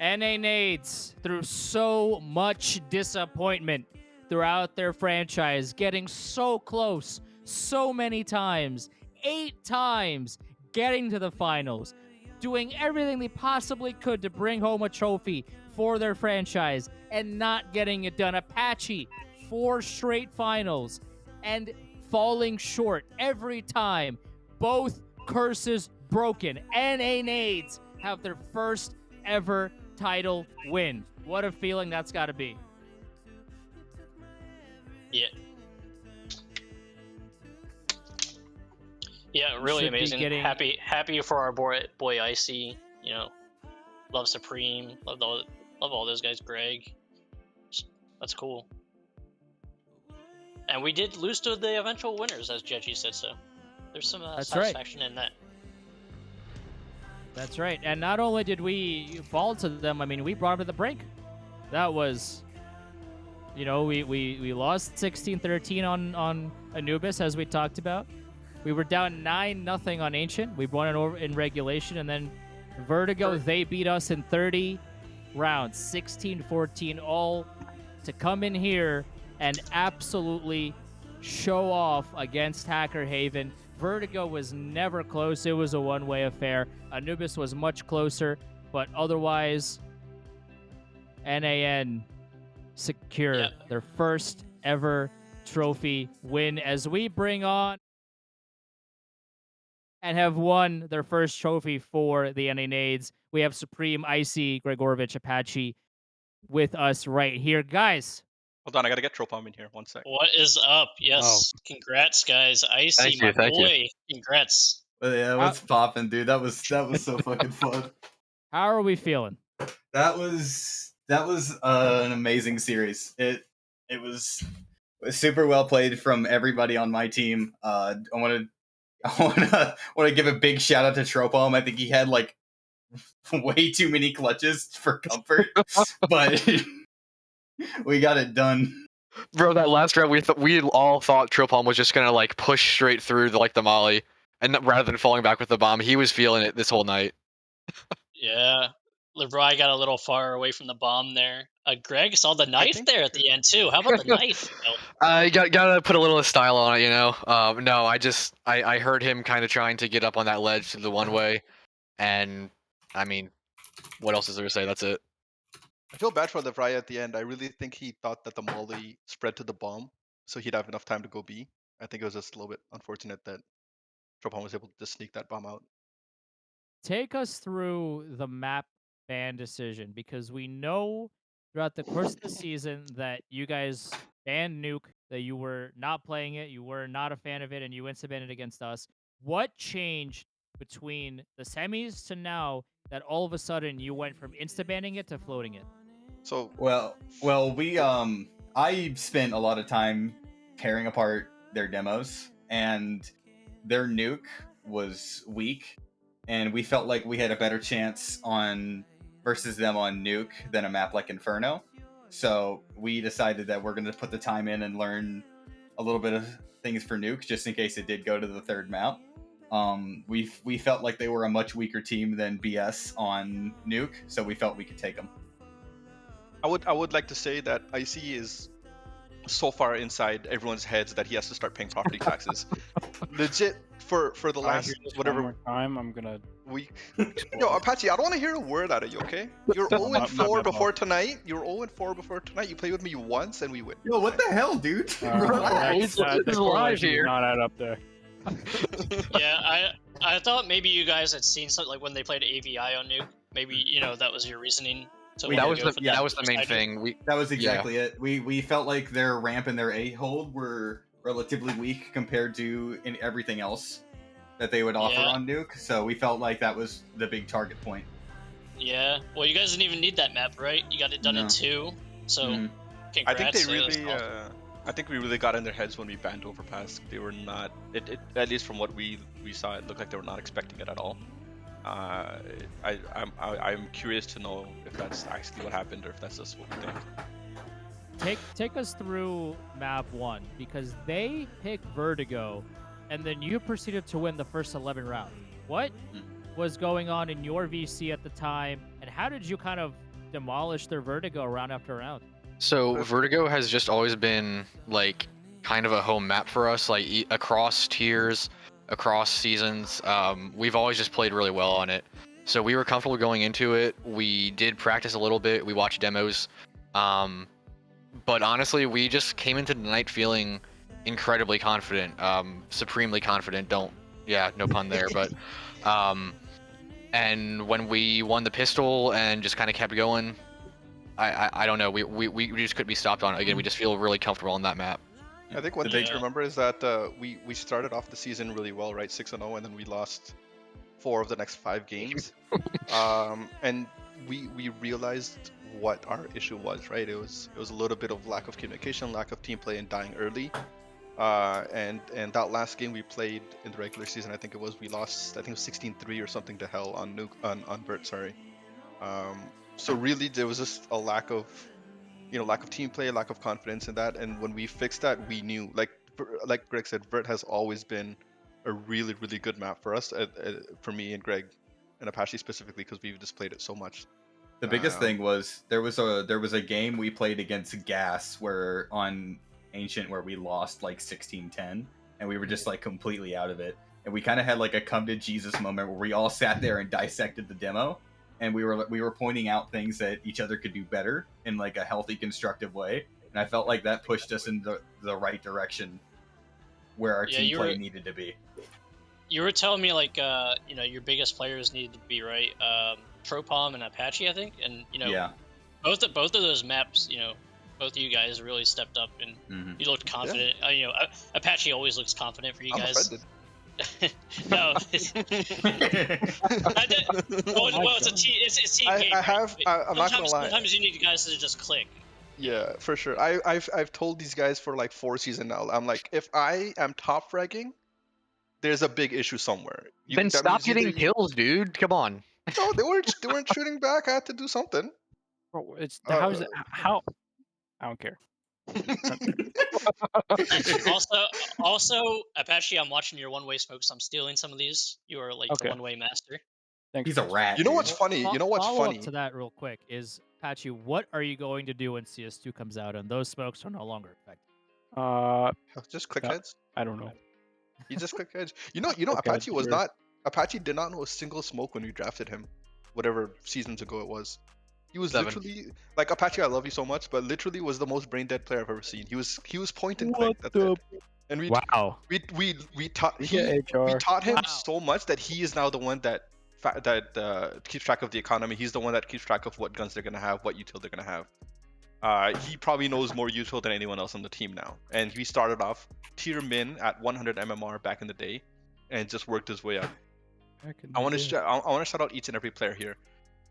NA Nades, through so much disappointment throughout their franchise, getting so close so many times, 8 times, getting to the finals, doing everything they possibly could to bring home a trophy for their franchise, and not getting it done. Apache, 4 straight finals, and falling short every time. Both curses broken. NA Nades have their first ever title win. What a feeling that's got to be. Yeah. Yeah, really Should be amazing. getting- Happy for our boy Icy. You know, love Supreme. Love all those guys. Greg. That's cool. And we did lose to the eventual winners, as Jeji said. So there's some satisfaction in that. That's right. And not only did we fall to them, I mean, we brought them to the brink. That was, you know, we lost 16-13 on Anubis, as we talked about. We were down 9-0 on Ancient. We won it over in regulation. And then Vertigo, they beat us in 30 rounds, 16-14, all to come in here and absolutely show off against Hacker Haven. Vertigo was never close. It was a one-way affair. Anubis was much closer, but otherwise, NAN secure their first ever trophy win as we bring on and have won their first trophy for the NA Nades. We have Supreme, Icy, Gregorovich, Apache with us right here. Guys. Hold on, I gotta get Tropom in here. 1 sec. What is up? Yes, Congrats, guys. Icy, my boy. Congrats. But yeah, what's poppin', dude? That was so fucking fun. How are we feeling? That was an amazing series. It was super well played from everybody on my team. I want to give a big shout out to Tropom. I think he had like way too many clutches for comfort, but we got it done. Bro, that last round, we all thought Tropom was just gonna like push straight through the molly, and rather than falling back with the bomb, he was feeling it this whole night. Yeah, LeBron got a little far away from the bomb there. Greg saw the knife there at the end too. How about the knife? I gotta put a little style on it, you know. No, I heard him kind of trying to get up on that ledge to the one way, and I mean, what else is there to say? That's it. I feel bad for the Vrya at the end. I really think he thought that the molly spread to the bomb, so he'd have enough time to go B. I think it was just a little bit unfortunate that Tropom was able to just sneak that bomb out. Take us through the map ban decision, because we know throughout the course of the season that you guys banned Nuke, that you were not playing it, you were not a fan of it, and you insta-banned it against us. What changed between the semis to now that all of a sudden you went from insta-banning it to floating it? So well, we I spent a lot of time tearing apart their demos, and their nuke was weak, and we felt like we had a better chance on versus them on nuke than a map like Inferno. So we decided that we're going to put the time in and learn a little bit of things for nuke, just in case it did go to the third map. We felt like they were a much weaker team than BS on nuke, so we felt we could take them. I would like to say that Icy is so far inside everyone's heads that he has to start paying property taxes. Legit, for the last whatever one more time, I'm gonna week. Yo, Apache, I don't want to hear a word out of you, okay? You're 0-4 before tonight. You're 0-4 before tonight. You played with me once and we win. Yo, what the hell, dude? Relax. It's live here. not add up there. Yeah, I thought maybe you guys had seen something like when they played AVI on Nuke. Maybe that was your reasoning. So that was the main thing. That was exactly it. We felt like their ramp and their A hold were relatively weak compared to everything else that they would offer on Nuke. So we felt like that was the big target point. Yeah. Well, you guys didn't even need that map, right? You got it done in 2. So congrats. I think they really I think we really got in their heads when we banned Overpass. They were not. At least from what we saw, it looked like they were not expecting it at all. I'm curious to know if that's actually what happened or if that's just what we think. Take us through map 1 because they picked Vertigo, and then you proceeded to win the first 11 rounds. What was going on in your VC at the time, and how did you kind of demolish their Vertigo round after round? So Vertigo has just always been like kind of a home map for us, like across tiers, across seasons. We've always just played really well on it. So we were comfortable going into it. We did practice a little bit. We watched demos. But honestly, we just came into the night feeling incredibly confident, supremely confident. No pun there, but and when we won the pistol and just kind of kept going, I don't know. We just couldn't be stopped on it. Again, we just feel really comfortable on that map. I think one thing to remember is that we started off the season really well, right? 6-0, and then we lost 4 of the next 5 games. And we realized what our issue was, right? It was a little bit of lack of communication, lack of team play, and dying early. And that last game we played in the regular season, I think we lost, I think it was 16-3 or something to hell on Vert, sorry. So really there was just a lack of team play, lack of confidence in that. And when we fixed that, we knew, like Greg said, Vert has always been a really, really good map for us, for me and Greg and Apache specifically, because we've just played it so much. The biggest thing was there was a game we played against Gas where on Ancient where we lost like 16-10 and we were just like completely out of it. And we kind of had like a come to Jesus moment where we all sat there and dissected the demo. And we were pointing out things that each other could do better in like a healthy, constructive way. And I felt like that pushed us in the right direction where our team play needed to be. You were telling me like your biggest players needed to be, right? Tropom and Apache, I think, and both of those maps, both of you guys really stepped up and you looked confident. Yeah. Apache always looks confident for you guys. No. It's a team game. I'm not gonna lie. Sometimes you need guys to just click. Yeah, for sure. I've told these guys for like 4 seasons now. I'm like, if I am top fragging, there's a big issue somewhere. Then stop getting kills, dude. Come on. No, they weren't shooting back. I had to do something. Bro, how? I don't care. also, Apache, I'm watching your one-way smokes. I'm stealing some of these. You are like the one-way master. Thanks. He's a rat. You know what's funny? Follow up to that real quick is, Apache, what are you going to do when CS2 comes out and those smokes are no longer effective? Just click heads. I don't know. You just click heads. Apache did not know a single smoke when we drafted him, whatever seasons ago it was. He was 7. literally like, Apache, I love you so much, but literally was the most brain dead player I've ever seen. He was point and click. That's it. And we taught him so much that he is now the one that keeps track of the economy. He's the one that keeps track of what guns they're gonna have, what util they're gonna have. He probably knows more util than anyone else on the team now. And he started off tier min at 100 MMR back in the day, and just worked his way up. I want to shout out each and every player here.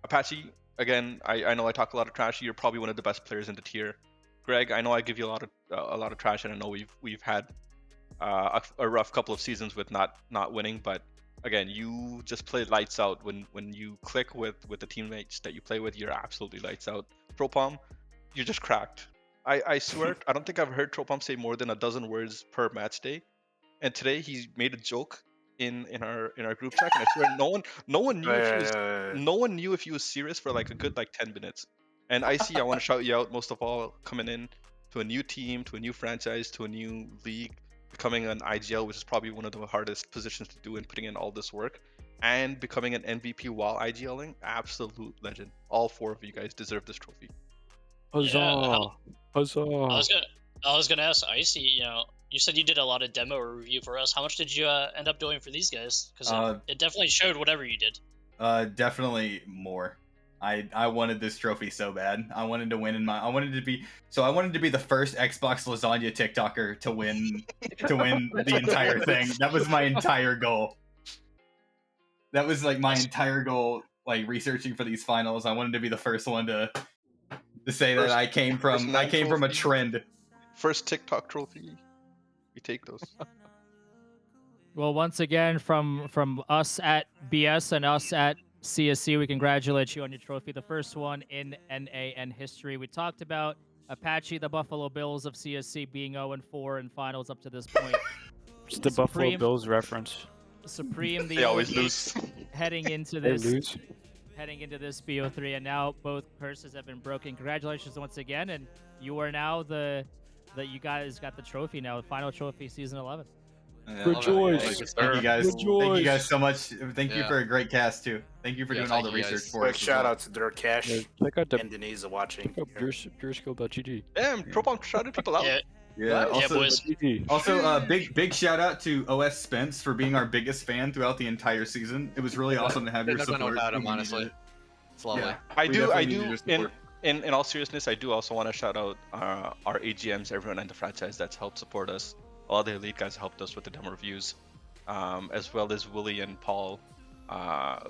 Apache, again, I know I talk a lot of trash. You're probably one of the best players in the tier. Greg, I know I give you a lot of trash, and I know we've had a rough couple of seasons with not winning. But again, you just play lights out when you click with the teammates that you play with. You're absolutely lights out. Tropom, you're just cracked. I swear, I don't think I've heard Tropom say more than a dozen words per match day. And today he made a joke in our group chat, and I swear no one knew if he was serious for like a good 10 minutes. And I want to shout you out most of all, coming in to a new team, to a new franchise, to a new league, becoming an IGL, which is probably one of the hardest positions to do, and putting in all this work, and becoming an MVP while IGLing. Absolute legend. All 4 of you guys deserve this trophy. Huzzah! Huzzah! I was gonna ask Icy, you said you did a lot of demo review for us. How much did you end up doing for these guys? Because it definitely showed whatever you did. Definitely more. I wanted this trophy so bad. I wanted to win I wanted to be the first Xbox lasagna TikToker to win the entire thing. That was my entire goal. That was like my entire goal, like researching for these finals. I wanted to be the first one to say that I came from a trend. First TikTok trophy. We take those. Well, once again, from us at BS and us at CSC, we congratulate you on your trophy, the first one in NAN history. We talked about Apache, the Buffalo Bills of CSC, being 0-4 in finals up to this point. It's the Buffalo Supreme- Bills reference. Supreme, the They always OG, lose. heading into They this lose. BO3, and now both curses have been broken. Congratulations once again, and you are now you guys got the trophy now, the final trophy, season 11. Yeah. Rejoice. Thank you, Thank you sir. guys. Thank you Rejoice. guys so much. Thank you Yeah. for a great cast too. Thank you for Yeah, doing all thank the you research guys. for Quick us. as shout well. out to Durkash Check out the and Denise watching. check out pureskill.gg. Damn, Propom shouted people out. Yeah, Yeah. yeah, Also, boys. also, big shout out to OS Spence for being our biggest fan throughout the entire season. It was really awesome to have your Couldn't have done support. without him, when we needed honestly. it. It's lovely. Yeah. I We do definitely needed your in support. in all seriousness, I do also want to shout out our AGMs, everyone in the franchise that's helped support us. A lot of the elite guys helped us with the demo reviews, as well as Willie and Paul,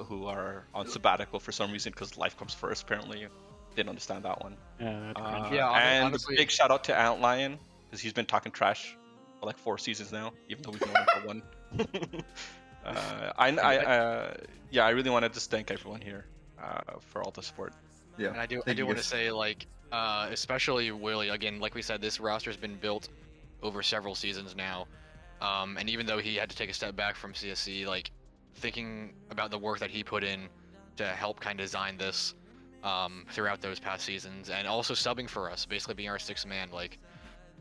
who are on sabbatical for some reason because life comes first. Apparently, didn't understand that one. Yeah, that's cringe. Yeah, and honestly- big shout out to Antlion because he's been talking trash for like 4 seasons now, even though we've known him for one. I really want to just thank everyone here for all the support. Yeah. And I do Thank you want to guys. say, like, especially Willie, again, like we said, this roster's been built over several seasons now. And even though he had to take a step back from CSC, like, thinking about the work that he put in to help kind of design this throughout those past seasons, and also subbing for us, basically being our sixth man, like,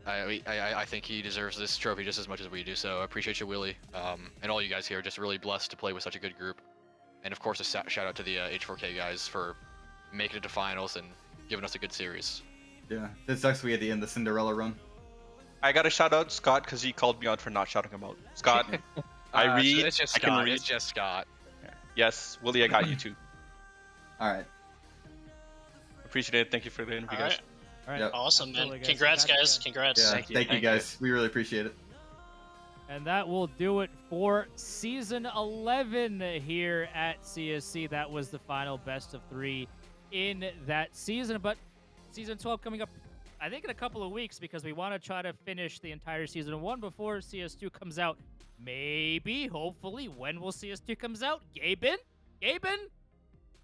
I think he deserves this trophy just as much as we do. So I appreciate you, Willie, and all you guys here. Just really blessed to play with such a good group. And of course, a shout out to the H4K guys for making it to finals and giving us a good series. Yeah. It sucks we had to end the Cinderella run. I got to shout out Scott because he called me out for not shouting him out. Scott, I read. It's just I can Scott. read. It's just Scott. Yes, Willie, I got you too. All right. Appreciate it. Thank you for the interview, guys. All right. Yep. Awesome, man. Absolutely, guys. Congrats, guys. again. Congrats. Yeah. Thank you, Thank you thank you. guys. We really appreciate it. And that will do it for season 11 here at CSC. That was the final best of 3 in that season. But season 12 coming up, I think, in a couple of weeks, because we want to try to finish the entire season 1 before CS2 comes out. Maybe, hopefully, when will CS2 comes out? Gaben,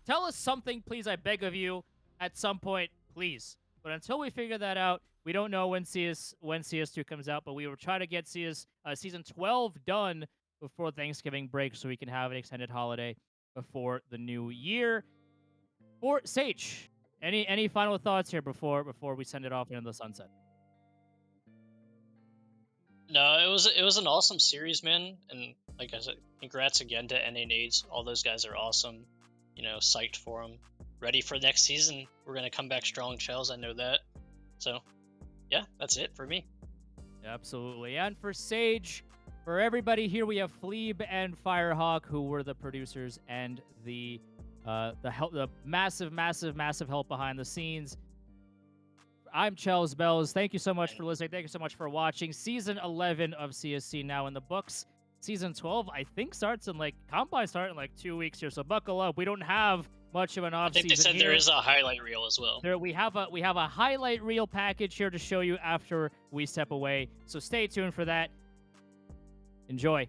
tell us something, please. I beg of you, at some point, please. But until we figure that out, we don't know when CS2 comes out, but we will try to get season 12 done before Thanksgiving break so we can have an extended holiday before the new year. For Sage, any final thoughts here before we send it off into the sunset? No, it was an awesome series, man. And like I said, congrats again to NA Nades. All those guys are awesome. You know, psyched for them. Ready for next season. We're gonna come back strong, Shells. I know that. So, yeah, that's it for me. Absolutely. And for Sage, for everybody here, we have Fleeb and Firehawk, who were the producers and the massive help behind the scenes. I'm Charles Bells. Thank you so much for listening. Thank you so much for watching. Season 11 of CSC now in the books. Season 12, I think, starts in Combine start in 2 weeks here. So buckle up. We don't have much of an off I think season they said here. there is a highlight reel as well. We have a highlight reel package here to show you after we step away. So stay tuned for that. Enjoy.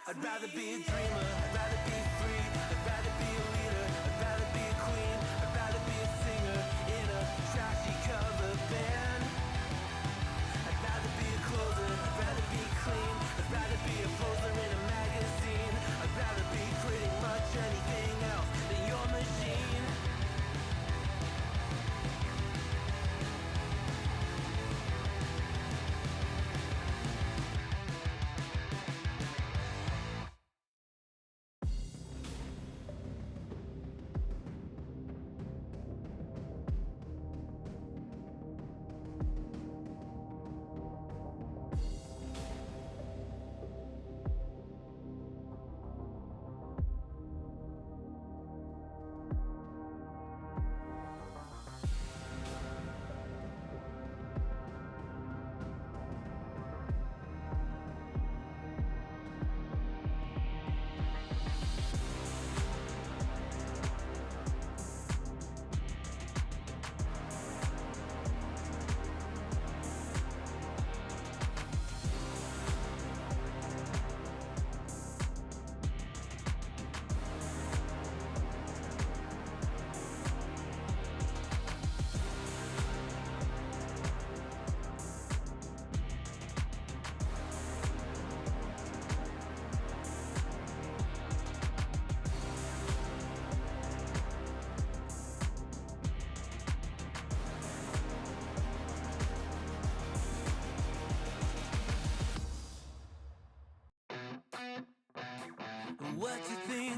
I'd rather be a dreamer, I'd rather be free, I'd rather be a leader, I'd rather be a queen, I'd rather be a singer in a trashy cover band. I'd rather be a closer, I'd rather be clean, I'd rather be a poser in a magazine, I'd rather be pretty much anything else than your machine.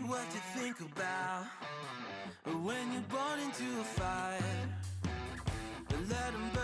What you think about when you're born into a fire? Let 'em burn.